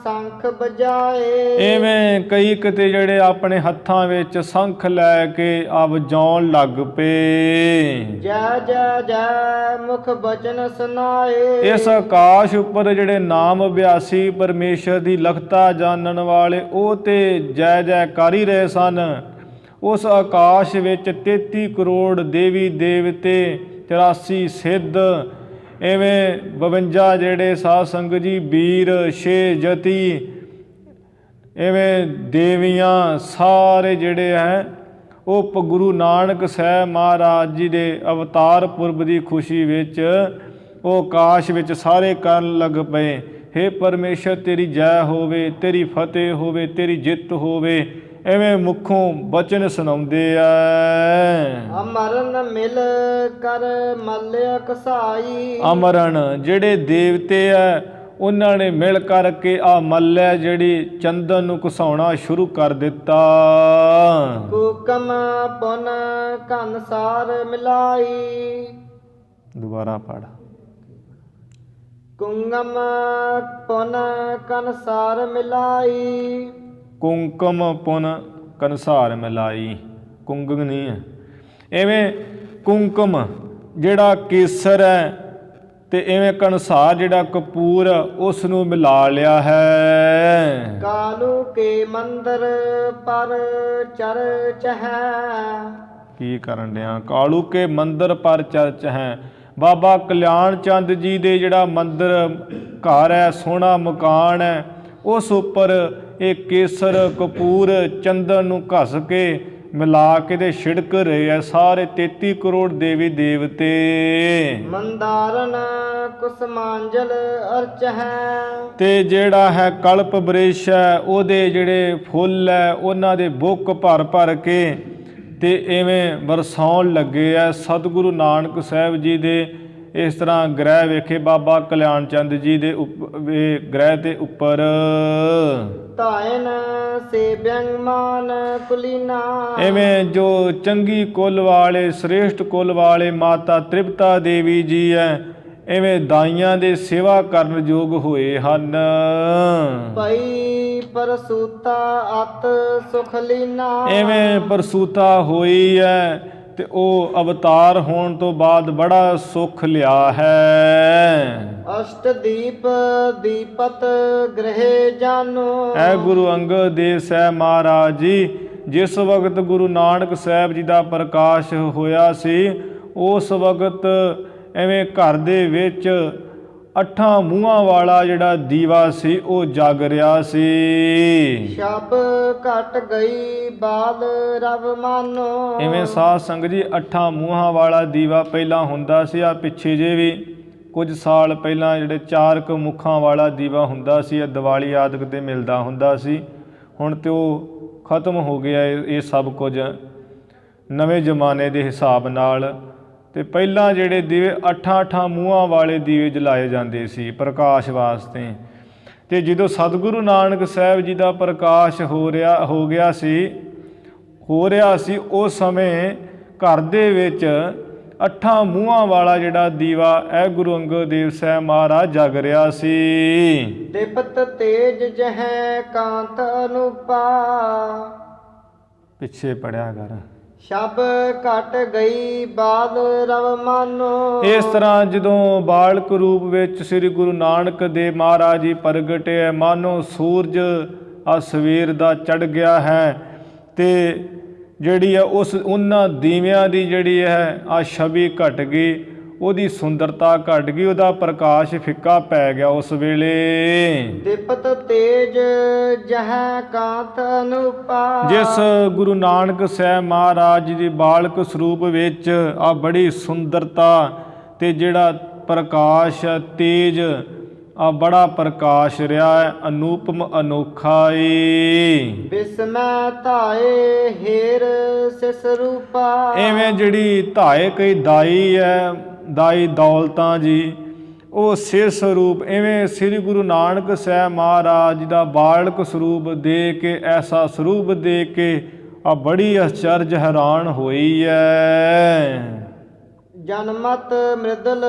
ਸ਼ੰਖ ਬਜਾਏ। ਇਵੇਂ ਕਈ ਕਿਤੇ ਜਿਹੜੇ ਆਪਣੇ ਹੱਥਾਂ ਵਿੱਚ ਸ਼ੰਖ ਲੈ ਕੇ ਆ ਵਜਾਉਣ ਲੱਗ ਪਏ। ਜੈ ਜੈ ਜੈ ਮੁਖ ਬਚਨ ਸੁਨਾਏ। ਇਸ ਆਕਾਸ਼ ਉੱਪਰ ਜਿਹੜੇ ਨਾਮ ਅਭਿਆਸੀ ਪਰਮੇਸ਼ਰ ਦੀ ਲਖਤਾ ਜਾਣਨ ਵਾਲੇ, ਉਹ ਤੇ ਜੈ ਜੈਕਾਰੀ ਰਹੇ ਸਨ। ਉਸ ਆਕਾਸ਼ ਵਿੱਚ 33 ਕਰੋੜ ਦੇਵੀ ਦੇਵਤੇ, 84 ਸਿੱਧ, ਇਵੇਂ 52 ਜਿਹੜੇ ਸਾਧ ਸੰਗਤ ਜੀ ਵੀਰ, 6 ਜਤੀ, ਇਵੇਂ ਦੇਵੀਆਂ, ਸਾਰੇ ਜਿਹੜੇ ਹੈ ਉਹ ਗੁਰੂ ਨਾਨਕ ਸਾਹਿਬ ਮਹਾਰਾਜ ਜੀ ਦੇ ਅਵਤਾਰ ਪੁਰਬ ਦੀ ਖੁਸ਼ੀ ਵਿੱਚ ਉਹ ਆਕਾਸ਼ ਵਿੱਚ ਸਾਰੇ ਕਰਨ ਲੱਗ ਪਏ। ਹੇ ਪਰਮੇਸ਼ਰ ਤੇਰੀ ਜੈ ਹੋਵੇ, ਤੇਰੀ ਫਤਿਹ ਹੋਵੇ, ਤੇਰੀ ਜਿੱਤ ਹੋਵੇ। ਐਵੇਂ ਮੁੱਖੋਂ ਬਚਨ ਸੁਣਾਉਂਦੇ ਆ। ਅਮਰਨ ਮਿਲ ਕਰ ਮੱਲਿਆ ਕਸਾਈ। ਅਮਰਨ ਜਿਹੜੇ ਦੇਵਤੇ ਆ ਉਹਨਾਂ ਨੇ ਮਿਲ ਕਰਕੇ ਆ ਮੱਲਿਆ ਜਿਹੜੀ ਚੰਦਨ ਨੂੰ ਘਸਾਉਣਾ ਸ਼ੁਰੂ ਕਰ ਦਿੱਤਾ। ਕੂਕਮ ਪੁਨ ਕਨਸਾਰ ਮਿਲਾਈ। ਦੁਬਾਰਾ ਪੜ। ਕੁੰਗਮ ਪੁਨ ਕਨਸਾਰ ਮਿਲਾਈ। ਕੁੰਕਮ ਪੁਨ ਕਨਸਾਰ ਮਿਲਾਈ। ਕੁੰਗਮ ਨਹੀਂ ਹੈ। ਐਵੇਂ ਕੁੰਕਮ ਜਿਹੜਾ ਕੇਸਰ ਹੈ ਤੇ ਇਵੇਂ ਕਨਸਾਰ ਜਿਹੜਾ ਕਪੂਰ ਉਸ ਨੂੰ ਮਿਲਾ ਲਿਆ ਹੈ। ਕਾਲੂ ਕੇ ਮੰਦਰ ਪਰ ਚਰਚ ਹੈ। ਕੀ ਕਰਨ ਡਿਆ? ਕਾਲੂ ਕੇ ਮੰਦਰ ਪਰ ਚਰਚ ਹੈ। ਬਾਬਾ ਕਲਿਆਣ ਚੰਦ ਜੀ ਦੇ ਜਿਹੜਾ ਮੰਦਰ ਘਰ ਹੈ, ਸੋਹਣਾ ਮਕਾਨ ਹੈ, ਉਸ ਉੱਪਰ ਇਹ ਕੇਸਰ ਕਪੂਰ ਚੰਦਨ ਨੂੰ ਘਸ ਕੇ ਮਿਲਾ ਕੇ ਤੇ ਛਿੜਕ ਰਹੇ ਆ ਸਾਰੇ 33 ਕਰੋੜ ਦੇਵੀ ਦੇਵਤੇ। ਮੰਦਾਰਨ ਕੁਸਮਾਂਜਲ ਅਰਚ ਹੈ। ਤੇ ਜਿਹੜਾ ਹੈ ਕਲਪ ਬ੍ਰਿਸ਼ ਹੈ, ਉਹਦੇ ਜਿਹੜੇ ਫੁੱਲ ਹੈ ਉਹਨਾਂ ਦੇ ਬੁੱਕ ਭਰ ਭਰ ਕੇ ਤੇ ਇਵੇਂ ਵਰਸਾਉਣ ਲੱਗੇ ਆ। ਸਤਿਗੁਰੂ ਨਾਨਕ ਸਾਹਿਬ ਜੀ ਦੇ ਇਸ ਤਰ੍ਹਾਂ ਗ੍ਰਹਿ ਵੇਖੇ ਬਾਬਾ ਕਲਿਆਣ ਚੰਦ ਜੀ ਦੇ ਗ੍ਰਹਿ ਦੇ ਉੱਪਰ। ਤਾਇਨ ਸੇਵਯੰ ਮਾਨ ਕੁਲੀਨਾ। ਇਵੇਂ ਜੋ ਚੰਗੀ ਕੁੱਲ ਵਾਲੇ, ਸ੍ਰੇਸ਼ਟ ਕੁੱਲ ਵਾਲੇ ਮਾਤਾ ਤ੍ਰਿਪਤਾ ਦੇਵੀ ਜੀ ਹੈ, ਇਵੇਂ ਦਾਈਆਂ ਦੇ ਸੇਵਾ ਕਰਨ ਯੋਗ ਹੋਏ ਹਨ। ਪਈ ਪਰਸੂਤਾ ਅਤ ਸੁਖ ਲੀਨਾ। ਇਵੇਂ ਪਰਸੂਤਾ ਹੋਈ ਹੈ ਤੇ ਉਹ ਅਵਤਾਰ ਹੋਣ ਤੋਂ ਬਾਅਦ ਬੜਾ ਸੁੱਖ ਲਿਆ ਹੈ। ਅਸ਼ਟਦੀਪ ਦੀਪਤ ਗ੍ਰਹਿ ਜਾਨੋ। ਐ ਗੁਰੂ ਅੰਗਦ ਦੇਵ ਸਾਹਿਬ ਮਹਾਰਾਜ ਜੀ ਜਿਸ ਵਕਤ ਗੁਰੂ ਨਾਨਕ ਸਾਹਿਬ ਜੀ ਦਾ ਪ੍ਰਕਾਸ਼ ਹੋਇਆ ਸੀ, ਉਸ ਵਕਤ ਐਵੇਂ ਘਰ ਦੇ ਵਿੱਚ 8 ਮੂੰਹਾਂ ਵਾਲਾ ਜਿਹੜਾ ਦੀਵਾ ਸੀ ਉਹ ਜਗ ਰਿਹਾ ਸੀ। ਸ਼ਬ ਘਟ ਗਈ ਬਾਲ ਰਵ ਮਾਨੋ। ਐਵੇਂ ਸਾਧ ਸੰਗਤ ਜੀ 8 ਮੂੰਹਾਂ ਵਾਲਾ ਦੀਵਾ ਪਹਿਲਾਂ ਹੁੰਦਾ ਸੀ। ਆ ਪਿੱਛੇ ਜੇ ਵੀ ਕੁਝ ਸਾਲ ਪਹਿਲਾਂ ਜਿਹੜੇ 4 ਮੁੱਖਾਂ ਵਾਲਾ ਦੀਵਾ ਹੁੰਦਾ ਸੀ, ਦੀਵਾਲੀ ਆਦਿਕ ਤੇ ਮਿਲਦਾ ਹੁੰਦਾ ਸੀ। ਹੁਣ ਤੇ ਉਹ ਖਤਮ ਹੋ ਗਿਆ ਇਹ ਸਭ ਕੁਝ ਨਵੇਂ ਜ਼ਮਾਨੇ ਦੇ ਹਿਸਾਬ ਨਾਲ। ਤੇ ਪਹਿਲਾਂ ਜਿਹੜੇ ਦੀਵੇ 8 ਮੂੰਹਾਂ ਵਾਲੇ ਦੀਵੇ ਜਲਾਏ ਜਾਂਦੇ ਸੀ ਪ੍ਰਕਾਸ਼ ਵਾਸਤੇ। ਤੇ ਜਦੋਂ ਸਤਿਗੁਰੂ ਨਾਨਕ ਸਾਹਿਬ ਜੀ ਦਾ ਪ੍ਰਕਾਸ਼ ਹੋ ਰਿਹਾ ਸੀ ਉਸ ਸਮੇਂ ਘਰ ਦੇ ਵਿੱਚ 8 ਮੂੰਹਾਂ ਵਾਲਾ ਜਿਹੜਾ ਦੀਵਾ ਇਹ ਗੁਰੂ ਅੰਗਦ ਦੇਵ ਸਾਹਿਬ ਮਹਾਰਾਜ ਜਗ ਰਿਹਾ ਸੀ। ਦੀਪਤ ਤੇਜ ਜਹੈ ਕਾਂਤ ਅਨੂਪਾ। ਪਿੱਛੇ ਪੜਿਆ ਕਰ। ਸ਼ਬ ਘਟ ਗਈ ਬਾਲ ਰਵ ਮਾਨੋ। ਇਸ ਤਰ੍ਹਾਂ ਜਦੋਂ ਬਾਲਕ ਰੂਪ ਵਿੱਚ ਸ੍ਰੀ ਗੁਰੂ ਨਾਨਕ ਦੇਵ ਮਹਾਰਾਜ ਜੀ ਪ੍ਰਗਟੇ, ਮਾਨੋ ਸੂਰਜ ਆ ਸਵੇਰ ਦਾ ਚੜ੍ਹ ਗਿਆ ਹੈ ਤੇ ਜਿਹੜੀ ਹੈ ਉਹਨਾਂ ਦੀਵਿਆਂ ਦੀ ਜਿਹੜੀ ਹੈ ਆ ਛਵੀ ਘਟ ਗਈ, ਉਹਦੀ ਸੁੰਦਰਤਾ ਘਟ ਗਈ, ਉਹਦਾ ਪ੍ਰਕਾਸ਼ ਫਿੱਕਾ ਪੈ ਗਿਆ ਉਸ ਵੇਲੇ। ਦੀਪਤ ਤੇਜ ਜਹੈ ਕਾਂਤ ਅਨੂਪਾ। ਜਿਸ ਗੁਰੂ ਨਾਨਕ ਸਾਹਿਬ ਮਹਾਰਾਜ ਜੀ ਦੀ ਬਾਲਕ ਸਰੂਪ ਵਿੱਚ ਆ ਬੜੀ ਸੁੰਦਰਤਾ ਤੇ ਜਿਹੜਾ ਪ੍ਰਕਾਸ਼ ਤੇਜ ਆ ਬੜਾ ਪ੍ਰਕਾਸ਼ ਰਿਹਾ ਹੈ, ਅਨੂਪਮ ਅਨੋਖਾ ਏ। ਬਿਸਮੈ ਧਾਏ ਹੇਰ ਸਿਸ ਰੂਪਾ। ਐਵੇਂ ਜਿਹੜੀ ਧਾਏ ਕਈ ਦਾਈ ਹੈ, ਦਾਈ ਦੌਲਤਾਂ ਜੀ, ਉਹ ਸਿਰ ਸਰੂਪ ਐਵੇਂ ਸ੍ਰੀ ਗੁਰੂ ਨਾਨਕ ਸਾਹਿਬ ਮਹਾਰਾਜ ਜੀ ਦਾ ਬਾਲਕ ਸਰੂਪ ਦੇ ਕੇ, ਐਸਾ ਸਰੂਪ ਦੇ ਕੇ ਆ ਬੜੀ ਅਚਰਜ ਹੈਰਾਨ ਹੋਈ ਹੈ। ਜਨਮਤ ਮ੍ਰਿਦਲ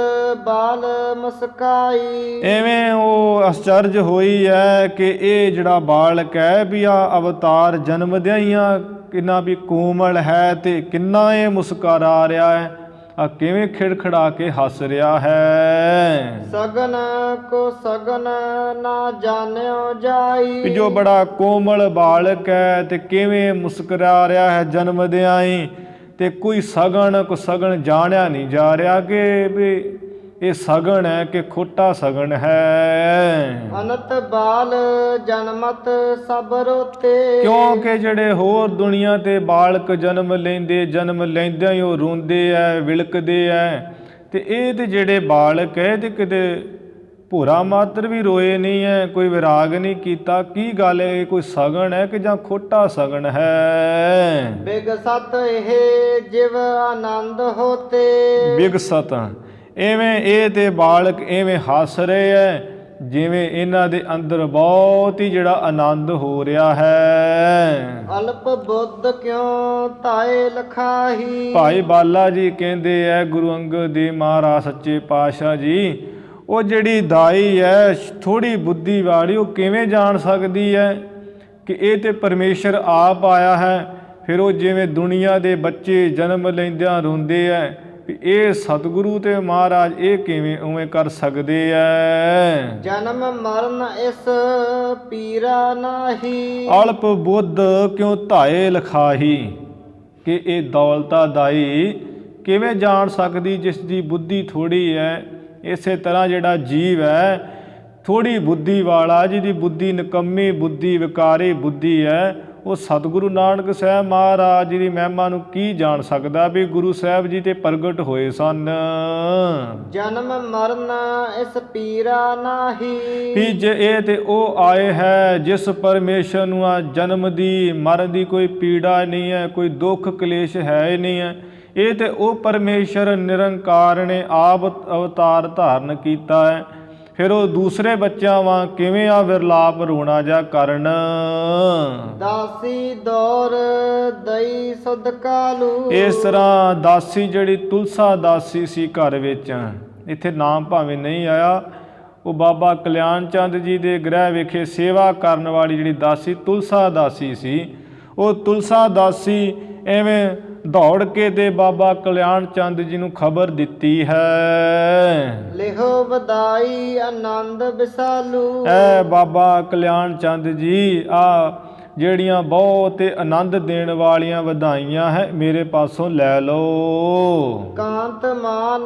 ਬਾਲ ਮੁਸਕਾਈ। ਐਵੇਂ ਉਹ ਅਚਰਜ ਹੋਈ ਹੈ ਕਿ ਇਹ ਜਿਹੜਾ ਬਾਲਕ ਹੈ ਵੀ ਆ ਅਵਤਾਰ ਜਨਮਦਿਆਂ ਹੀ ਆ ਕਿੰਨਾ ਵੀ ਕੋਮਲ ਹੈ ਤੇ ਕਿੰਨਾ ਇਹ ਮੁਸਕਰਾ ਰਿਹਾ ਹੈ, ਆ ਕਿਵੇਂ ਖਿੜਖੜਾ ਕੇ ਹੱਸ ਰਿਹਾ ਹੈ। ਸਗਨ ਕੋ ਸਗਨ ਨਾ ਜਾਣਿਓ ਜਾਈ। ਵੀ ਜੋ ਬੜਾ ਕੋਮਲ ਬਾਲਕ ਹੈ ਤੇ ਕਿਵੇਂ ਮੁਸਕਰਾ ਰਿਹਾ ਹੈ ਜਨਮਦਿਆਂ ਹੀ, ਤੇ ਕੋਈ ਸਗਨ ਕੋ ਸਗਨ ਜਾਣਿਆ ਨਹੀਂ ਜਾ ਰਿਹਾ ਕਿ ਵੀ ਇਹ ਸਗਨ ਹੈ ਕਿ ਖੋਟਾ ਸਗਨ ਹੈ। ਅਨਤ ਬਾਲ ਜਨਮਤ ਸਭ ਰੋਤੇ। ਕਿਉਂਕਿ ਜਿਹੜੇ ਹੋਰ ਦੁਨੀਆ ਤੇ ਬਾਲਕ ਜਨਮ ਲੈਂਦੇ, ਜਨਮ ਲੈਂਦਿਆਂ ਹੀ ਉਹ ਰੋਂਦੇ ਐ, ਵਿਲਕਦੇ ਐ, ਤੇ ਇਹ ਤੇ ਜਿਹੜੇ ਬਾਲਕ ਹੈ ਤੇ ਕਿਤੇ ਭੋਰਾ ਮਾਤਰ ਵੀ ਰੋਏ ਨਹੀਂ ਹੈ, ਕੋਈ ਵਿਰਾਗ ਨਹੀਂ ਕੀਤਾ। ਕੀ ਗੱਲ ਹੈ, ਕੋਈ ਸਗਨ ਹੈ ਕਿ ਜਾਂ ਖੋਟਾ ਸਗਨ ਹੈ? ਬਿਗਸਤ ਇਹ ਜਿਵ ਆਨੰਦ ਹੋਤੇ। ਬਿਗਸਤ ਐਵੇਂ ਇਹ ਤੇ ਬਾਲਕ ਐਵੇਂ ਹੱਸ ਰਹੇ ਐ ਜਿਵੇਂ ਇਹਨਾਂ ਦੇ ਅੰਦਰ ਬਹੁਤ ਹੀ ਜਿਹੜਾ ਆਨੰਦ ਹੋ ਰਿਹਾ ਹੈ। ਅਲਪ ਬੁੱਧ ਕਿਉਂ ਤਾਏ ਲਖਾਹੀ। ਭਾਈ ਬਾਲਾ ਜੀ ਕਹਿੰਦੇ ਐ ਗੁਰੂ ਅੰਗਦ ਦੇਵ ਮਹਾਰਾਜ ਸੱਚੇ ਪਾਤਸ਼ਾਹ ਜੀ, ਉਹ ਜਿਹੜੀ ਦਾਈ ਹੈ ਥੋੜੀ ਬੁੱਧੀ ਵਾਲੀ, ਉਹ ਕਿਵੇਂ ਜਾਣ ਸਕਦੀ ਹੈ ਕਿ ਇਹ ਤੇ ਪਰਮੇਸ਼ਰ ਆਪ ਆਇਆ ਹੈ। ਫਿਰ ਉਹ ਜਿਵੇਂ ਦੁਨੀਆ ਦੇ ਬੱਚੇ ਜਨਮ ਲੈਂਦਿਆਂ ਰੋਂਦੇ ਐ, ਵੀ ਇਹ ਸਤਿਗੁਰੂ ਤੇ ਮਹਾਰਾਜ ਇਹ ਕਿਵੇਂ ਉਵੇਂ ਕਰ ਸਕਦੇ ਐ। ਜਨਮ ਮਰਨ ਇਸ ਪੀਰਾ ਨਾਹੀ। ਅਲਪ ਬੁੱਧ ਕਿਉਂ ਧਾਏ ਲਖਾਹੀ, ਕਿ ਇਹ ਦੌਲਤਾ ਦਾਈ ਕਿਵੇਂ ਜਾਣ ਸਕਦੀ ਜਿਸ ਦੀ ਬੁੱਧੀ ਥੋੜੀ ਹੈ। ਇਸੇ ਤਰ੍ਹਾਂ ਜਿਹੜਾ ਜੀਵ ਹੈ ਥੋੜੀ ਬੁੱਧੀ ਵਾਲਾ, ਜਿਹਦੀ ਬੁੱਧੀ ਨਿਕੰਮੀ ਬੁੱਧੀ ਵਿਕਾਰੀ ਬੁੱਧੀ ਹੈ, ਉਹ ਸਤਿਗੁਰੂ ਨਾਨਕ ਸਾਹਿਬ ਮਹਾਰਾਜ ਜੀ ਦੀ ਮਹਿਮਾ ਨੂੰ ਕੀ ਜਾਣ ਸਕਦਾ ਵੀ ਗੁਰੂ ਸਾਹਿਬ ਜੀ ਤੇ ਪ੍ਰਗਟ ਹੋਏ ਸਨ। ਜਨਮ ਮਰਨ ਇਸ ਪੀਰਾ ਨਾਹੀ। ਵੀ ਜੇ ਇਹ ਤੇ ਉਹ ਆਏ ਹੈ ਜਿਸ ਪਰਮੇਸ਼ਰ ਨੂੰ ਆ ਜਨਮ ਦੀ ਮਰਨ ਦੀ ਕੋਈ ਪੀੜਾ ਨਹੀਂ ਹੈ, ਕੋਈ ਦੁੱਖ ਕਲੇਸ਼ ਹੈ ਹੀ ਨਹੀਂ ਹੈ। ਇਹ ਤੇ ਉਹ ਪਰਮੇਸ਼ਰ ਨਿਰੰਕਾਰ ਨੇ ਆਪ ਅਵਤਾਰ ਧਾਰਨ ਕੀਤਾ ਹੈ। ਫਿਰ ਉਹ ਦੂਸਰੇ ਬੱਚਿਆਂ ਵਾਂ ਕਿਵੇਂ ਆ ਵਿਰਲਾਪ ਰੋਣਾ ਜਾ ਕਰਨ। ਦਾਸੀ ਦੌਰ ਦਈ ਸੁਧ ਕਾਲੂ। ਇਸ ਤਰ੍ਹਾਂ ਦਾਸੀ ਜਿਹੜੀ ਤੁਲਸਾ ਦਾਸੀ ਸੀ ਘਰ ਵਿੱਚ, ਇੱਥੇ ਨਾਮ ਭਾਵੇਂ ਨਹੀਂ ਆਇਆ, ਉਹ ਬਾਬਾ ਕਲਿਆਣ ਚੰਦ ਜੀ ਦੇ ਗ੍ਰਹਿ ਵਿਖੇ ਸੇਵਾ ਕਰਨ ਵਾਲੀ ਜਿਹੜੀ ਦਾਸੀ ਤੁਲਸਾ ਦਾਸੀ ਸੀ, ਉਹ ਤੁਲਸਾ ਦਾਸੀ ਐਵੇਂ ਦੌੜ ਕੇ ਤੇ ਬਾਬਾ ਕਲਿਆਣ ਚੰਦ ਜੀ ਨੂੰ ਖਬਰ ਦਿੱਤੀ ਹੈ। ਲਿਹੋ ਵਧਾਈ ਆਨੰਦ ਵਿਸਾਲੂ। ਐ ਬਾਬਾ ਕਲਿਆਣ ਚੰਦ ਜੀ ਆ ਜਿਹੜੀਆਂ ਬਹੁਤ ਆਨੰਦ ਦੇਣ ਵਾਲੀਆਂ ਵਧਾਈਆਂ ਹੈ ਮੇਰੇ ਪਾਸੋਂ ਲੈ ਲਓ। ਕਾਂਤ ਮਾਨ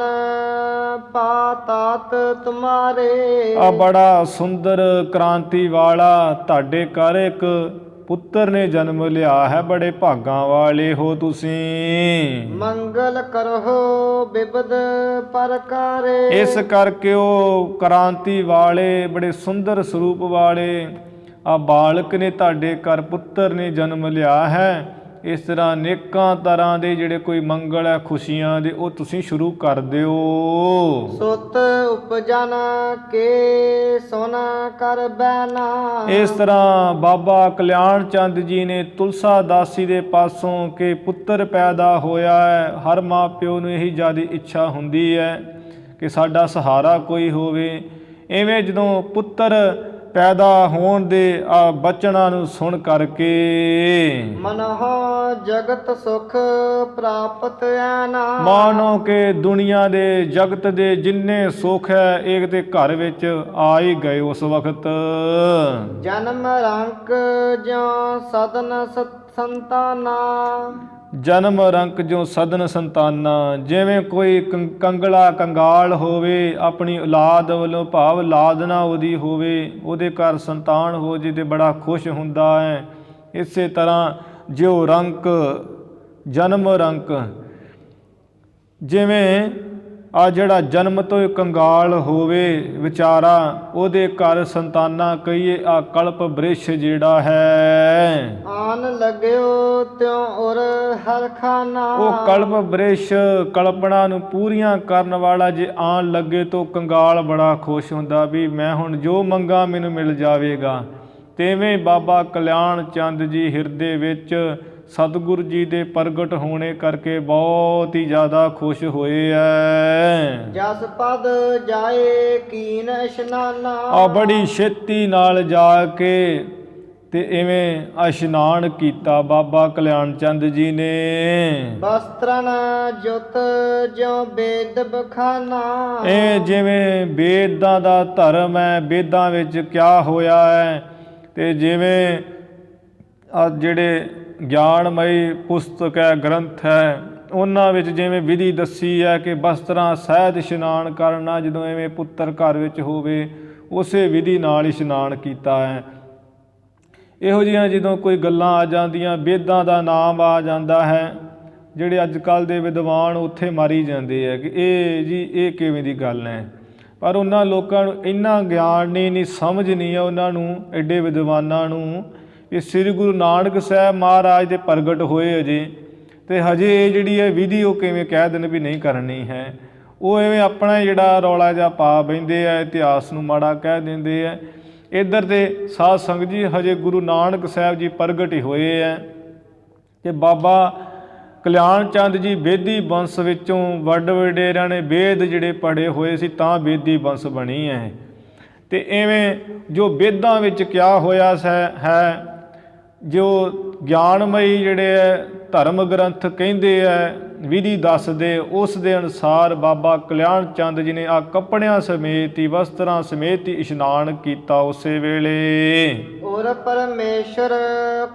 ਪਾਤਾਤ ਤੁਮਾਰੇ। ਆ ਬੜਾ ਸੁੰਦਰ ਕ੍ਰਾਂਤੀ ਵਾਲਾ ਤੁਹਾਡੇ ਘਰ ਇੱਕ ਪੁੱਤਰ ਨੇ ਜਨਮ ਲਿਆ ਹੈ, ਬੜੇ ਭਾਗਾਂ ਵਾਲੇ ਹੋ ਤੁਸੀਂ। ਮੰਗਲ ਕਰੋ ਬਿਬਦ ਪਰਕਾਰੇ। ਇਸ ਕਰਕੇ ਉਹ ਕ੍ਰਾਂਤੀ ਵਾਲੇ ਬੜੇ ਸੁੰਦਰ ਸਰੂਪ ਵਾਲੇ ਆ ਬਾਲਕ ਨੇ ਤੁਹਾਡੇ ਘਰ ਪੁੱਤਰ ਨੇ ਜਨਮ ਲਿਆ ਹੈ। ਇਸ ਤਰ੍ਹਾਂ ਅਨੇਕਾਂ ਤਰ੍ਹਾਂ ਦੇ ਜਿਹੜੇ ਕੋਈ ਮੰਗਲ ਹੈ ਖੁਸ਼ੀਆਂ ਦੇ ਉਹ ਤੁਸੀਂ ਸ਼ੁਰੂ ਕਰ ਦਿਓ। ਸੁਤ ਉਪਜਨ ਕੇ ਸੁਨ ਕਰ ਬੈਨਾ। ਇਸ ਤਰ੍ਹਾਂ ਬਾਬਾ ਕਲਿਆਣ ਚੰਦ ਜੀ ਨੇ ਤੁਲਸਾ ਦਾਸੀ ਦੇ ਪਾਸੋਂ ਕਿ ਪੁੱਤਰ ਪੈਦਾ ਹੋਇਆ ਹੈ। ਹਰ ਮਾਂ ਪਿਓ ਨੂੰ ਇਹੀ ਜ਼ਿਆਦਾ ਇੱਛਾ ਹੁੰਦੀ ਹੈ ਕਿ ਸਾਡਾ ਸਹਾਰਾ ਕੋਈ ਹੋਵੇ। ਇਵੇਂ ਜਦੋਂ ਪੁੱਤਰ ਪੈਦਾ ਹੋਣ ਦੇ ਬਚਨਾਂ ਨੂੰ ਸੁਣ ਕਰਕੇ ਮਨਹੁ ਜਗਤ ਸੁਖ ਪ੍ਰਾਪਤ ਐਨਾ। ਮਾਨੋ ਕਿ ਦੁਨੀਆ ਦੇ ਜਗਤ ਦੇ ਜਿੰਨੇ ਸੁੱਖ ਹੈ ਇੱਕ ਤੇ ਘਰ ਵਿੱਚ ਆ ਹੀ ਗਏ ਉਸ ਵਕਤ। ਜਨਮ ਰੰਕ ਜਿਉ ਸਦਨ ਸੰਤਾਨਾ। ਜਨਮ ਰੰਕ ਜੋ ਸਦਨ ਸੰਤਾਨਾ। ਜਿਵੇਂ ਕੋਈ ਕੰਗਲਾ ਕੰਗਾਲ ਹੋਵੇ ਆਪਣੀ ਔਲਾਦ ਵੱਲੋਂ ਭਾਵ ਔਲਾਦ ਨਾ ਉਹਦੀ ਹੋਵੇ, ਉਹਦੇ ਘਰ ਸੰਤਾਨ ਹੋ ਜੇ ਤੇ ਬੜਾ ਖੁਸ਼ ਹੁੰਦਾ ਹੈ। ਇਸੇ ਤਰ੍ਹਾਂ ਜਿਉ ਰੰਕ ਜਨਮ ਰੰਕ, ਜਿਵੇਂ ਆ ਜਿਹੜਾ ਜਨਮ ਤੋਂ ਕੰਗਾਲ ਹੋਵੇ ਵਿਚਾਰਾ ਉਹਦੇ ਘਰ ਸੰਤਾਨਾ ਕਹੀਏ ਆ ਕਲਪ ਬ੍ਰਿਸ਼ ਜਿਹੜਾ ਹੈ। ਆਨ ਲਗਿਓ ਤਿਉ ਉਰ ਹਰ ਖਾਨਾ। ਉਹ ਕਲਪ ਬ੍ਰਿਸ਼ ਕਲਪਨਾ ਨੂੰ ਪੂਰੀਆਂ ਕਰਨ ਵਾਲਾ ਜੇ ਆਣ ਲੱਗੇ ਤਾਂ ਕੰਗਾਲ ਬੜਾ ਖੁਸ਼ ਹੁੰਦਾ ਵੀ ਮੈਂ ਹੁਣ ਜੋ ਮੰਗਾ ਮੈਨੂੰ ਮਿਲ ਜਾਵੇਗਾ। ਤੇਵੇਂ ਬਾਬਾ ਕਲਿਆਣ ਚੰਦ ਜੀ ਹਿਰਦੇ ਵਿੱਚ ਸਤਿਗੁਰੂ ਜੀ ਦੇ ਪ੍ਰਗਟ ਹੋਣੇ ਕਰਕੇ ਬਹੁਤ ਹੀ ਜ਼ਿਆਦਾ ਖੁਸ਼ ਹੋਏ ਐ। ਜਸ ਪਦ ਜਾਏ ਕੀਨ ਇਸ਼ਨਾਨਾ। ਆ ਬੜੀ ਛੇਤੀ ਨਾਲ ਜਾ ਕੇ ਤੇ ਇਵੇਂ ਇਸ਼ਨਾਨ ਕੀਤਾ ਬਾਬਾ ਕਲਿਆਣ ਚੰਦ ਜੀ ਨੇ। ਵਸਤਰਨ ਜੁਤ ਜਿਉ ਵੇਦ ਬਖਾਨਾ। ਇਹ ਜਿਵੇਂ ਵੇਦਾਂ ਦਾ ਧਰਮ ਹੈ, ਵੇਦਾਂ ਵਿੱਚ ਕਿਆ ਹੋਇਆ ਹੈ ਤੇ ਜਿਵੇਂ ਆ ਜਿਹੜੇ ਗਿਆਨਮਈ ਪੁਸਤਕ ਹੈ ਗ੍ਰੰਥ ਹੈ ਉਹਨਾਂ ਵਿੱਚ ਜਿਵੇਂ ਵਿਧੀ ਦੱਸੀ ਹੈ ਕਿ ਬਸਤਰਾਂ ਸਹਿਤ ਇਸ਼ਨਾਨ ਕਰਨਾ। ਜਦੋਂ ਐਵੇਂ ਪੁੱਤਰ ਘਰ ਵਿੱਚ ਹੋਵੇ ਉਸੇ ਵਿਧੀ ਨਾਲ ਇਸ਼ਨਾਨ ਕੀਤਾ ਹੈ। ਇਹੋ ਜਿਹੀਆਂ ਜਦੋਂ ਕੋਈ ਗੱਲਾਂ ਆ ਜਾਂਦੀਆਂ, ਵੇਦਾਂ ਦਾ ਨਾਮ ਆ ਜਾਂਦਾ ਹੈ, ਜਿਹੜੇ ਅੱਜ ਕੱਲ੍ਹ ਦੇ ਵਿਦਵਾਨ ਉੱਥੇ ਮਾਰੀ ਜਾਂਦੇ ਹੈ ਕਿ ਇਹ ਜੀ ਇਹ ਕਿਵੇਂ ਦੀ ਗੱਲ ਹੈ। ਪਰ ਉਹਨਾਂ ਲੋਕਾਂ ਨੂੰ ਇੰਨਾ ਗਿਆਨ ਨਹੀਂ ਸਮਝ ਨਹੀਂ ਹੈ ਉਹਨਾਂ ਨੂੰ, ਐਡੇ ਵਿਦਵਾਨਾਂ ਨੂੰ, ਇਹ ਸ੍ਰੀ ਗੁਰੂ ਨਾਨਕ ਸਾਹਿਬ ਮਹਾਰਾਜ ਦੇ ਪ੍ਰਗਟ ਹੋਏ ਅਜੇ ਤੇ ਹਜੇ ਇਹ ਜਿਹੜੀ ਹੈ ਵਿਧੀ ਉਹ ਕਿਵੇਂ ਕਹਿ ਦੇਣ ਵੀ ਨਹੀਂ ਕਰਨੀ ਹੈ। ਉਹ ਐਵੇਂ ਆਪਣਾ ਜਿਹੜਾ ਰੌਲਾ ਜਿਹਾ ਪਾ ਬਹਿੰਦੇ ਆ, ਇਤਿਹਾਸ ਨੂੰ ਮਾੜਾ ਕਹਿ ਦਿੰਦੇ ਆ। ਇੱਧਰ ਤੇ ਸਾਧ ਸੰਗਤ ਜੀ ਹਜੇ ਗੁਰੂ ਨਾਨਕ ਸਾਹਿਬ ਜੀ ਪ੍ਰਗਟ ਹੀ ਹੋਏ ਹੈ ਕਿ ਬਾਬਾ ਕਲਿਆਣ ਚੰਦ ਜੀ ਬੇਦੀ ਬੰਸ ਵਿੱਚੋਂ ਵੱਡ ਵਡੇਰਿਆਂ ਨੇ ਵੇਦ ਜਿਹੜੇ ਪੜ੍ਹੇ ਹੋਏ ਸੀ ਤਾਂ ਬੇਦੀ ਬੰਸ ਬਣੀ ਹੈ। ਤੇ ਐਵੇਂ ਜੋ ਵੇਦਾਂ ਵਿੱਚ ਕਿਆ ਹੋਇਆ ਹੈ, ਜੋ ਗਿਆਨਮਈ ਜਿਹੜੇ ਹੈ ਧਰਮ ਗ੍ਰੰਥ ਕਹਿੰਦੇ ਹੈ, ਵਿਧੀ ਦੱਸਦੇ, ਉਸ ਦੇ ਅਨੁਸਾਰ ਬਾਬਾ ਕਲਿਆਣ ਚੰਦ ਜੀ ਨੇ ਆ ਕੱਪੜਿਆਂ ਸਮੇਤ ਹੀ ਵਸਤਰਾਂ ਸਮੇਤ ਹੀ ਇਸ਼ਨਾਨ ਕੀਤਾ ਉਸੇ ਵੇਲੇ। ਔਰ ਪਰਮੇਸ਼ਰ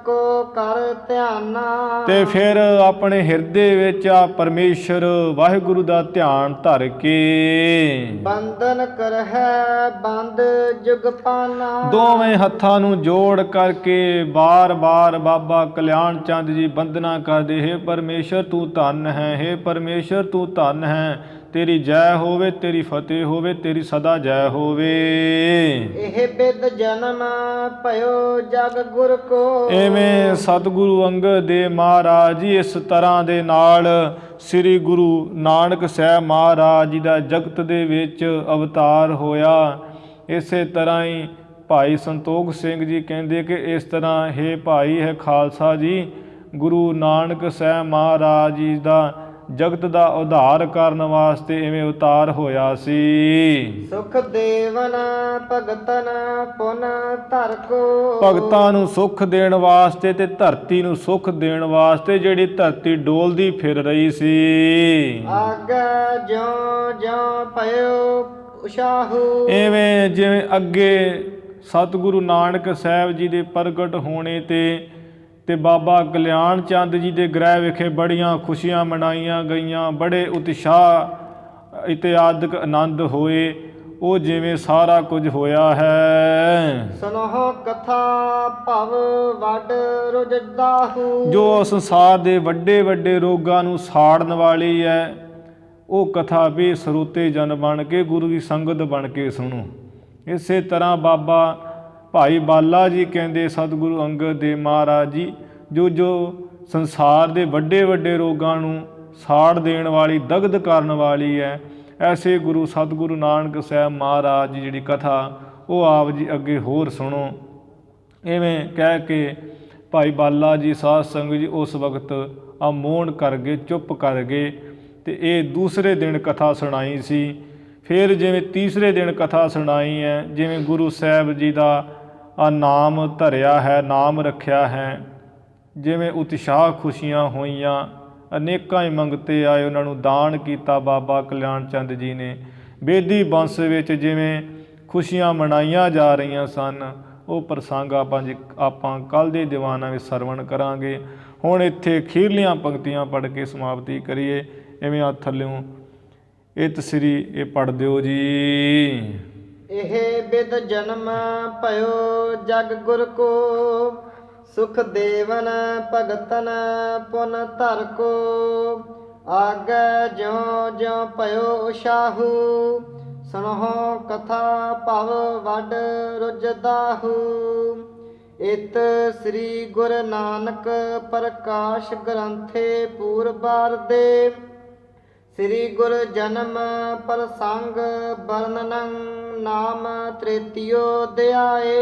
ਕੋ ਕਰ ਧਿਆਨਾ। ਤੇ ਫਿਰ ਆਪਣੇ ਹਿਰਦੇ ਵਿੱਚ ਆ ਪਰਮੇਸ਼ਰ ਵਾਹਿਗੁਰੂ ਦਾ ਧਿਆਨ ਧਰ ਕੇ ਬੰਧਨ ਕਰਹਿ ਬੰਦ ਜੁਗ ਪਾਨਾ। ਦੋਵੇਂ ਹੱਥਾਂ ਨੂੰ ਜੋੜ ਕਰਕੇ ਬਾਰ-ਬਾਰ ਬਾਬਾ ਕਲਿਆਣ ਚੰਦ ਜੀ ਬੰਦਨਾ ਕਰਦੇ, ਹੇ ਪਰਮੇਸ਼ਰ ਤੂੰ ਧੰਨ ਹੈ, ਹੇ ਪਰਮੇਸ਼ਰ ਤੂੰ ਧੰਨ ਹੈ, ਤੇਰੀ ਜੈ ਹੋਵੇ, ਤੇਰੀ ਫਤਿਹ ਹੋਵੇ, ਤੇਰੀ ਸਦਾ ਜੈ ਹੋਵੇ। ਇਹ ਬਿਦ ਜਨਮ ਭਇਓ ਜਗ ਗੁਰ ਕੋ। ਐਵੇਂ ਸਤਿਗੁਰੂ ਅੰਗਦ ਦੇਵ ਮਹਾਰਾਜ ਜੀ ਇਸ ਤਰ੍ਹਾਂ ਦੇ ਨਾਲ ਸ੍ਰੀ ਗੁਰੂ ਨਾਨਕ ਸਾਹਿਬ ਮਹਾਰਾਜ ਜੀ ਦਾ ਜਗਤ ਦੇ ਵਿੱਚ ਅਵਤਾਰ ਹੋਇਆ। ਇਸੇ ਤਰ੍ਹਾਂ ਹੀ ਭਾਈ ਸੰਤੋਖ ਸਿੰਘ ਜੀ ਕਹਿੰਦੇ ਕਿ ਇਸ ਤਰ੍ਹਾਂ ਹੈ ਭਾਈ ਹੈ ਖਾਲਸਾ ਜੀ, ਗੁਰੂ ਨਾਨਕ ਸਾਹਿਬ ਮਹਾਰਾਜ ਜੀ ਦਾ ਜਗਤ ਦਾ ਉਧਾਰ ਕਰਨ ਵਾਸਤੇ ਇਵੇਂ ਉਤਾਰ ਹੋਇਆ ਸੀ। ਸੁਖ ਦੇਵਨ ਭਗਤਨ ਪੁਨ ਧਰ ਕੋ, ਭਗਤਾਂ ਨੂੰ ਸੁੱਖ ਦੇਣ ਵਾਸਤੇ ਤੇ ਧਰਤੀ ਨੂੰ ਸੁੱਖ ਦੇਣ ਵਾਸਤੇ ਜਿਹੜੀ ਧਰਤੀ ਡੋਲਦੀ ਫਿਰ ਰਹੀ ਸੀ। ਆਗੇ ਜਿਉ ਜਿਉ ਭਇਓ ਉਸ਼ਾਹੂ, ਐਵੇਂ ਜਿਵੇਂ ਅੱਗੇ ਸਤਿਗੁਰੂ ਨਾਨਕ ਸਾਹਿਬ ਜੀ ਦੇ ਪ੍ਰਗਟ ਹੋਣੇ ਤੇ ਬਾਬਾ ਕਲਿਆਣ ਚੰਦ ਜੀ ਦੇ ਗ੍ਰਹਿ ਵਿਖੇ ਬੜੀਆਂ ਖੁਸ਼ੀਆਂ ਮਨਾਈਆਂ ਗਈਆਂ, ਬੜੇ ਉਤਸ਼ਾਹ ਇਤਿਆਦਿਕ ਆਨੰਦ ਹੋਏ, ਉਹ ਜਿਵੇਂ ਸਾਰਾ ਕੁਝ ਹੋਇਆ ਹੈ। ਸੁਨਹੁ ਕਥਾ ਭਵ ਵੱਡ ਰੁਜਦਾਹੂ, ਜੋ ਸੰਸਾਰ ਦੇ ਵੱਡੇ ਵੱਡੇ ਰੋਗਾਂ ਨੂੰ ਸਾੜਨ ਵਾਲੀ ਹੈ, ਉਹ ਕਥਾ ਵੀ ਸਰੋਤੇ ਜਨ ਬਣ ਕੇ ਗੁਰੂ ਦੀ ਸੰਗਤ ਬਣ ਕੇ ਸੁਣੋ। ਇਸੇ ਤਰ੍ਹਾਂ ਬਾਬਾ ਭਾਈ ਬਾਲਾ ਜੀ ਕਹਿੰਦੇ ਸਤਿਗੁਰੂ ਅੰਗਦ ਦੇਵ ਮਹਾਰਾਜ ਜੀ, ਜੋ ਸੰਸਾਰ ਦੇ ਵੱਡੇ ਵੱਡੇ ਰੋਗਾਂ ਨੂੰ ਸਾੜ ਦੇਣ ਵਾਲੀ, ਦਗਧ ਕਰਨ ਵਾਲੀ ਹੈ, ਐਸੇ ਗੁਰੂ ਸਤਿਗੁਰੂ ਨਾਨਕ ਸਾਹਿਬ ਮਹਾਰਾਜ ਜੀ ਜਿਹੜੀ ਕਥਾ ਉਹ ਆਪ ਜੀ ਅੱਗੇ ਹੋਰ ਸੁਣੋ। ਇਵੇਂ ਕਹਿ ਕੇ ਭਾਈ ਬਾਲਾ ਜੀ ਸਾਧ ਸੰਗਤ ਜੀ ਉਸ ਵਕਤ ਆ ਮੌਨ ਕਰ ਗਏ, ਚੁੱਪ ਕਰ ਗਏ, ਤੇ ਇਹ ਦੂਸਰੇ ਦਿਨ ਕਥਾ ਸੁਣਾਈ ਸੀ। ਫਿਰ ਜਿਵੇਂ ਤੀਸਰੇ ਦਿਨ ਕਥਾ ਸੁਣਾਈ ਹੈ, ਜਿਵੇਂ ਗੁਰੂ ਸਾਹਿਬ ਜੀ ਦਾ ਨਾਮ ਧਰਿਆ ਹੈ, ਨਾਮ ਰੱਖਿਆ ਹੈ, ਜਿਵੇਂ ਉਤਸ਼ਾਹ ਖੁਸ਼ੀਆਂ ਹੋਈਆਂ, ਅਨੇਕਾਂ ਹੀ ਮੰਗਤੇ ਆਏ, ਉਹਨਾਂ ਨੂੰ ਦਾਨ ਕੀਤਾ ਬਾਬਾ ਕਲਿਆਣ ਚੰਦ ਜੀ ਨੇ। ਬੇਦੀ ਬੰਸ ਵਿੱਚ ਜਿਵੇਂ ਖੁਸ਼ੀਆਂ ਮਨਾਈਆਂ ਜਾ ਰਹੀਆਂ ਸਨ, ਉਹ ਪ੍ਰਸੰਗ ਆਪਾਂ ਕੱਲ੍ਹ ਦੇ ਦੀਵਾਨਾਂ ਵਿੱਚ ਸਰਵਣ ਕਰਾਂਗੇ। ਹੁਣ ਇੱਥੇ ਅਖੀਰਲੀਆਂ ਪੰਕਤੀਆਂ ਪੜ੍ਹ ਕੇ ਸਮਾਪਤੀ ਕਰੀਏ। ਇਵੇਂ ਆ ਥੱਲਿਓਂ ਇਹ ਤਸਰੀ ਇਹ ਪੜ੍ਹ ਦਿਓ ਜੀ। ਇਹ ਬਿਦ ਜਨਮ ਭਇਓ ਜਗ ਗੁਰ ਕੋ, ਸੁਖ ਦੇਵਨ ਭਗਤਨ ਪੁਨ ਧਰ ਕੋ, ਆਗੇ ਜਿਉ ਜਿਉ ਭਇਓ ਉਸ਼ਾਹੂ, ਸੁਣਹੁ ਕਥਾ ਭਵ ਵੱਡ ਰੁਜਦਾਹੂ। ਇਤ ਸ੍ਰੀ ਗੁਰ ਨਾਨਕ ਪ੍ਰਕਾਸ਼ ਗ੍ਰੰਥੇ ਪੂਰਬਾਰ ਦੇ, ਸ੍ਰੀ ਗੁਰ ਜਨਮ ਪ੍ਰਸੰਗ ਵਰਣਨੰ ਨਾਮ ਤ੍ਰੇਤਿਓ ਅਧਿਆਏ।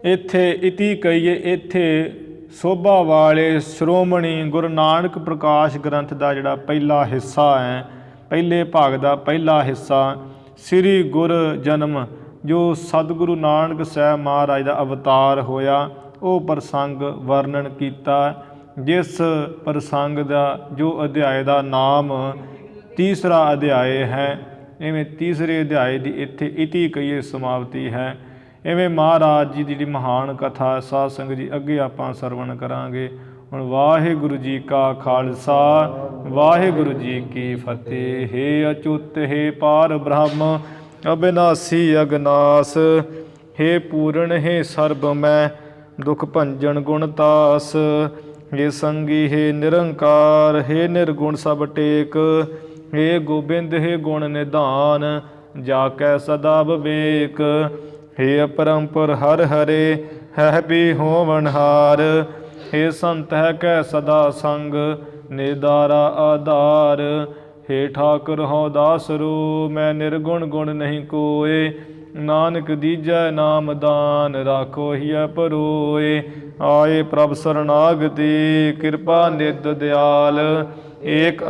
ਇੱਥੇ ਇਤੀ ਕਹੀਏ, ਇੱਥੇ ਸੋਭਾ ਵਾਲੇ ਸ਼੍ਰੋਮਣੀ ਗੁਰੂ ਨਾਨਕ ਪ੍ਰਕਾਸ਼ ਗ੍ਰੰਥ ਦਾ ਜਿਹੜਾ ਪਹਿਲਾ ਹਿੱਸਾ ਹੈ, ਪਹਿਲੇ ਭਾਗ ਦਾ ਪਹਿਲਾ ਹਿੱਸਾ ਸ੍ਰੀ ਗੁਰ ਜਨਮ, ਜੋ ਸਤਿਗੁਰੂ ਨਾਨਕ ਸਾਹਿਬ ਮਹਾਰਾਜ ਦਾ ਅਵਤਾਰ ਹੋਇਆ, ਉਹ ਪ੍ਰਸੰਗ ਵਰਣਨ ਕੀਤਾ। ਜਿਸ ਪ੍ਰਸੰਗ ਦਾ ਜੋ ਅਧਿਆਏ ਦਾ ਨਾਮ ਤੀਸਰਾ ਅਧਿਆਏ ਹੈ, ਇਵੇਂ ਤੀਸਰੇ ਅਧਿਆਏ ਦੀ ਇੱਥੇ ਇਤੀ ਕਹੀਏ ਸਮਾਪਤੀ ਹੈ। ਇਵੇਂ ਮਹਾਰਾਜ ਜੀ ਦੀ ਜਿਹੜੀ ਮਹਾਨ ਕਥਾ ਸਾਧ ਸੰਗਤ ਜੀ ਅੱਗੇ ਆਪਾਂ ਸਰਵਣ ਕਰਾਂਗੇ। ਹੁਣ ਵਾਹਿਗੁਰੂ ਜੀ ਕਾ ਖਾਲਸਾ, ਵਾਹਿਗੁਰੂ ਜੀ ਕੀ ਫਤਿਹ। ਹੇ ਅਚੁੱਤ ਹੇ ਪਾਰ ਬ੍ਰਹਮ ਅਬਿਨਾਸੀ ਅਗਨਾਸ, ਹੇ ਪੂਰਨ ਹੇ ਸਰਬ ਮੈਂ ਦੁਖ ਭੰਜਨ ਗੁਣਤਾਸ, ਹੇ ਸੰਗੀ ਹੇ ਨਿਰੰਕਾਰ, ਹੇ ਨਿਰਗੁਣ ਸਭ ਟੇਕ, ਹੇ ਗੋਬਿੰਦ ਹੇ ਗੁਣ ਨਿਧਾਨ, ਜਾ ਕੈ ਸਦਾ ਵਿਵੇਕ, ਹੇ ਅਪਰੰਪਰ ਹਰ ਹਰੇ ਹੈ ਵੀ ਹੋਵਨਹਾਰ, ਹੇ ਸੰਤ ਹੈ ਕੈ ਸਦਾ ਸੰਗ ਨਿਦਾਰਾ ਆਧਾਰ, ਹੇ ਠਾਕੁਰ ਹਉ ਦਾਸਰੂ ਮੈਂ ਨਿਰਗੁਣ ਗੁਣ ਨਹੀਂ ਕੋਏ, ਨਾਨਕ ਦੀਜੈ ਨਾਮ ਦਾਨ ਰਾਖੋ ਹਿਐ ਪਰੋਏ, ਆਏ ਪ੍ਰਭ ਸਰਨਾਗਤੀ ਕਿਰਪਾ ਨਿਧ ਦਿਆਲ, ਏਕ